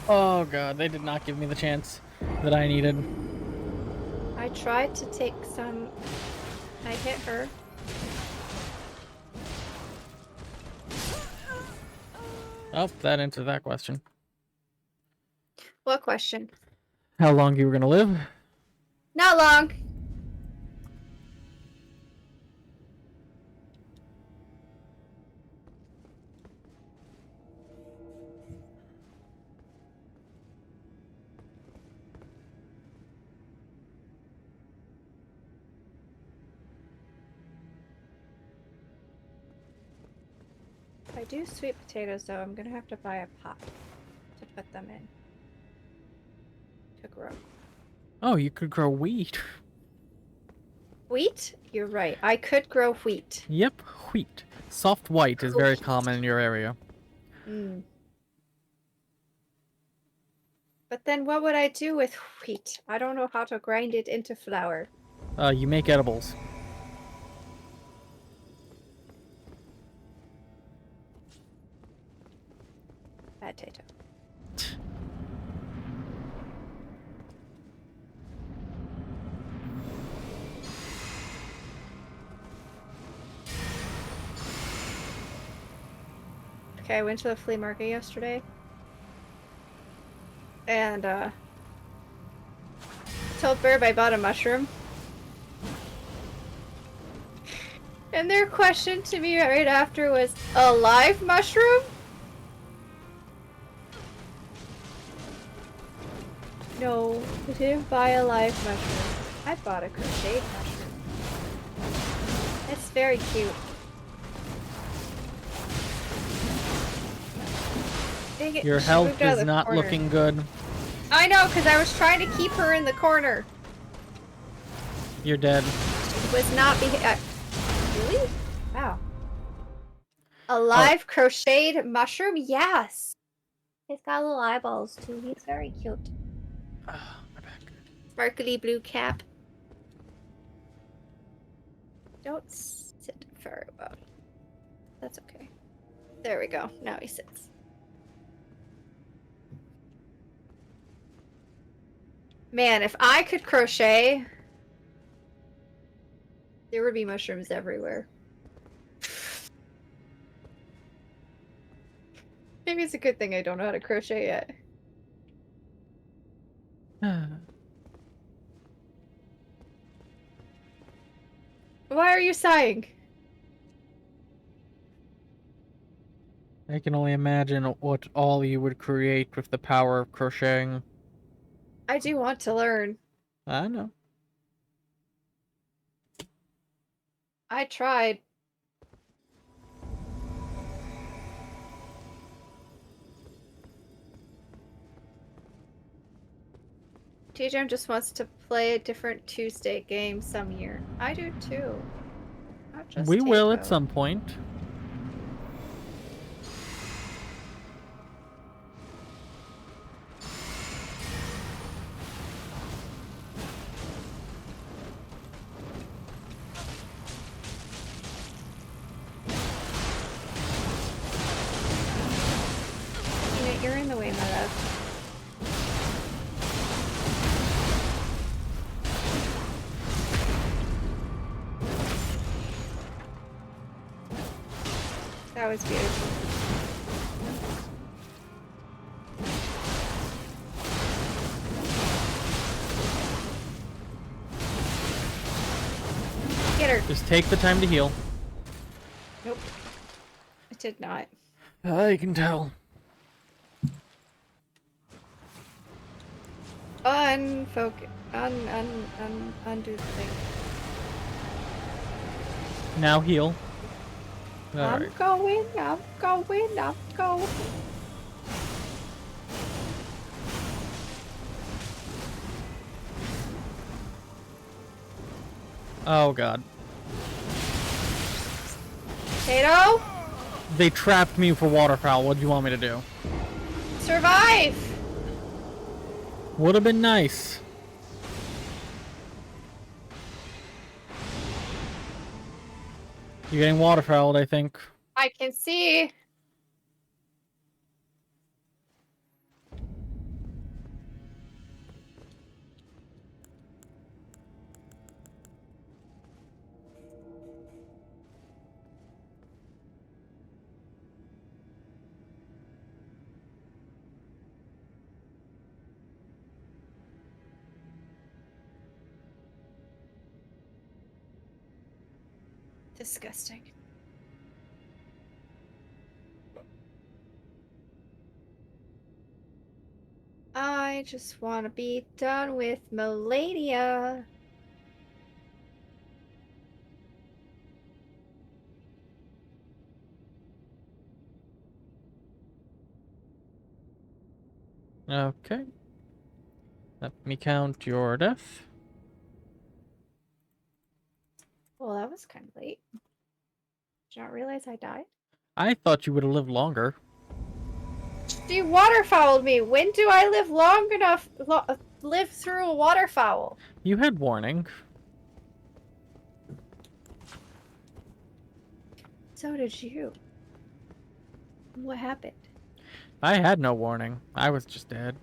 oh god, they did not give me the chance that I needed. I tried to take some... I hit her. Oh, that answers that question. What question? How long you were gonna live? Not long! I do sweet potatoes, though. I'm gonna have to buy a pot to put them in. To grow. Oh, you could grow wheat. Wheat? You're right. I could grow wheat. Yep, wheat. Soft white is very common in your area. Mm. But then what would I do with wheat? I don't know how to grind it into flour. You make edibles. Potato. Okay, I went to the flea market yesterday. And, told Birb I bought a mushroom. And their question to me right after was, a live mushroom? No, I didn't buy a live mushroom. I bought a crocheted mushroom. It's very cute. Dang it, Your she health moved out of is the not corner. looking good. I know, because I was trying to keep her in the corner. You're dead. She was not really? Wow. A live crocheted mushroom? Yes! He's got little eyeballs, too. He's very cute. My back. Sparkly blue cap. Don't sit very well. That's okay. There we go. Now he sits. Man, if I could crochet, there would be mushrooms everywhere. Maybe it's a good thing I don't know how to crochet yet. Why are you sighing? I can only imagine what all you would create with the power of crocheting. I do want to learn. I know. I tried. TJ just wants to play a different Tuesday game some year. I do too. Not just We will at Taco. some point. Peanut, you're in the way, my love. That was beautiful. Get her. Just take the time to heal. Nope. I did not. I can tell. Unfocus. Undo the thing. Now heal. I'm Alright. going. Oh god. Potato? They trapped me for waterfowl. What do you want me to do? Survive! Would have been nice. You're getting waterfowled, I think. I can see. Disgusting. I just want to be done with Melania. Okay. Let me count your death. Well, that was kind of late. Did you not realize I died? I thought you would have lived longer. She waterfouled me. When do I live long enough? Live through a waterfowl? You had warning. So did you. What happened? I had no warning. I was just dead.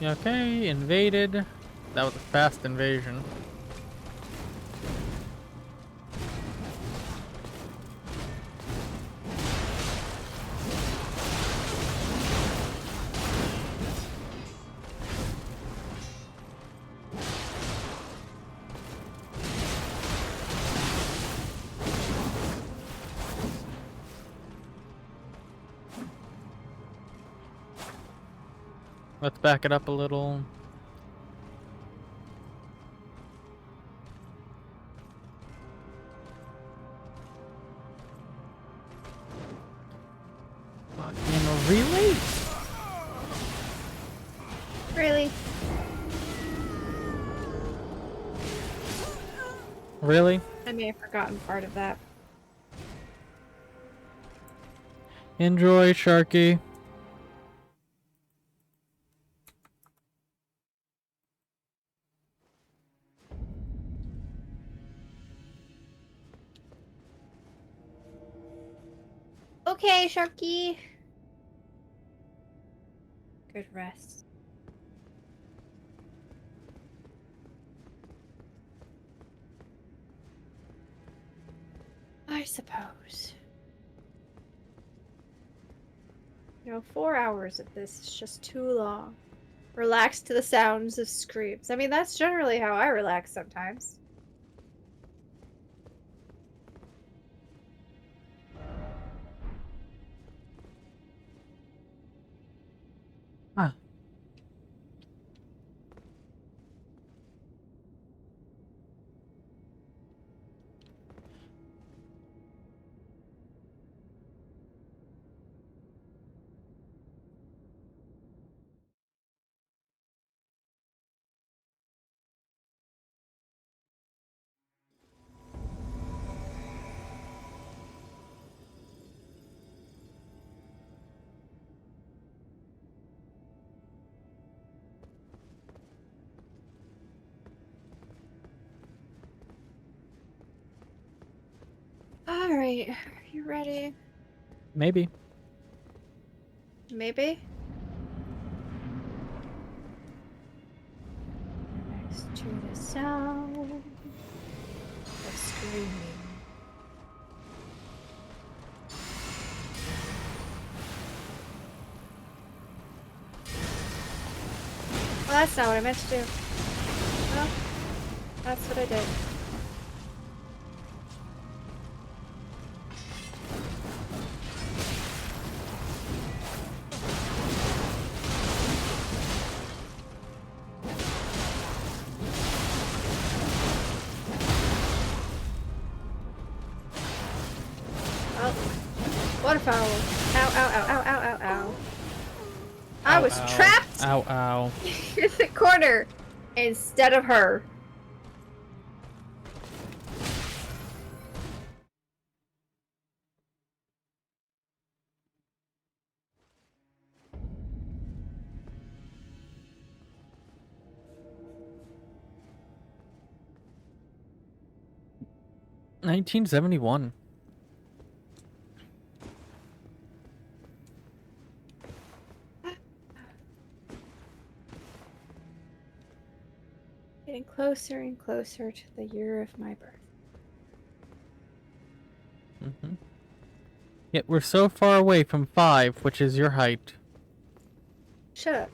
Okay, invaded. That was a fast invasion. Let's back it up a little. Fucking really? Really? Really? I may have forgotten part of that. Enjoy, Sharky. Okay, Sharky. Good rest. I suppose. 4 hours of this is just too long. Relax to the sounds of screams. I mean, that's generally how I relax sometimes. Ah. Alright, are you ready? Maybe. Maybe? Next to the sound of screaming. Well, that's not what I meant to do. Well, that's what I did. Oh, waterfowl. Ow, ow, ow, ow, ow, ow, ow. I Ow, was ow. trapped Ow, ow. in the corner instead of her. $1971. Getting closer and closer to the year of my birth. Mm-hmm. Yet we're so far away from 5, which is your height. Shut up.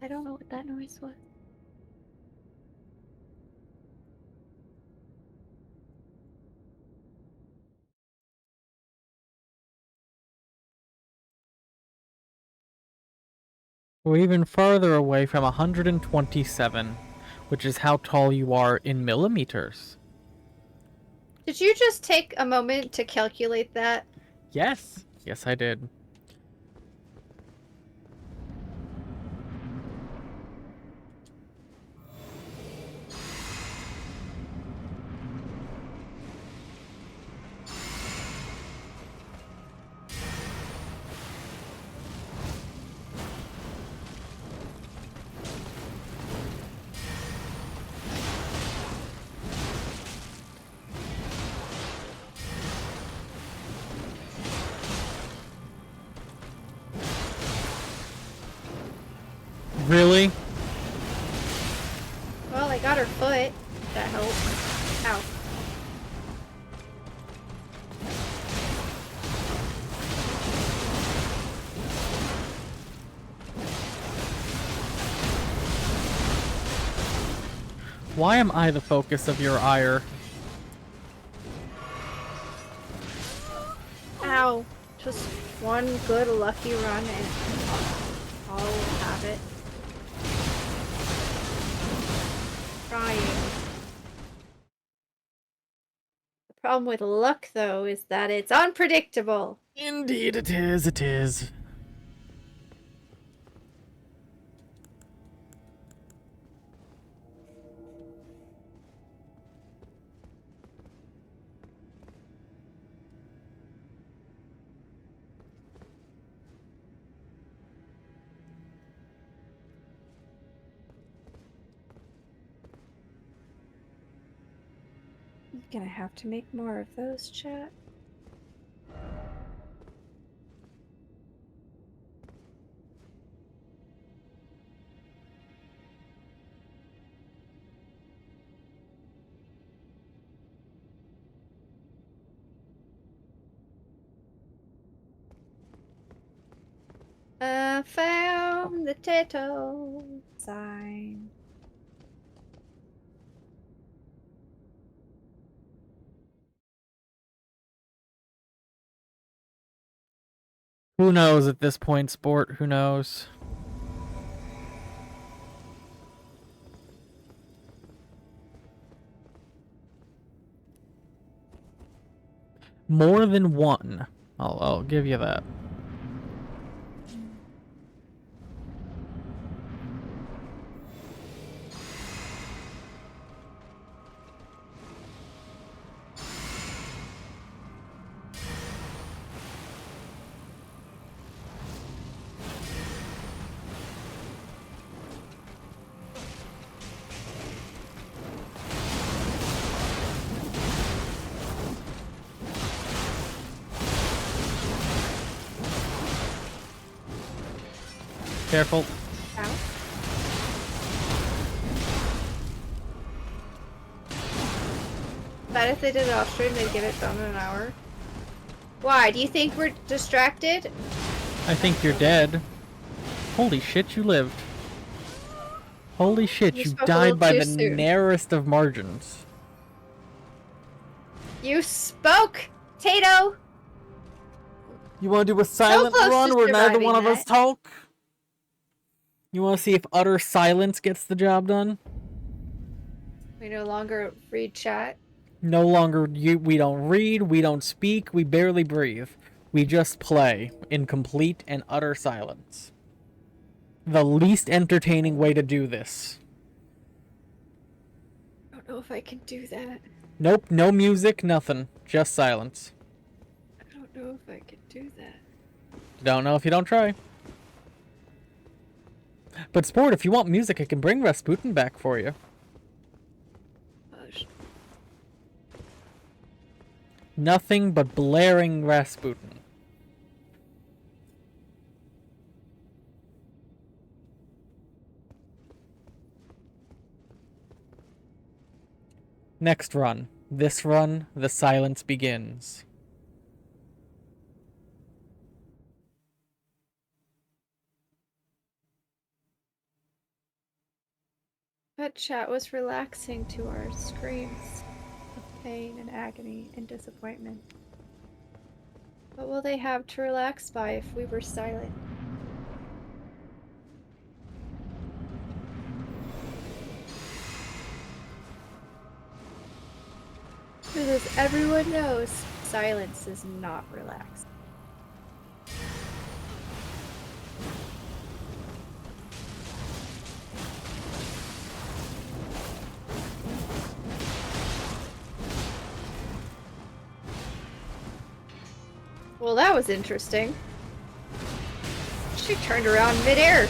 I don't know what that noise was. We're even farther away from 127, which is how tall you are in millimeters. Did you just take a moment to calculate that? Yes. Yes, I did. Really? Well, I got her foot. That helped. Ow. Why am I the focus of your ire? Ow. Just one good lucky run and I'll have it. Trying. The problem with luck, though, is that it's unpredictable. Indeed it is, it is. I'm gonna have to make more of those, chat. Found the potato sign. Who knows at this point, sport? Who knows? More than one. I'll give you that. Careful. Ow. Bet if they did it off stream, they'd get it done in an hour. Why? Do you think we're distracted? I think you're dead. Holy shit, you lived. Holy shit, You you spoke a died little by too the soon. narrowest of margins. You spoke, Tato! You want to do a silent close run to where neither surviving one of us that. talk? You want to see if utter silence gets the job done? We no longer read chat. No longer, we don't read, we don't speak, we barely breathe. We just play in complete and utter silence. The least entertaining way to do this. I don't know if I can do that. Nope, no music, nothing. Just silence. I don't know if I can do that. Don't know if you don't try. But Sport, if you want music, I can bring Rasputin back for you. Gosh. Nothing but blaring Rasputin. Next run. This run, the silence begins. That chat was relaxing to our screams of pain and agony and disappointment. What will they have to relax by if we were silent? Because everyone knows silence is not relaxed. Well, that was interesting. She turned around midair.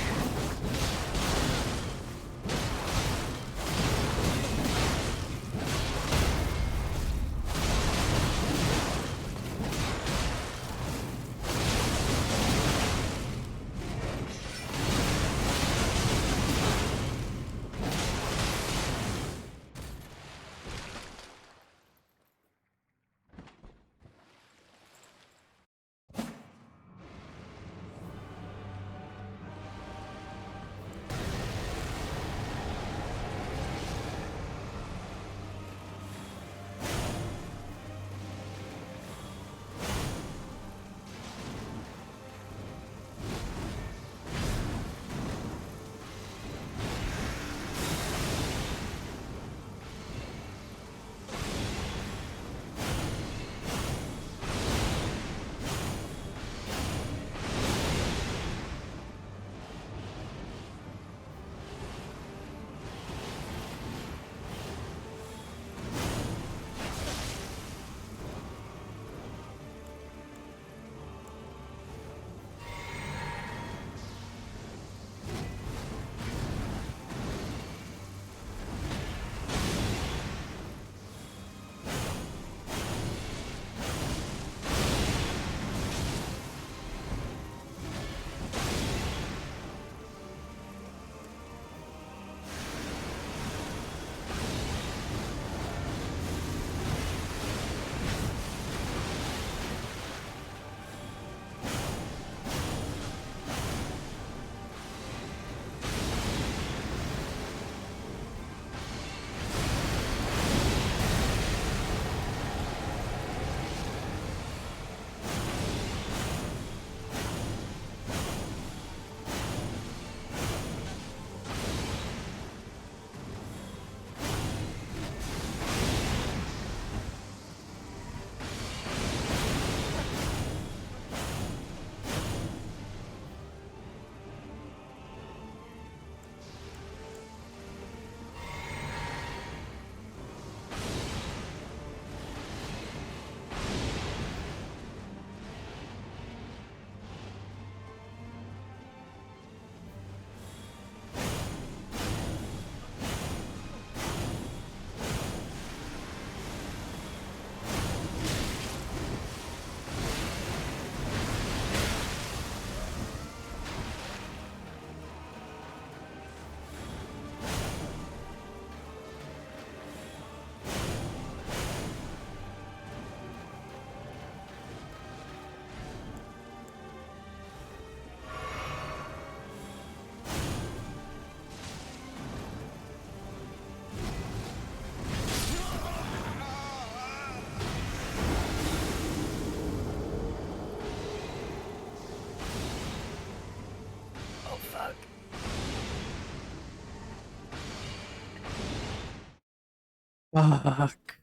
Fuck.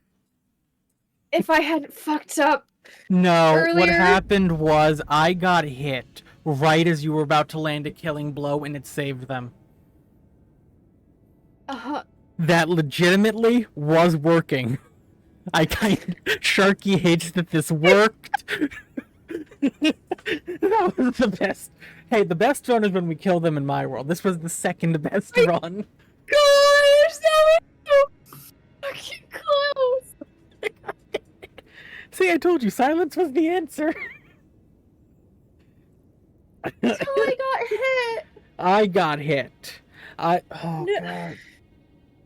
If I hadn't fucked up No, what earlier. happened was I got hit right as you were about to land a killing blow and it saved them. That legitimately was working. I kind of... Sharky hates that this worked. That was the best. Hey, the best run is when we kill them in my world. This was the second best run. Gosh, that was so fucking close. See, I told you, silence was the answer. Until I got hit. I got hit. Oh, No. God.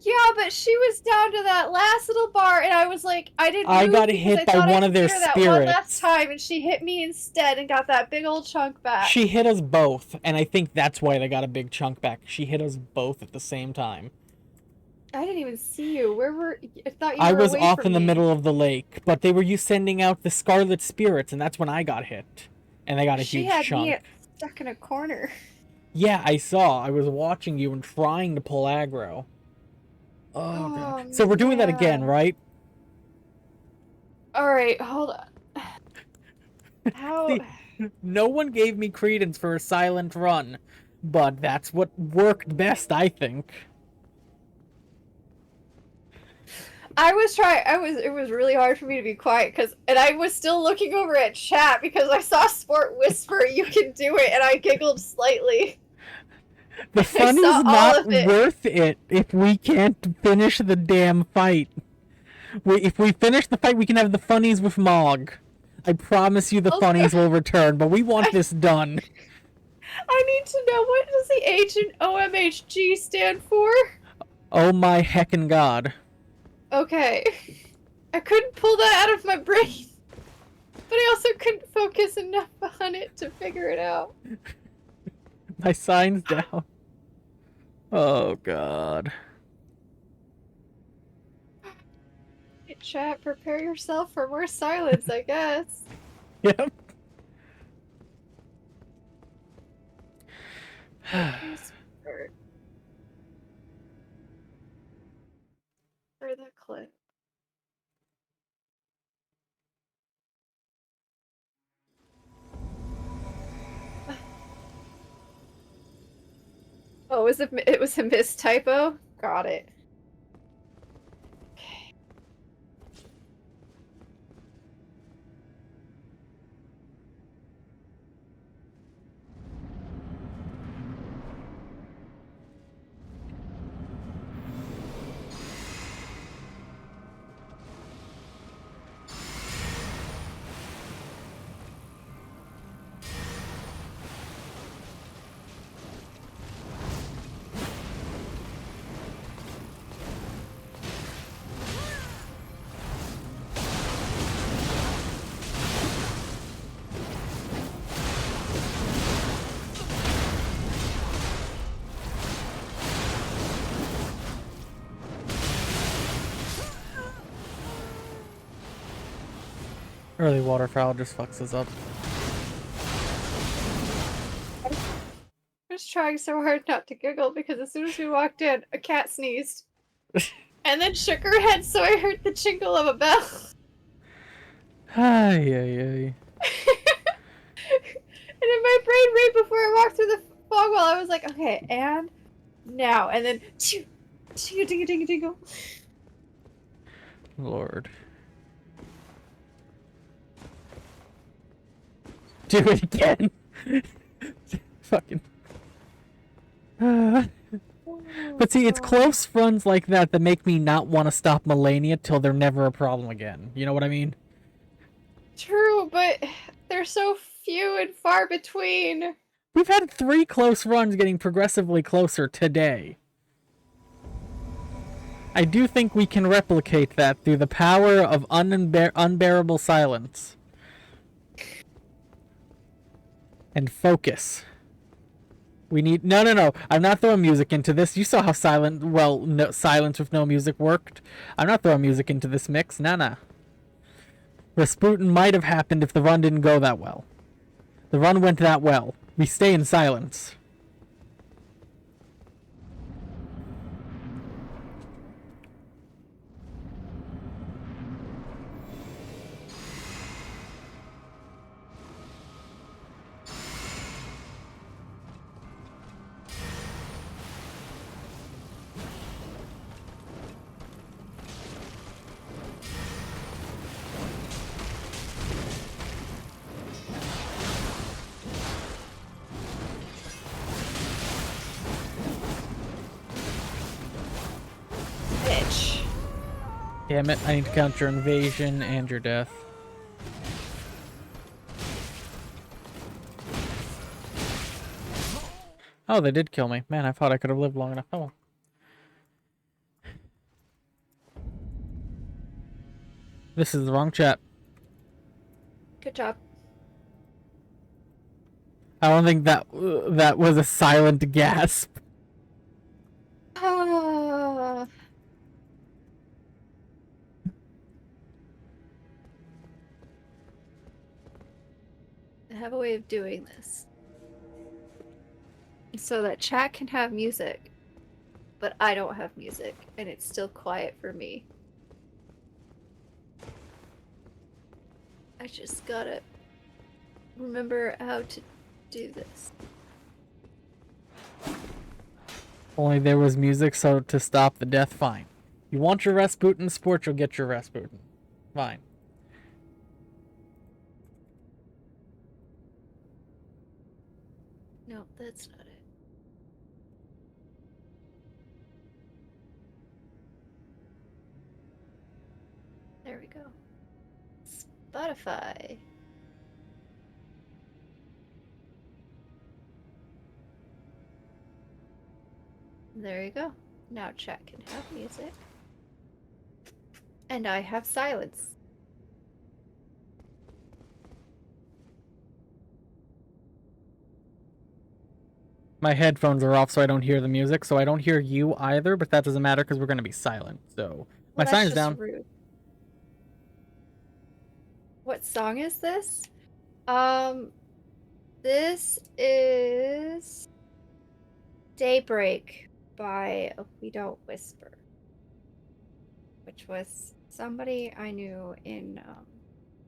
Yeah, but she was down to that last little bar, and I was like, I didn't. I move got because hit I by thought one I of their could hear that one last spirits. time, and she hit me instead and got that big old chunk back. She hit us both, and I think that's why they got a big chunk back. She hit us both at the same time. I didn't even see you. Where were? I thought you I were was away off from in the me. middle of the lake, but they were you sending out the scarlet spirits, and that's when I got hit, and I got a She huge had chunk. me stuck in a corner. Yeah, I saw. I was watching you and trying to pull aggro. Oh god. So we're doing that again, man. right? All right, hold on. How? See, no one gave me credence for a silent run, but that's what worked best, I think. It was really hard for me to be quiet and I was still looking over at chat because I saw Sport whisper, "You can do it," and I giggled slightly. The I funny's saw all not of it. worth it if we can't finish the damn fight. If we finish the fight, we can have the funnies with Mog. I promise you the Also, funnies will return, but we want this done. I need to know, what does the H in OMHG stand for? Oh my heckin' god. Okay. I couldn't pull that out of my brain. But I also couldn't focus enough on it to figure it out. My sign's down. Oh god. Hey, chat, prepare yourself for more silence, I guess. Yep. For the clip. Oh, it was a mistypo? Got it. Okay. Early waterfowl just fucks us up. I was trying so hard not to giggle because as soon as we walked in, a cat sneezed. And then shook her head so I heard the jingle of a bell. Ay, ay, ay. And in my brain, right before I walked through the fog wall, I was like, okay, and now. And then, tingle, tingle, tingle. Lord. Do it again! Fucking. But see, it's close runs like that that make me not want to stop Melania till they're never a problem again. You know what I mean? True, but they're so few and far between. We've had 3 close runs getting progressively closer today. I do think we can replicate that through the power of unbearable silence. And focus. We need... No. I'm not throwing music into this. You saw how silence with no music worked. I'm not throwing music into this mix. Nah. Rasputin might have happened if the run didn't go that well. The run went that well. We stay in silence. Bitch. Damn it, I need to count your invasion and your death. Oh, they did kill me. Man, I thought I could have lived long enough. Oh well. This is the wrong chat. Good job. I don't think that was a silent gasp. I have a way of doing this. So that chat can have music, but I don't have music, and it's still quiet for me. I just gotta remember how to do this. Only there was music, so to stop the death, fine. You want your Rasputin sport, you'll get your Rasputin. Fine. No, that's not it. There we go. Spotify. There you go. Now chat can have music. And I have silence. My headphones are off, so I don't hear the music, so I don't hear you either, but that doesn't matter because we're going to be silent, so... My Well, sign's that's just down. rude. What song is this? This is Daybreak by We Don't Whisper, which was somebody I knew in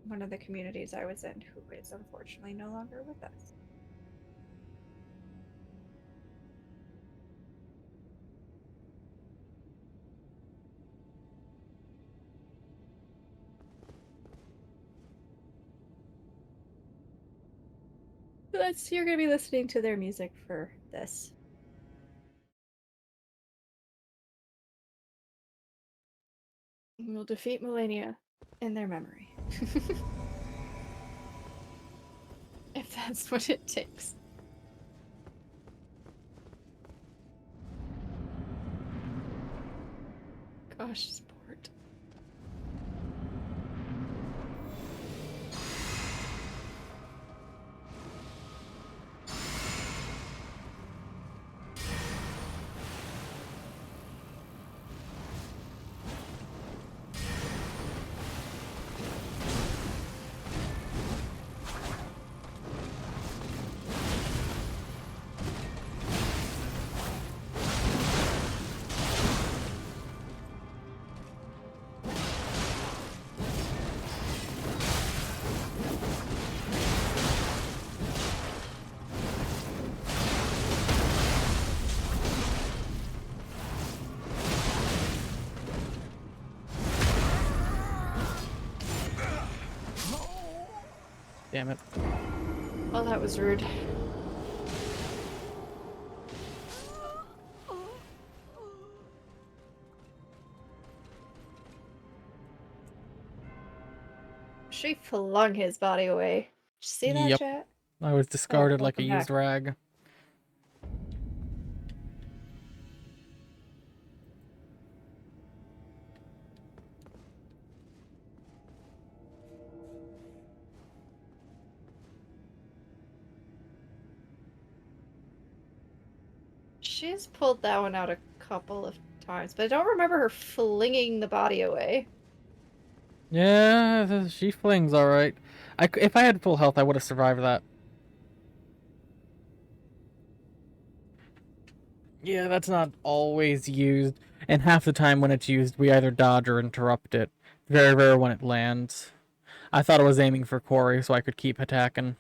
one of the communities I was in who is unfortunately no longer with us. You're going to be listening to their music for this. We'll defeat Melania in their memory. If that's what it takes. Gosh, sport. Damn it. Oh, that was rude. She flung his body away. Did you see that, Yep. chat? I was discarded like a welcome used back. rag. She's pulled that one out a couple of times, but I don't remember her flinging the body away. Yeah, she flings alright. If I had full health, I would have survived that. Yeah, that's not always used. And half the time when it's used, we either dodge or interrupt it. Very rare when it lands. I thought I was aiming for Corey so I could keep attacking.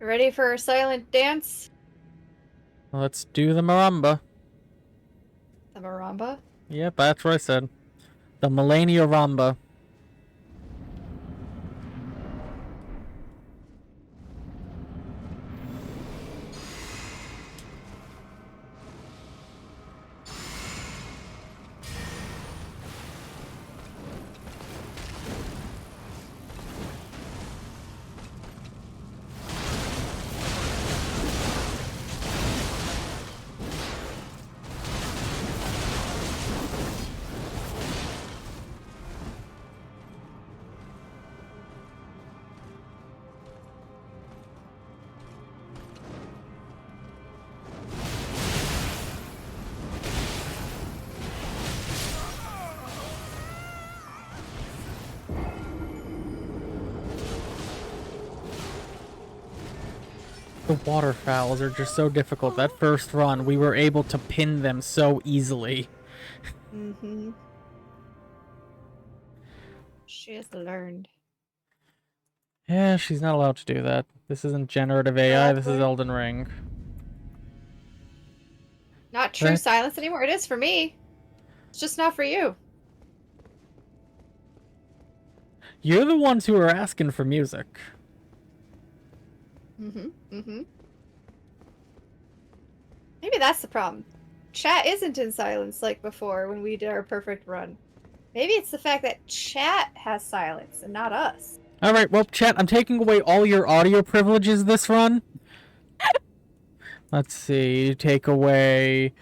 Ready for a silent dance? Let's do the maramba. The maramba? Yep, that's what I said. The Melania Ramba. The waterfowls are just so difficult. That first run, we were able to pin them so easily. Mm-hmm. She has learned. Yeah, she's not allowed to do that. This isn't generative AI, this is Elden Ring. Not true Right. silence anymore. It is for me. It's just not for you. You're the ones who are asking for music. Mm-hmm. Mm-hmm. Maybe that's the problem. Chat isn't in silence like before when we did our perfect run. Maybe it's the fact that chat has silence and not us. Alright, well, chat, I'm taking away all your audio privileges this run. Let's see, take away...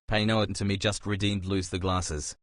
Pay no attention to me, just redeemed lose the glasses.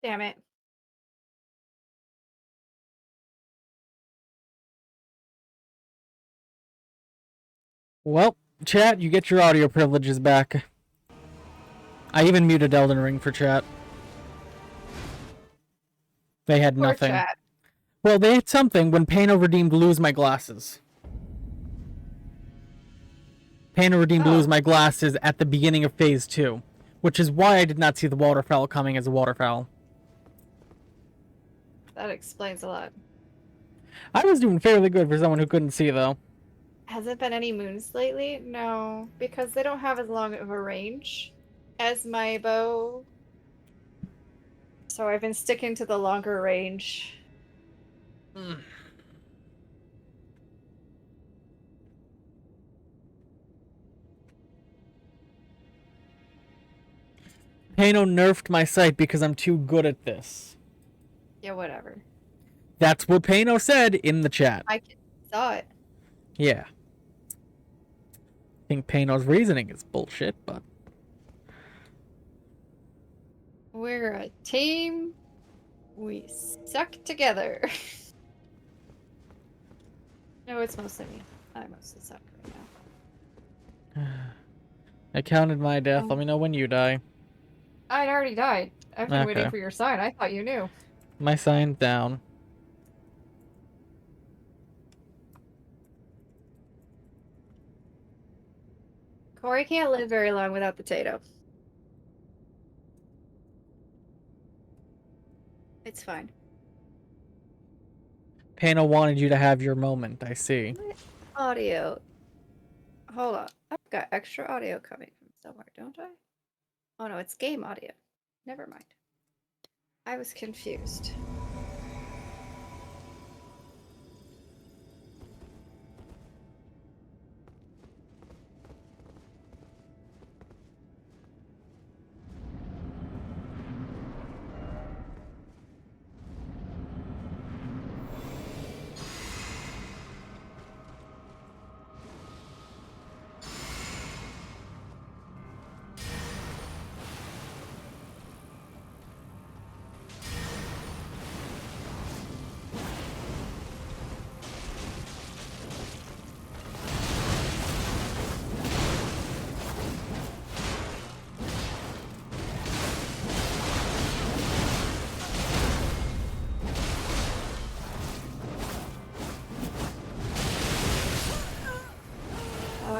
Damn it. Well, chat, you get your audio privileges back. I even muted Elden Ring for chat. They had Poor nothing. chat. Well, they had something when Paino redeemed lose my glasses. Paino redeemed lose my glasses at the beginning of Phase 2, which is why I did not see the waterfowl coming as a waterfowl. That explains a lot. I was doing fairly good for someone who couldn't see, though. Has it been any moons lately? No, because they don't have as long of a range as my bow. So I've been sticking to the longer range. Paino nerfed my sight because I'm too good at this. Yeah, whatever. That's what Paino said in the chat. I saw it. Yeah. I think Paino's reasoning is bullshit, but... We're a team. We suck together. No, it's mostly me. I mostly suck right now. I counted my death. Let me know when you die. I'd already died. I've been waiting Okay. for your sign. I thought you knew. My sign's down. Corey can't live very long without potato. It's fine. Pano wanted you to have your moment, I see. Audio. Hold on. I've got extra audio coming from somewhere, don't I? Oh no, it's game audio. Never mind. I was confused.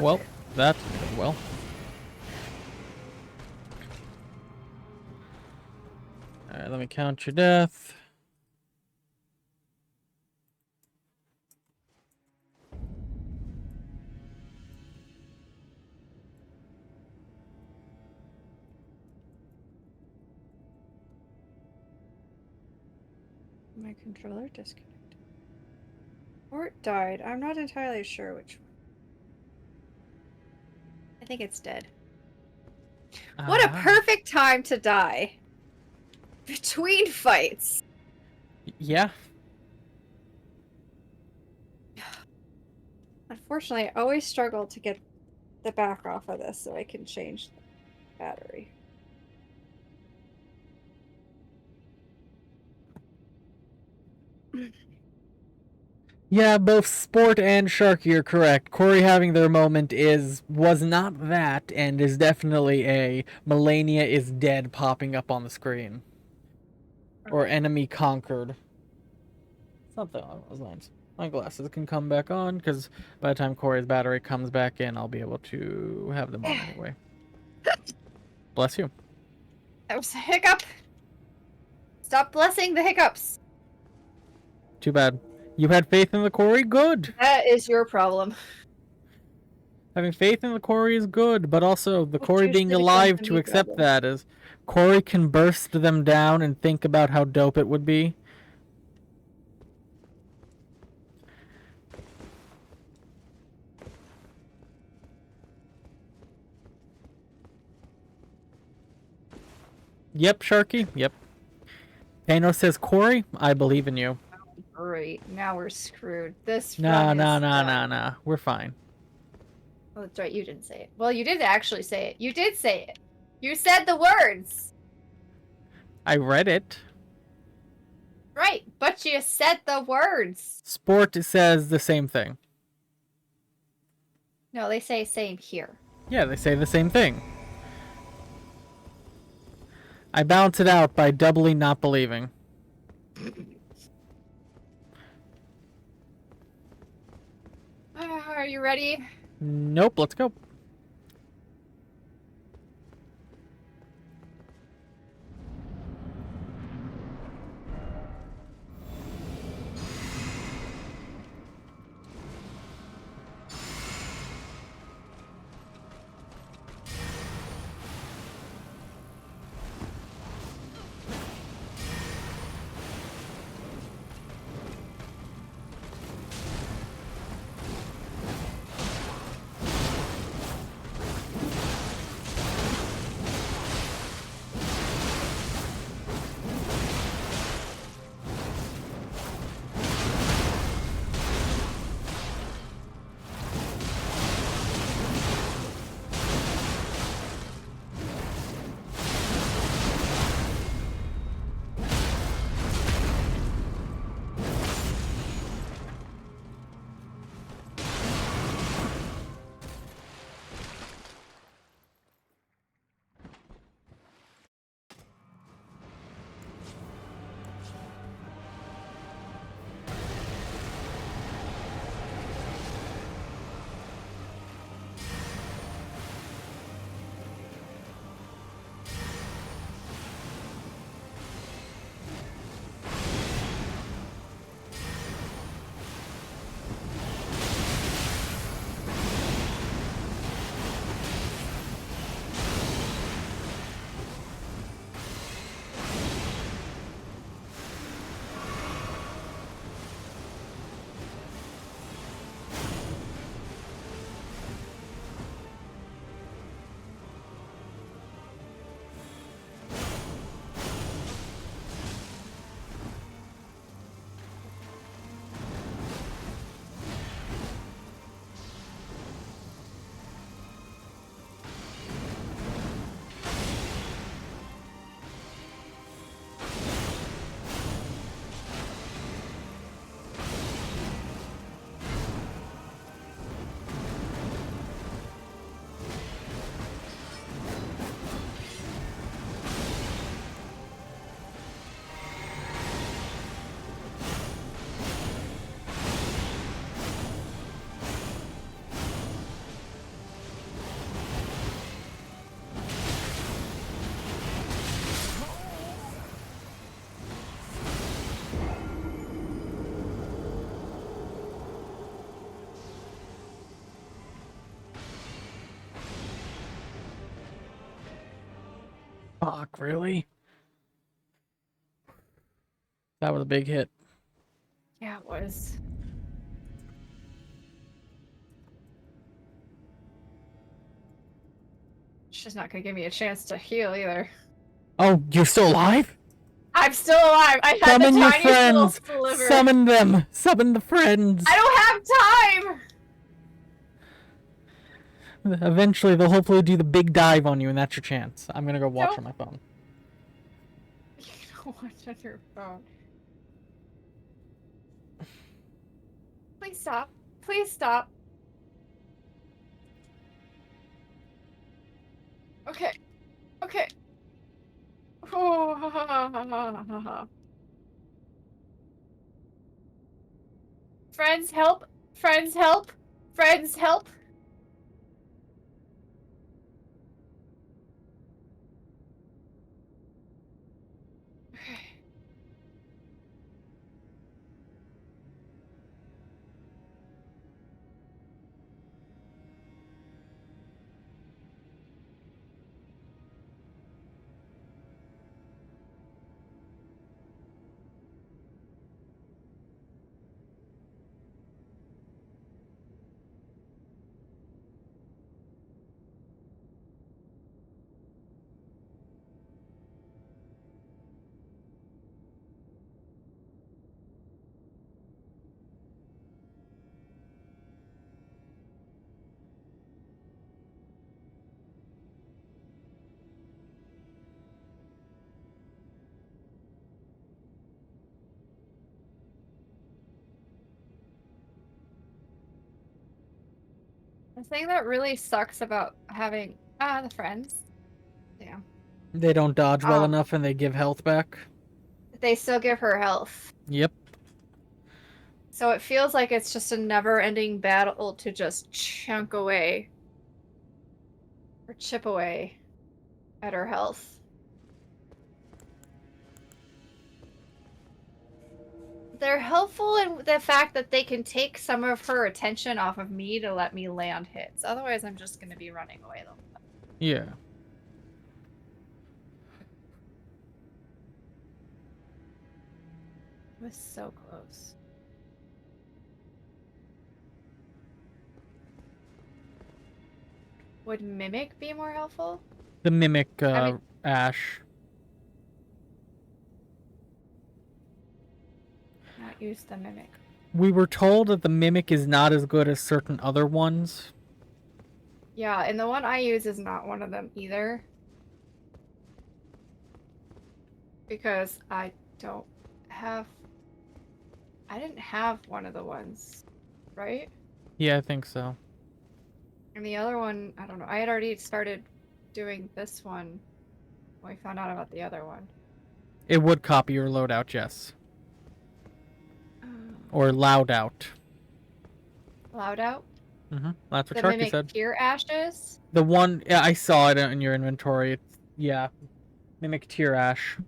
Well, that's well. Alright, let me count your death. My controller disconnected. Or it died. I'm not entirely sure which one. I think it's dead. What a perfect time to die. Between fights. Yeah. Unfortunately, I always struggle to get the back off of this so I can change the battery. Yeah, both Sport and Sharky are correct. Corey having their moment was not that, and is definitely a Melania is dead popping up on the screen. Or enemy conquered. Something along those lines. My glasses can come back on, because by the time Corey's battery comes back in, I'll be able to have them on anyway. Bless you. That was a hiccup. Stop blessing the hiccups. Too bad. You had faith in the Corey? Good. That is your problem. Having faith in the Corey is good, but also the Which Corey being usually alive becomes a to me accept problem. that is Corey can burst them down and think about how dope it would be. Yep, Sharky. Yep. Pano says, Corey, I believe in you. Great. Now we're screwed. This Nah, run is nah. We're fine. Oh, that's right. You didn't say it. Well, you did actually say it. You did say it. You said the words. I read it. Right, but you said the words. Sport says the same thing. No, they say same here. Yeah, they say the same thing. I balance it out by doubly not believing. Are you ready? Nope, let's go. Fuck, really? That was a big hit. Yeah, it was. She's not gonna give me a chance to heal either. Oh, you're still alive? I'm still alive. I had Summon the your tiniest little friends! sliver. Summon them! Summon the friends! I don't have time! Eventually, they'll hopefully do the big dive on you, and that's your chance. I'm gonna go watch Nope. on my phone. You don't watch on your phone. Please stop. Please stop. Okay. Okay. Friends, help! Friends, help! Friends, help! Okay. The thing that really sucks about having the friends, yeah, They don't dodge well Um, enough and they give health back. they still give her health. Yep. So it feels like it's just a never-ending battle to just chunk away or chip away at her health. They're helpful in the fact that they can take some of her attention off of me to let me land hits. Otherwise, I'm just going to be running away the whole time. Yeah. It was so close. Would Mimic be more helpful? The Mimic, I mean- Ash. Not use the Mimic. We were told that the Mimic is not as good as certain other ones. Yeah, and the one I use is not one of them either. Because I don't have... I didn't have one of the ones, right? Yeah, I think so. And the other one, I don't know. I had already started doing this one when we found out about the other one. It would copy your loadout, yes. Or loud out. Loud out? Mm-hmm. That's what The Sharky Mimic said. Tear Ashes? The one, yeah, I saw it in your inventory. It's, yeah. Mimic Tear Ash.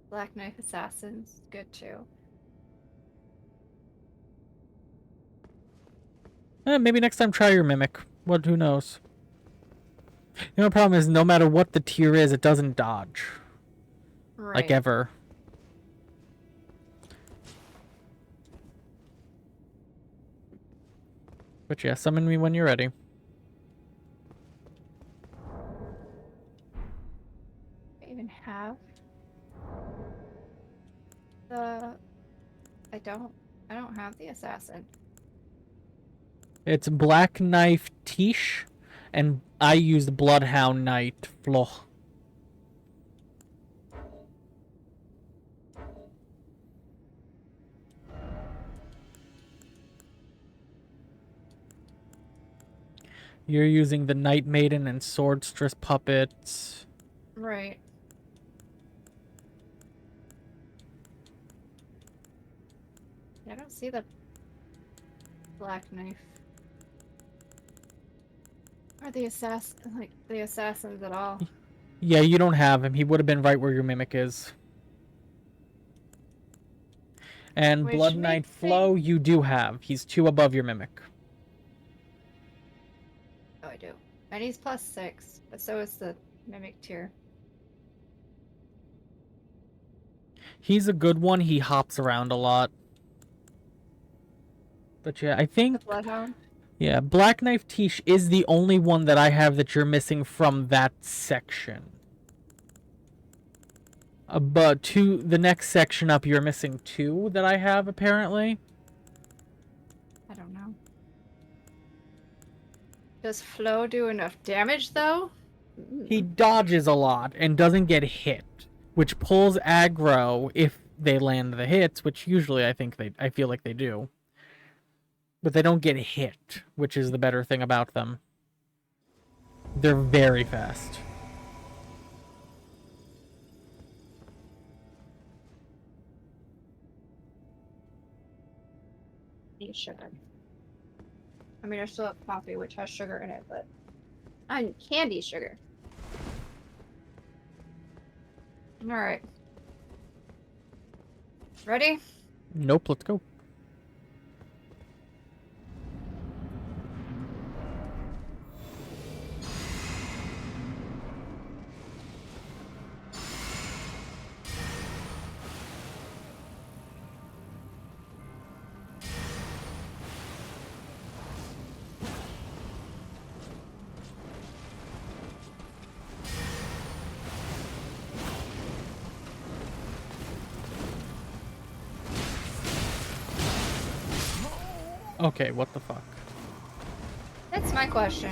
Black Knife Assassins, good too. Maybe next time try your Mimic. What? Who knows? You know, the problem is no matter what the tier is, it doesn't dodge. Right. Like ever. But yeah, summon me when you're ready. I even have the... I don't have the assassin. It's Black Knife Tish, and I used Bloodhound Knight Flo. You're using the Night Maiden and Swordstress puppets. Right. I don't see the Black Knife. Or the assassins at all. Yeah, you don't have him. He would have been right where your Mimic is. And Which Blood Knight makes Flo, you do have. He's 2 above your Mimic. And he's +6, but so is the mimic tier. He's a good one. He hops around a lot. But yeah, I think... The Bloodhound? Yeah, Black Knife Tiche is the only one that I have that you're missing from that section. But the next section up, you're missing 2 that I have, apparently. I don't know. Does Flo do enough damage, though? He dodges a lot and doesn't get hit, which pulls aggro if they land the hits, which usually I feel like they do. But they don't get hit, which is the better thing about them. They're very fast. Need sugar. I mean, I still have coffee, which has sugar in it, but I need candy sugar. Alright. Ready? Nope, let's go. Okay, what the fuck? That's my question.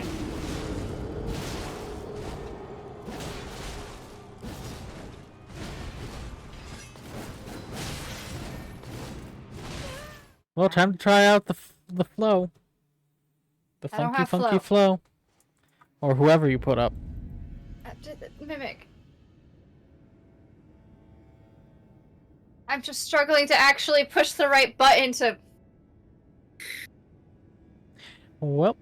Well, time to try out the flow. The I don't funky, have funky flow. flow. Or whoever you put up. Mimic. I'm just struggling to actually push the right button to... Well.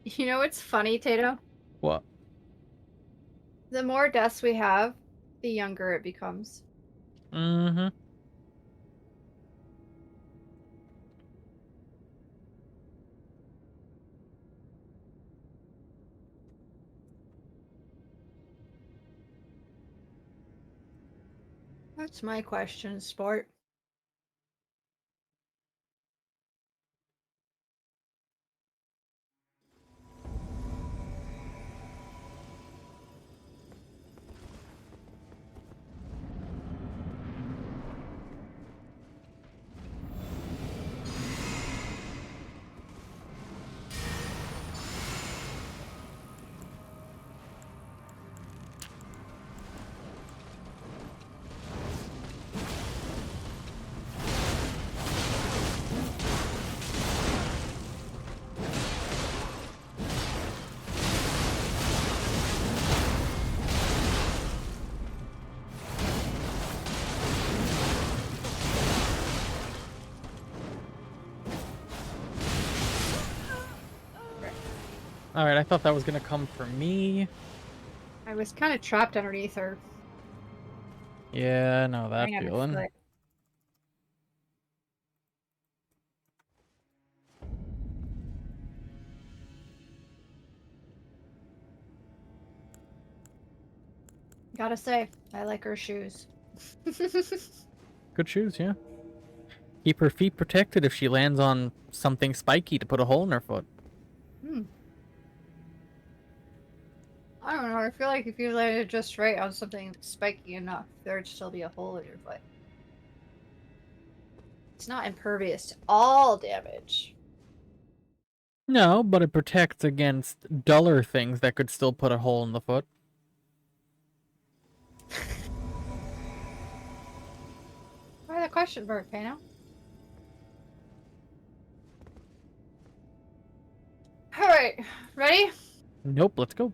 You know what's funny, Tato? What? The more deaths we have, the younger it becomes. Mm-hmm. That's my question, sport. Alright, I thought that was gonna come for me. I was kind of trapped underneath her. Yeah, I know that Hang on a feeling. foot. Gotta say, I like her shoes. Good shoes, yeah. Keep her feet protected if she lands on something spiky to put a hole in her foot. I don't know, I feel like if you landed just right on something spiky enough, there'd still be a hole in your foot. It's not impervious to all damage. No, but it protects against duller things that could still put a hole in the foot. Why the question, Bird, Pano? Alright, ready? Nope, let's go.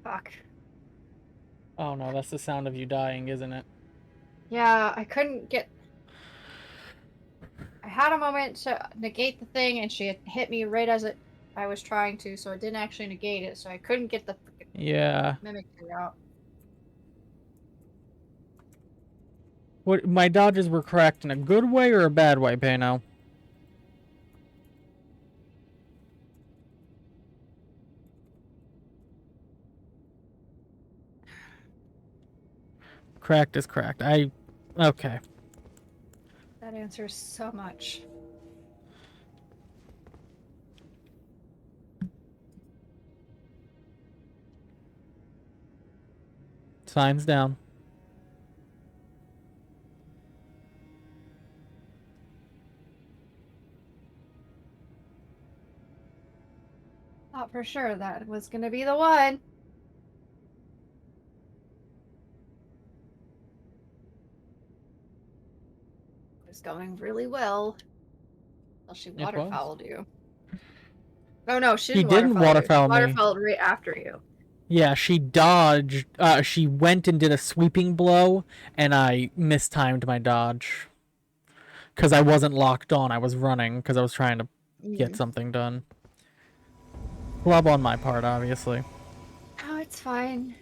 Fuck. Oh no, that's the sound of you dying, isn't it? Yeah, I couldn't get... I had a moment to negate the thing, and she had hit me right as I was trying to, so it didn't actually negate it, so I couldn't get the freaking Yeah. mimicry out. What, my dodges were correct in a good way or a bad way, Pano? Correct is correct. Okay. That answers so much. Signs down. Thought for sure that was gonna be the one. It was going really well. Well, she It was. waterfouled you. Oh no, she She didn't didn't waterfoul you. She waterfoul me. waterfouled right after you. Yeah, she dodged. She went and did a sweeping blow, and I mistimed my dodge. Because I wasn't locked on. I was running because I was trying to get something done. Flub on my part, obviously. Oh, it's fine.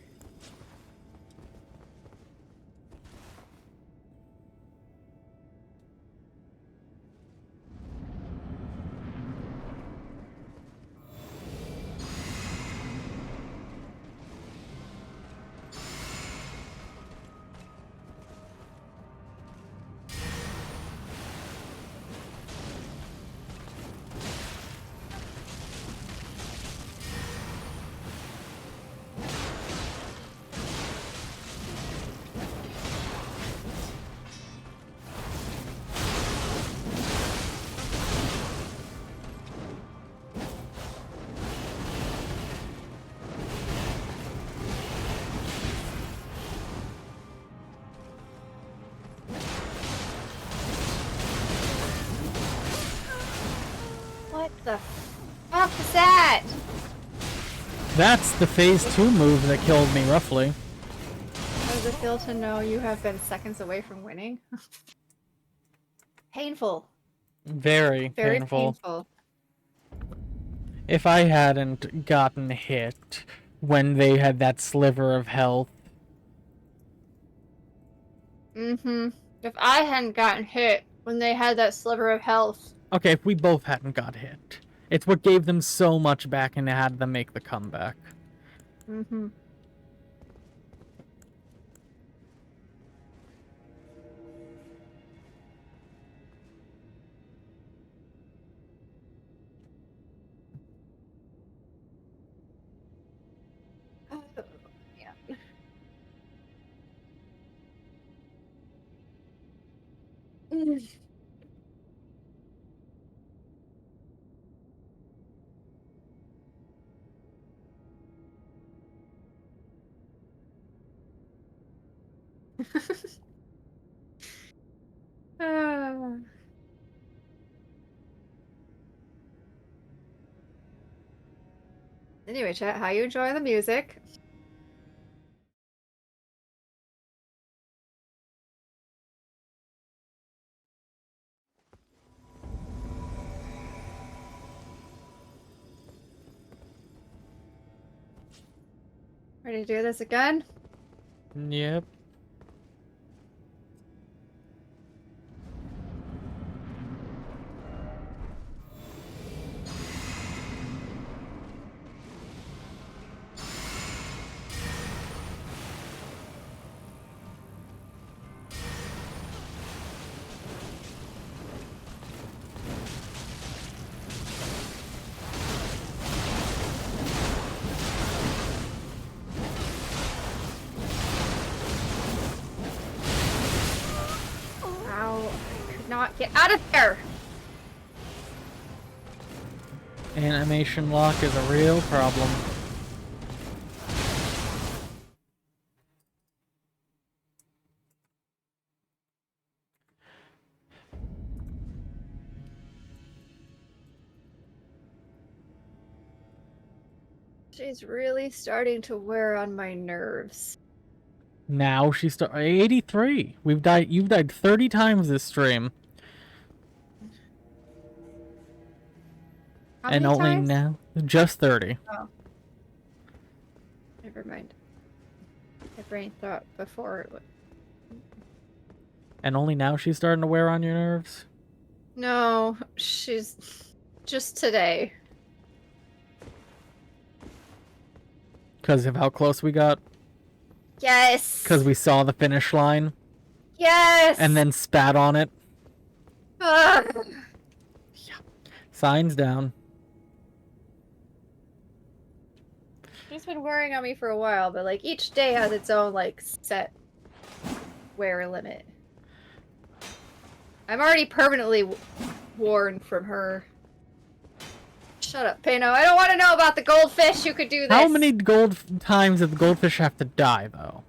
What the fuck is that? That's the phase 2 move that killed me, roughly. How does it feel to know you have been seconds away from winning? Painful. Very Very painful. painful. If I hadn't gotten hit when they had that sliver of health. Mm-hmm. If I hadn't gotten hit when they had that sliver of health. Okay, if we both hadn't got hit. It's what gave them so much back and had them make the comeback. Mm-hmm. Oh, yeah. Ah. Anyway, chat, how you enjoy the music? Ready to do this again? Yep. Ow, I could not get out of there! Animation lock is a real problem. She's really starting to wear on my nerves. Now she's 83. You've died 30 times this stream. How and many only times? now just 30. Oh. Never mind. My brain thought before it would. And only now she's starting to wear on your nerves? No, she's just today. Because of how close we got? Yes. Because we saw the finish line? Yes. And then spat on it? Ugh. Yeah. Signs down. She's been wearing on me for a while, but like each day has its own like set wear limit. I'm already permanently worn from her. Shut up, Pano. I don't want to know about the goldfish who could do this. How many times did the goldfish have to die, though?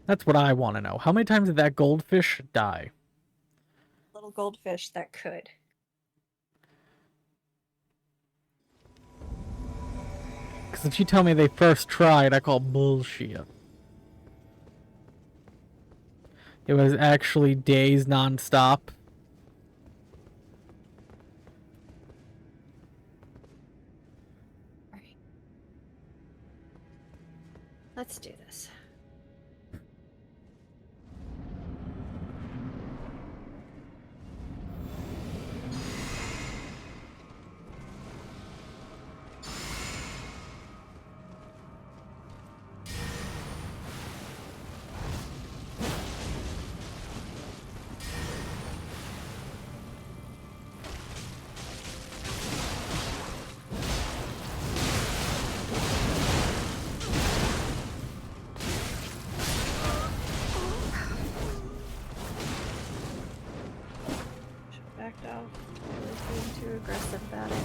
That's what I want to know. How many times did that goldfish die? Little goldfish that could. Because if you tell me they first tried, I call bullshit. It was actually days non-stop. Alright. Let's do this. Backed off. I was being too aggressive about it.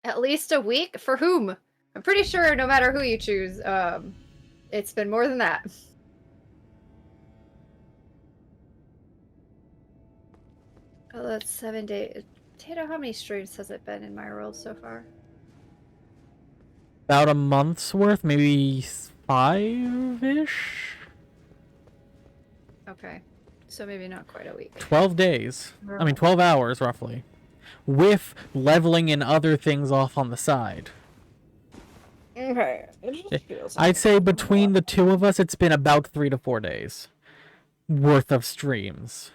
At least a week? For whom? I'm pretty sure no matter who you choose, it's been more than that. Oh, that's 7 days. Tato, how many streams has it been in my world so far? About a month's worth, maybe 5-ish? Okay. So maybe not quite a week. 12 days. I mean, 12 hours, roughly. With leveling and other things off on the side. Okay. It just feels I'd say between the two of us, it's been about 3 to 4 days worth of streams.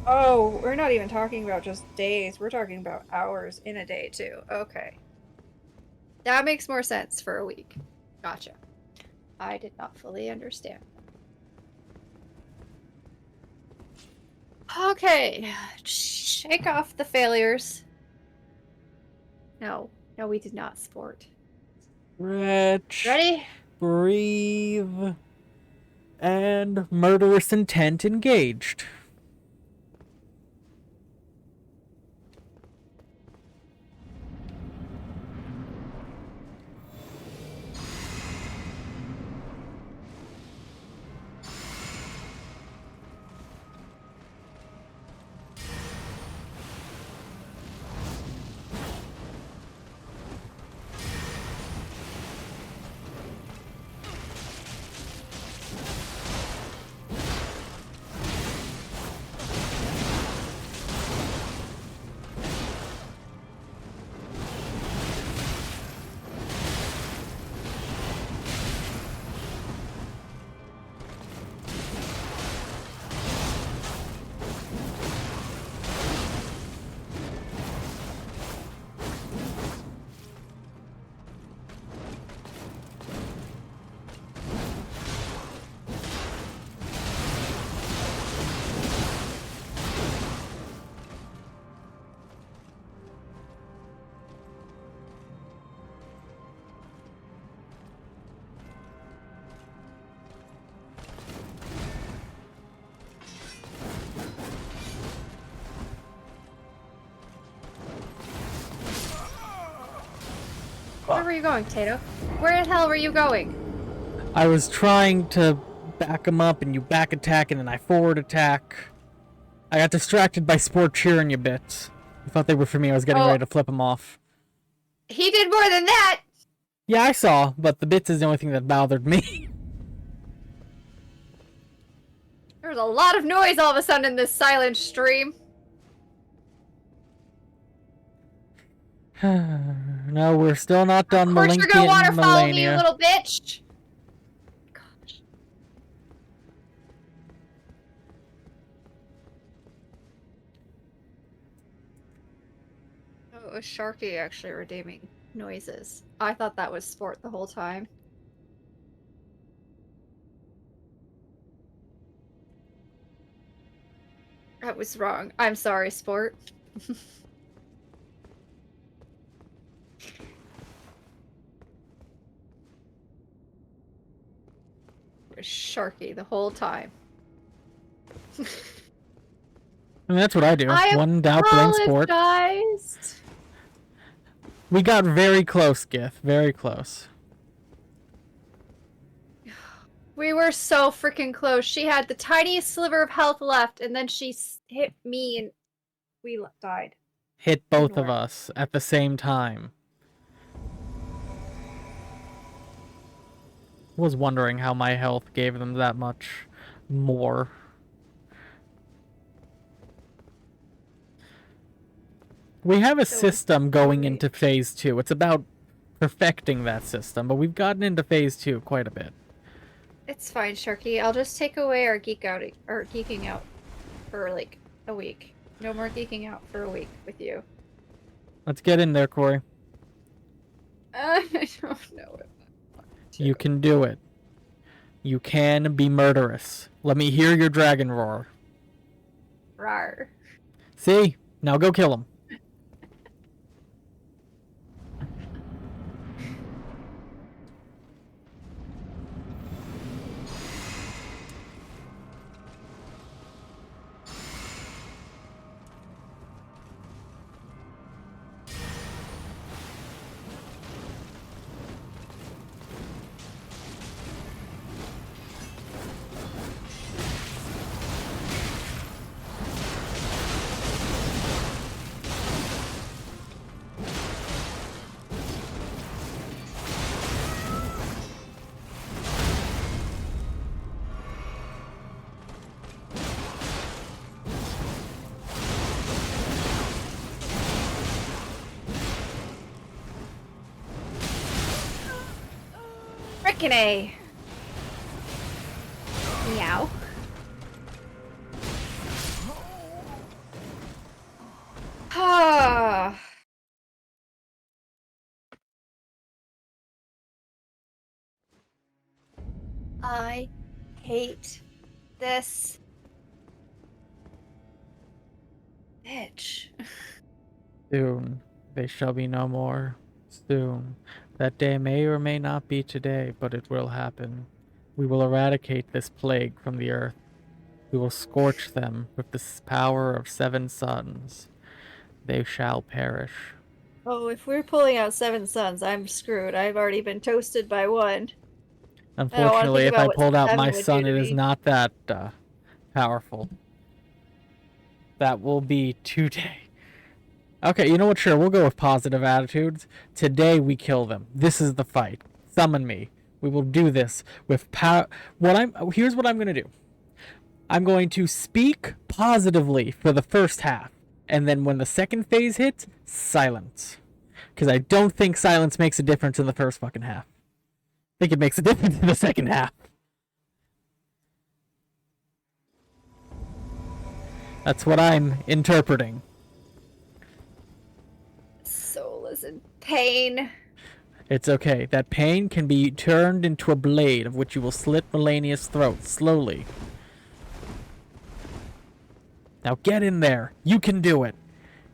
Oh, we're not even talking about just days. We're talking about hours in a day, too. Okay. That makes more sense for a week. Gotcha. I did not fully understand. Okay. Shake off the failures. No. No, we did not, sport. Retch. Ready? Breathe. And murderous intent engaged. Where were you going, Tato? Where the hell were you going? I was trying to back him up and you back attack and then I forward attack. I got distracted by Sport cheering you bits. I thought they were for me. I was getting ready to flip him off. He did more than that! Yeah, I saw, but the bits is the only thing that bothered me. There was a lot of noise all of a sudden in this silent stream. No, we're still not done. Of course you're gonna want to follow me, you Melania. little bitch! Gosh. Oh, it was Sharky actually redeeming noises. I thought that was Sport the whole time. That was wrong. I'm sorry, Sport. It was Sharky the whole time. I mean, that's what I do. I One doubt, blame Sport. apologized. We got very close, Gith. Very close. We were so freaking close. She had the tiniest sliver of health left, and then she hit me, and we died. Hit both of us at the same time. Was wondering how my health gave them that much more. We have a system going into phase 2. It's about perfecting that system, but we've gotten into phase 2 quite a bit. It's fine, Sharky. I'll just take away our geeking out for like a week. No more geeking out for a week with you. Let's get in there, Corey. I don't know if I want to. You can do it. You can be murderous. Let me hear your dragon roar. Rawr. See? Now go kill him. Frickin' A. Meow. Ah. I hate this bitch. Soon, they shall be no more. Soon. That day may or may not be today, but it will happen. We will eradicate this plague from the earth. We will scorch them with the power of 7 suns. They shall perish. Oh, if we're pulling out 7 suns, I'm screwed. I've already been toasted by one. Unfortunately, if I pulled out my sun, sun, it is not that powerful. That will be today. Okay, you know what? Sure, we'll go with positive attitudes. Today we kill them. This is the fight. Summon me. We will do this with power. Here's what I'm going to do. I'm going to speak positively for the first half. And then when the second phase hits, silence. Because I don't think silence makes a difference in the first fucking half. I think it makes a difference in the second half. That's what I'm interpreting. Soul is in pain. It's okay. That pain can be turned into a blade of which you will slit Melania's throat slowly. Now get in there. You can do it.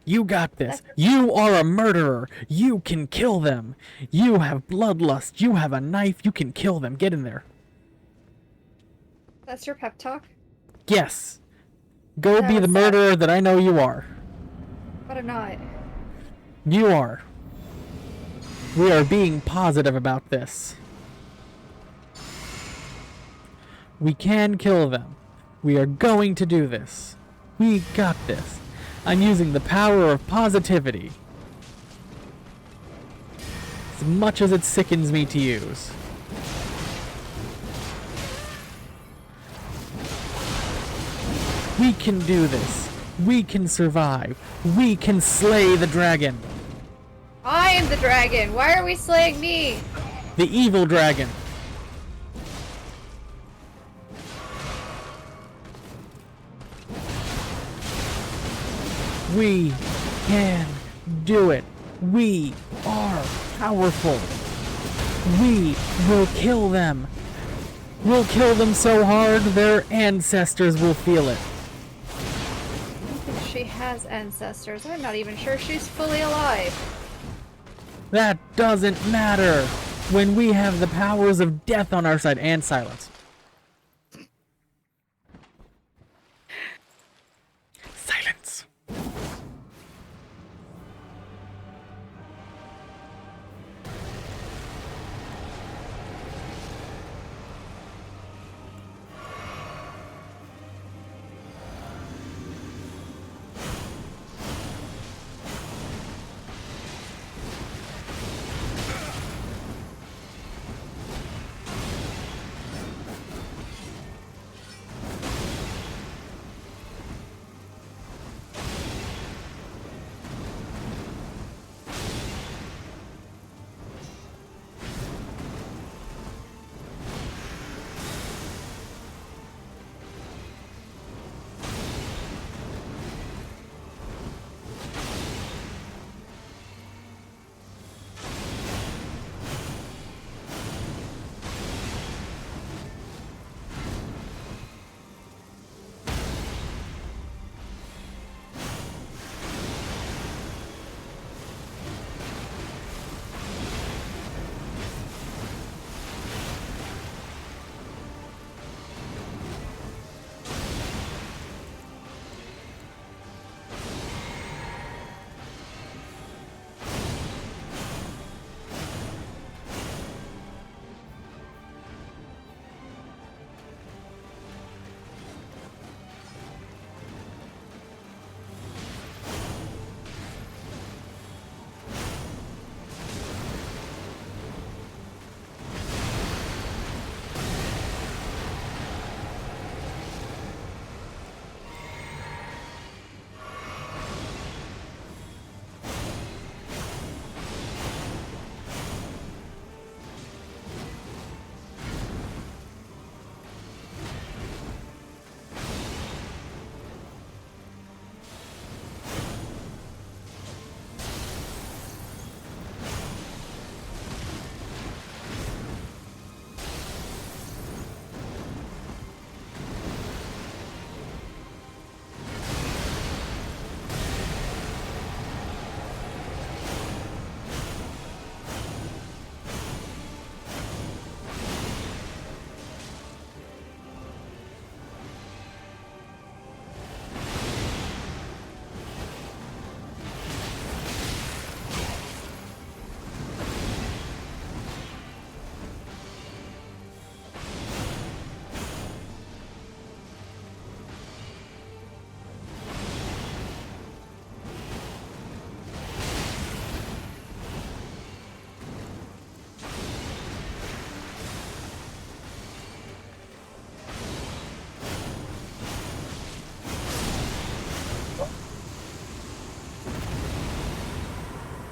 You got this. You are a murderer. You can kill them. You have bloodlust. You have a knife. You can kill them. Get in there. That's your pep talk? Yes. Go be the murderer that I know you are. But I'm not. You are. We are being positive about this. We can kill them. We are going to do this. We got this. I'm using the power of positivity. As much as it sickens me to use. We can do this. We can survive. We can slay the dragon. I am the dragon. Why are we slaying me? The evil dragon. We can do it. We are powerful. We will kill them. We'll kill them so hard their ancestors will feel it. I don't think she has ancestors. I'm not even sure she's fully alive. That doesn't matter when we have the powers of death on our side and silence. Silence.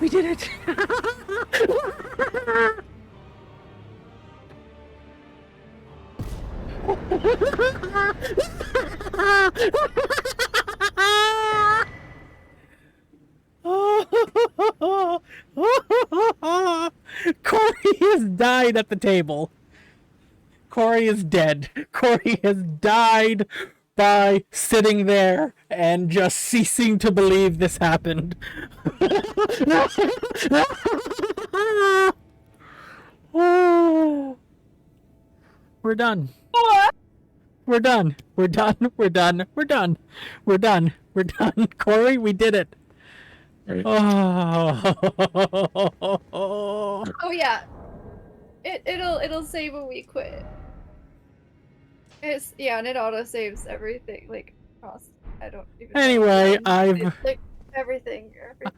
We did it! Corey has died at the table. Corey is dead. Corey has died by sitting there and just ceasing to believe this happened. We're done. We're done. We're done. We're done. We're done. We're done. We're done. Corey, we did it. Oh. Oh yeah. It'll save when we quit. And it auto saves everything. Like, I don't even Anyway, know. It's like everything.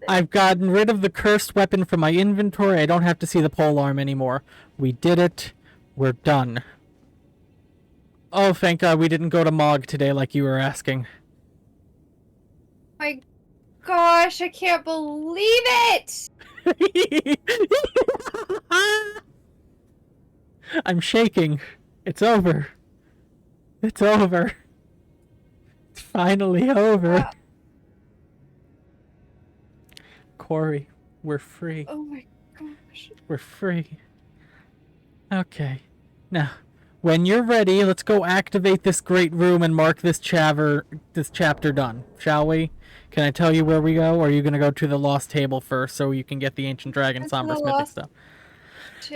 I've gotten rid of the cursed weapon from my inventory. I don't have to see the pole arm anymore. We did it. We're done. Oh, thank God we didn't go to Mog today like you were asking. My gosh, I can't believe it! I'm shaking. It's over. It's over. It's finally over. Corey, we're free. Oh my gosh. We're free. Okay. Now, when you're ready, let's go activate this great room and mark this chapter done, shall we? Can I tell you where we go, or are you going to go to the Lost Table first so you can get the Ancient Dragon Somber Smithing stuff?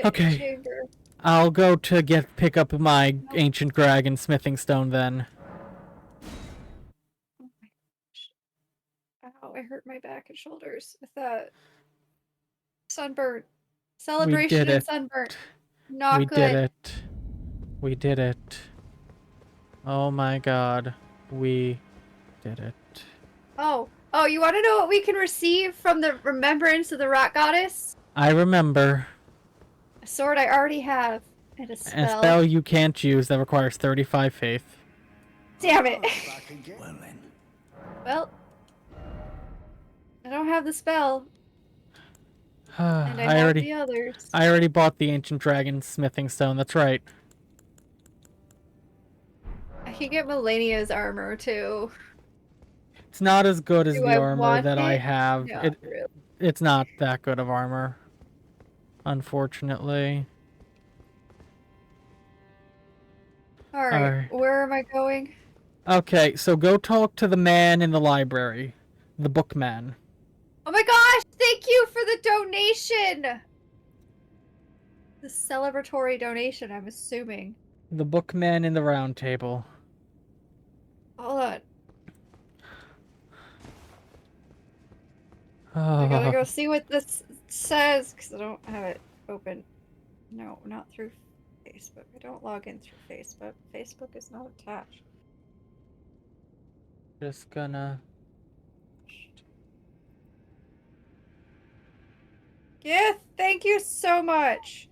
Okay. Chamber. I'll go to pick up my Ancient Dragon Smithing Stone then. Oh my gosh. Ow, I hurt my back and shoulders with that sunburn. Celebration and sunburn. Not we good. did it. We did it. Oh my God. We did it. Oh, you want to know what we can receive from the remembrance of the rock goddess? I remember. A sword I already have, and a spell. A spell you can't use that requires 35 faith. Damn it. Well, I don't have the spell. And I have the others. I already bought the Ancient Dragon Smithing Stone, that's right. I can get Melania's armor, too. It's not as good as Do the I armor want that it? I have. Not really. It's not that good of armor, unfortunately. Alright, where am I going? Okay, so go talk to the man in the library. The bookman. Oh my gosh! Thank you for the donation! The celebratory donation, I'm assuming. The bookman in the round table. Hold on. Oh. I gotta go see what this says, because I don't have it open. No, not through Facebook. I don't log in through Facebook. Facebook is not attached. Just gonna... Yeah, thank you so much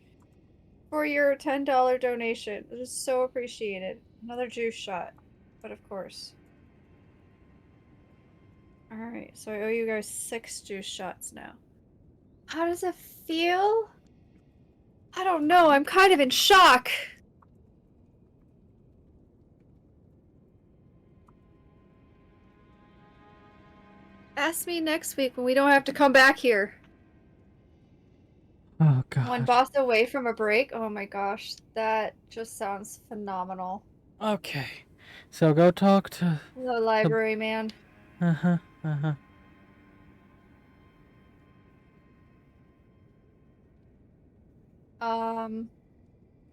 for your $10 donation. It is so appreciated. Another juice shot, but of course. Alright, so I owe you guys 6 juice shots now. How does it feel? I don't know, I'm kind of in shock. Ask me next week when we don't have to come back here. Oh, God. One boss away from a break? Oh my gosh, that just sounds phenomenal. Okay, so go talk to... The library man. Uh-huh, uh-huh.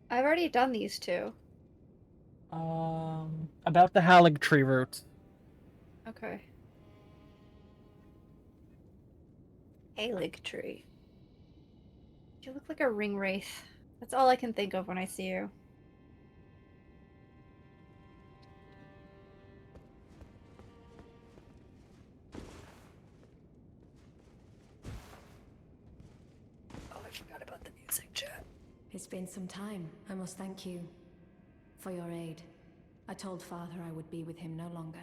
I've already done these two. About the Halig tree roots. Okay. Halig tree. You look like a ring wraith. That's all I can think of when I see you. Oh, I forgot about the music, chat. It's been some time. I must thank you for your aid. I told Father I would be with him no longer.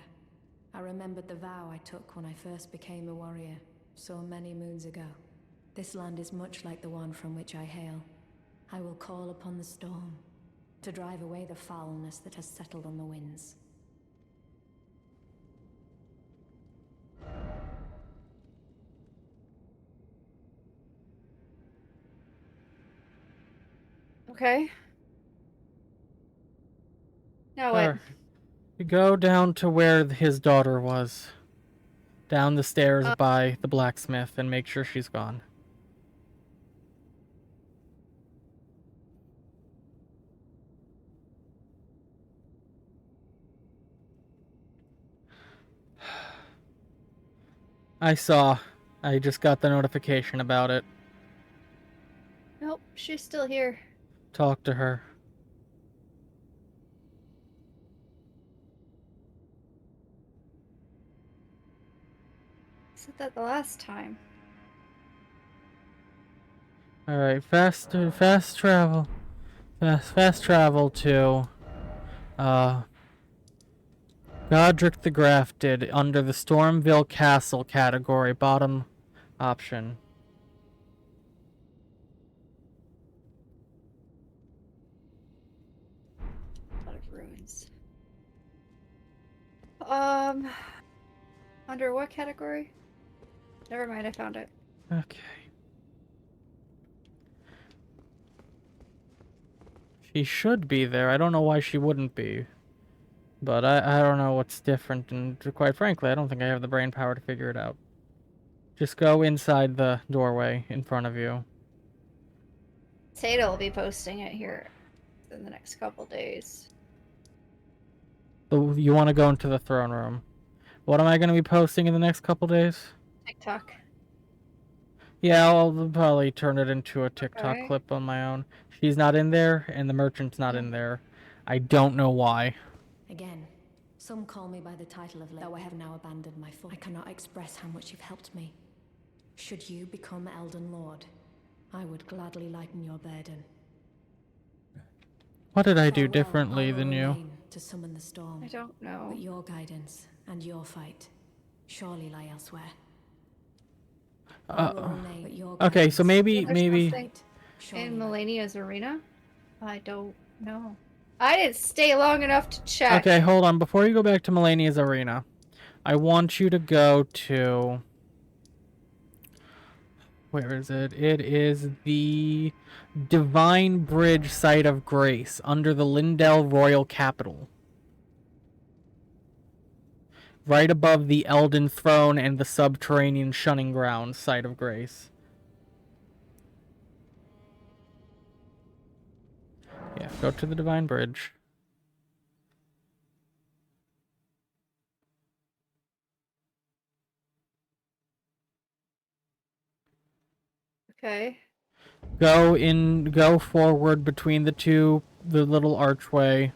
I remembered the vow I took when I first became a warrior, so many moons ago. This land is much like the one from which I hail. I will call upon the storm to drive away the foulness that has settled on the winds. Okay. Now what? You go down to where his daughter was. Down the stairs by the blacksmith and make sure she's gone. I saw. I just got the notification about it. Nope, she's still here. Talk to her. that the last time. Alright, fast travel. Fast travel to, Godric the Grafted under the Stormville Castle category, bottom option. A lot of ruins. Under what category? Never mind, I found it. Okay. She should be there. I don't know why she wouldn't be. But I don't know what's different, and quite frankly, I don't think I have the brain power to figure it out. Just go inside the doorway in front of you. Tato will be posting it here in the next couple days. So you want to go into the throne room. What am I going to be posting in the next couple days? TikTok. Yeah, I'll probably turn it into a TikTok Okay. clip on my own. She's not in there, and the merchant's not in there. I don't know why. Again, some call me by the title of though I have now abandoned my full. I cannot express how much you've helped me. Should you become Elden Lord, I would gladly lighten your burden. What did I do Farewell. differently I will than you? remain to summon the storm. I don't know. But your guidance and your fight surely lie elsewhere. I will remain, but your Okay, so guidance There's maybe nothing surely in lie- Melania's arena? I don't know. I didn't stay long enough to check. Okay, hold on. Before you go back to Melania's arena, I want you to go to... Where is it? It is the Divine Bridge Site of Grace under the Lindell Royal Capital. Right above the Elden Throne and the Subterranean Shunning Ground Site of Grace. Yeah, go to the Divine Bridge. Okay. Go forward between the little archway,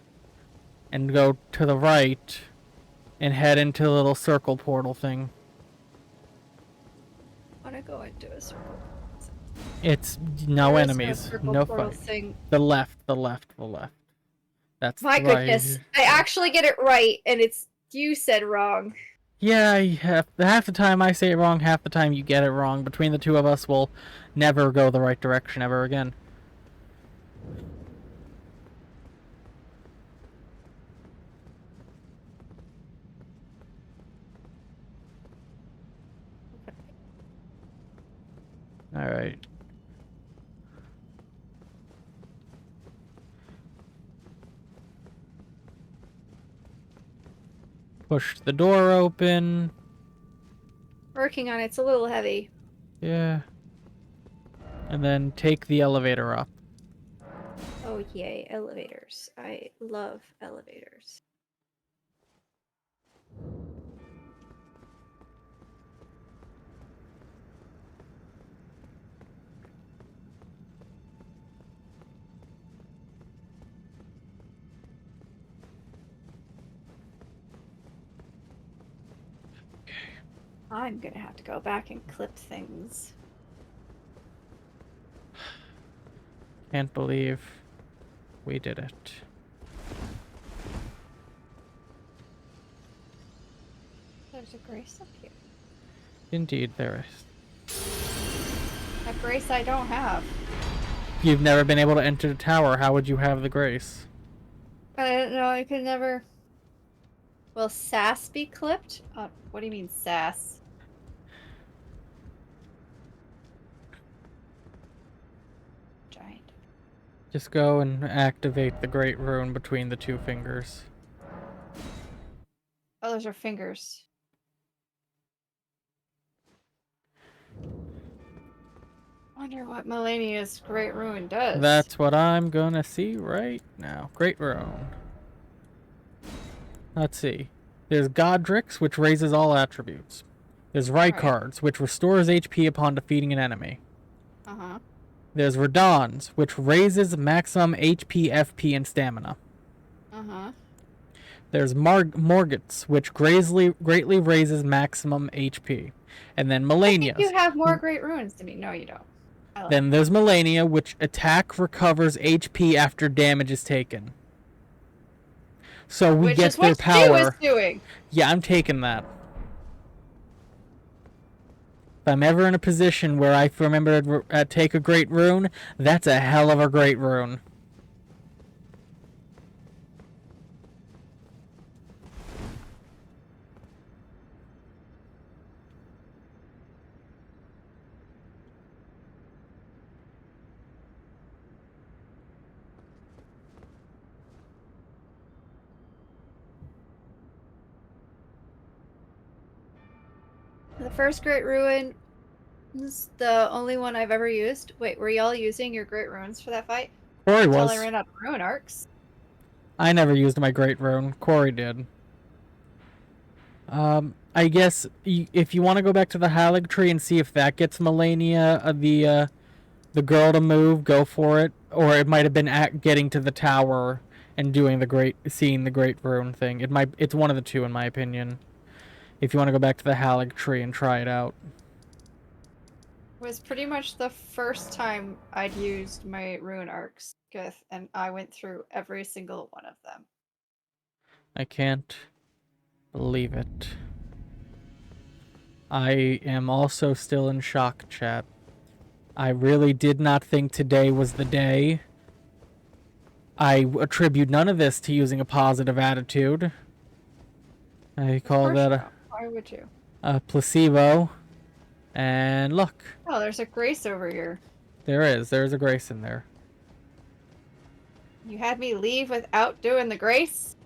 and go to the right, and head into the little circle portal thing. I want to go into a circle. It's no Where is enemies, the circle no portal fight. thing? The left. That's My the right. goodness. I actually get it right, and it's you said wrong. Yeah, half the time I say it wrong, half the time you get it wrong. Between the two of us, we'll never go the right direction ever again. Alright. Push the door open. Working on it. It's a little heavy. Yeah. And then take the elevator up. Oh, yay. Elevators. I love elevators. I'm gonna have to go back and clip things. Can't believe we did it. There's a grace up here. Indeed, there is. A grace I don't have. You've never been able to enter the tower. How would you have the grace? I didn't know I could never. Will sass be clipped? What do you mean sass? Giant. Just go and activate the great rune between the two fingers. Oh, those are fingers. Wonder what Melania's great rune does. That's what I'm gonna see right now. Great rune. Let's see. There's Godric's, which raises all attributes. There's Rykard's, which restores HP upon defeating an enemy. Uh-huh. There's Radahn's, which raises maximum HP, FP, and stamina. Uh-huh. There's Morgot's, which greatly raises maximum HP. And then I think Melania's. you have more great runes than me. No, you don't. Then there's Melania, which attack recovers HP after damage is taken. So we get their power. Which is what Stu is doing. Yeah, I'm taking that. If I'm ever in a position where I remember to take a great rune, that's a hell of a great rune. The first great rune is the only one I've ever used. Wait, were y'all using your great runes for that fight? Corey Until was. I ran out of rune arcs. I never used my great rune. Corey did. I guess if you want to go back to the Halig tree and see if that gets Melania, the girl to move, go for it. Or it might have been getting to the tower and doing seeing the great rune thing. It's one of the two in my opinion. If you want to go back to the Halig tree and try it out. It was pretty much the first time I'd used my rune arcs, and I went through every single one of them. I can't believe it. I am also still in shock, chat. I really did not think today was the day. I attribute none of this to using a positive attitude. I call that Why would you? a placebo. And look. Oh, there's a grace over here. There's a grace in there. You had me leave without doing the grace?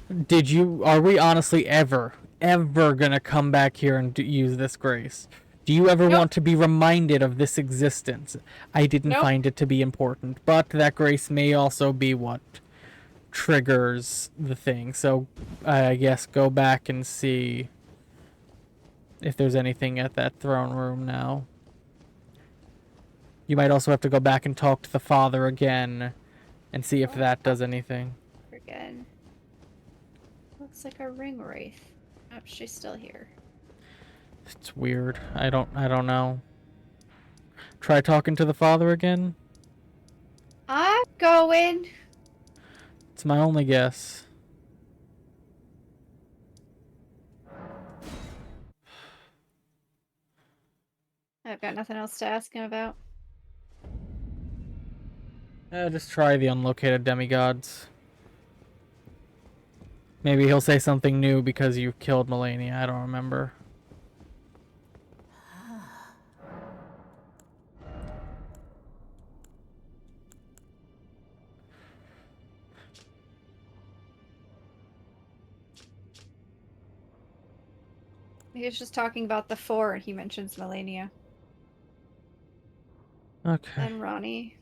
Are we honestly ever gonna come back here and use this grace? Do you ever want to be reminded of this existence? I didn't find it to be important, but that grace may also be what triggers the thing. So I guess go back and see if there's anything at that throne room now. You might also have to go back and talk to the father again and see if that does anything. Again. Looks like a ring wraith. Oh, she's still here. It's weird. I don't know. Try talking to the father again? I'm going. It's my only guess. I've got nothing else to ask him about. Just try the unlocated demigods. Maybe he'll say something new because you killed Melania. I don't remember. He was just talking about the four, and he mentions Melania. Okay. And Ronnie.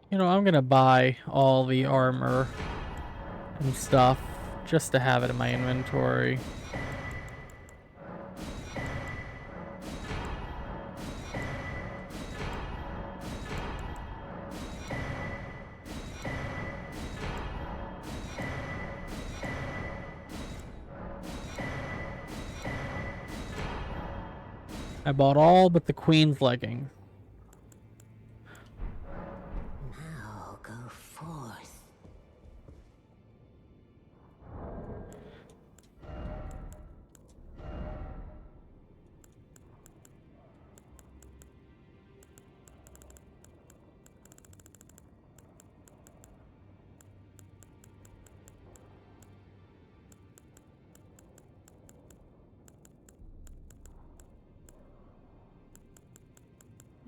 You know, I'm gonna buy all the armor and stuff just to have it in my inventory. I bought all but the queen's leggings. Now go forth.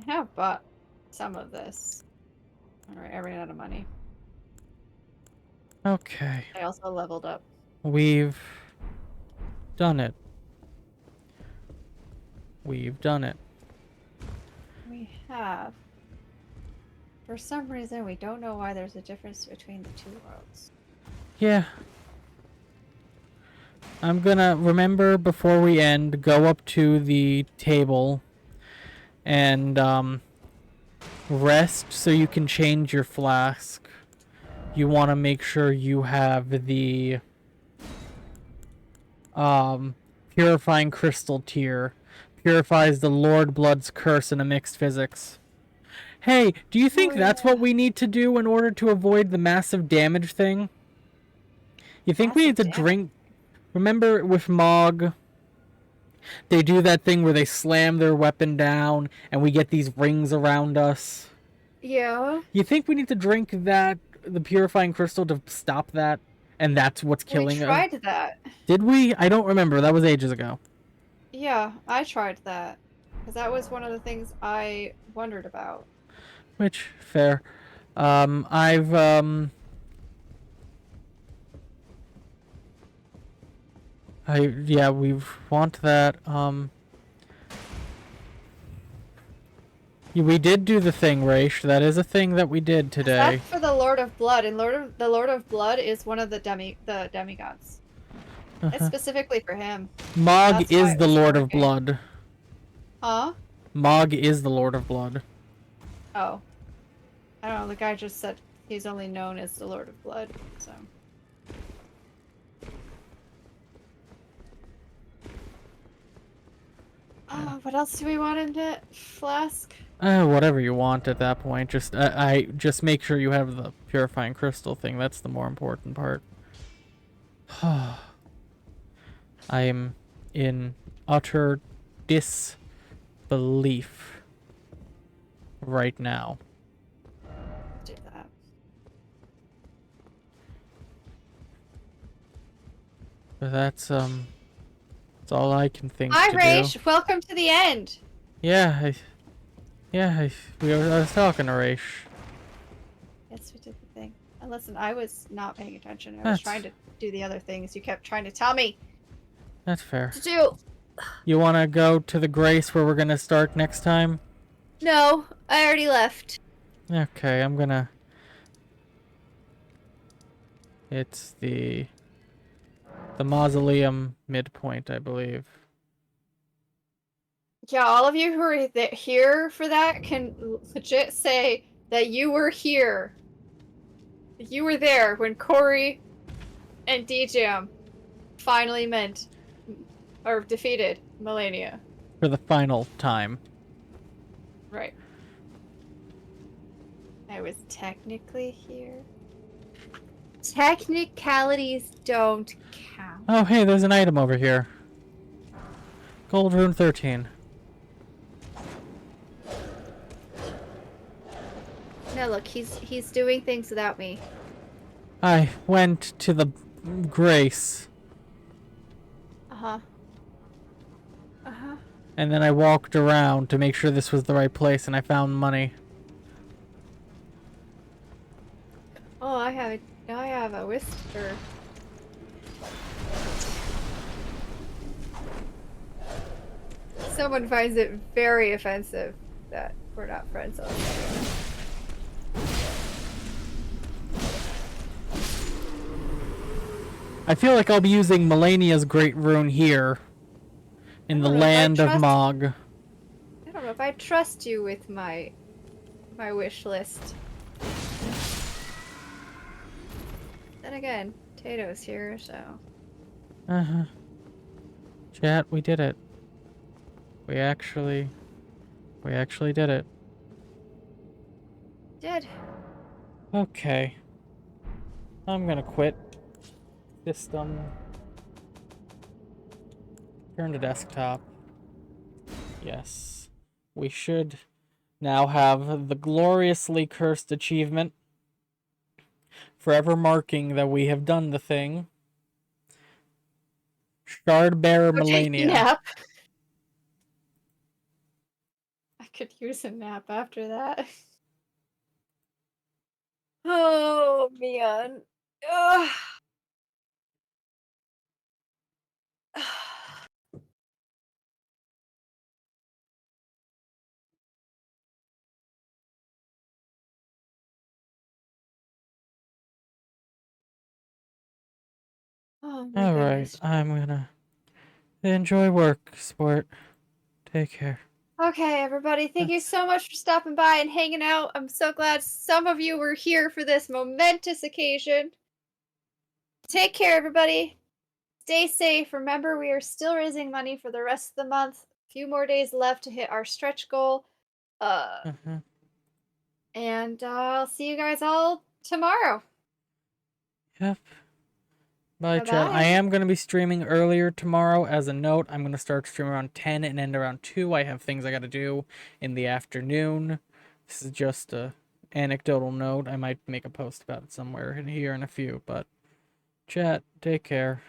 I have bought some of this. Alright, I ran out of money. Okay. I also leveled up. We've done it. We've done it. We have. For some reason, we don't know why there's a difference between the two worlds. Yeah. I'm gonna remember before we end, go up to the table and rest so you can change your flask. You want to make sure you have the purifying crystal tier. Purifies the Lord Blood's curse in a mixed physics. Hey, do you think that's what we need to do in order to avoid the massive damage thing? You think we need to drink... Remember with Mog, they do that thing where they slam their weapon down and we get these rings around us? Yeah. You think we need to drink that, the purifying crystal, to stop that? And that's what's killing us? We tried that. Did we? I don't remember. That was ages ago. Yeah, I tried that. Because that was one of the things I wondered about. Which, fair. Yeah, we want that. We did do the thing, Raish. That is a thing that we did today. That's for the Lord of Blood, and the Lord of Blood is one of the demigods. It's specifically for him. Mog is the Lord of Blood. Huh? Mog is the Lord of Blood. Oh. I don't know, the guy just said he's only known as the Lord of Blood, so. What else do we want in the flask? Whatever you want at that point. Just, I just make sure you have the purifying crystal thing. That's the more important part. I am in utter disbelief right now. Do that. But that's all I can think Hi, to Raish. do. Welcome to the end. Yeah, I was talking to Raish. Yes, we did the thing. And listen, I was not paying attention. I was trying to do the other things you kept trying to tell me That's fair. to do. You want to go to the Grace where we're going to start next time? No, I already left. Okay, I'm gonna... It's the mausoleum midpoint, I believe. Yeah, all of you who are here for that can legit say that you were here. You were there when Corey and DJM finally defeated Melania. For the final time. Right. I was technically here. Technicalities don't count. Oh, hey, there's an item over here. Gold rune 13. No, look, he's doing things without me. I went to the Grace. Uh-huh. Uh-huh. And then I walked around to make sure this was the right place, and I found money. Oh, I have a whisper. Someone finds it very offensive that we're not friends already. I feel like I'll be using Melania's Great Rune here. In the land of Mog. I don't know if I trust you with my wish list. Then again, Tato's here, so. Uh-huh. Chat, we did it. We actually did it. Did. Okay. I'm gonna quit. System. Turn to desktop. Yes. We should now have the gloriously cursed achievement. Forever marking that we have done the thing. Shardbearer Melania. Nap. I could use a nap after that. Oh, man. Ugh. Oh my All right, goodness. I'm gonna enjoy work, sport. Take care. Okay, everybody, thank you so much for stopping by and hanging out. I'm so glad some of you were here for this momentous occasion. Take care, everybody. Stay safe. Remember, we are still raising money for the rest of the month. A few more days left to hit our stretch goal. Uh, Mhm. and I'll see you guys all tomorrow. Yep. Bye, chat. I Bye-bye. am going to be streaming earlier tomorrow. As a note, I'm going to start streaming around 10 and end around 2. I have things I got to do in the afternoon. This is just a anecdotal note. I might make a post about it somewhere in here in a few, but chat, take care.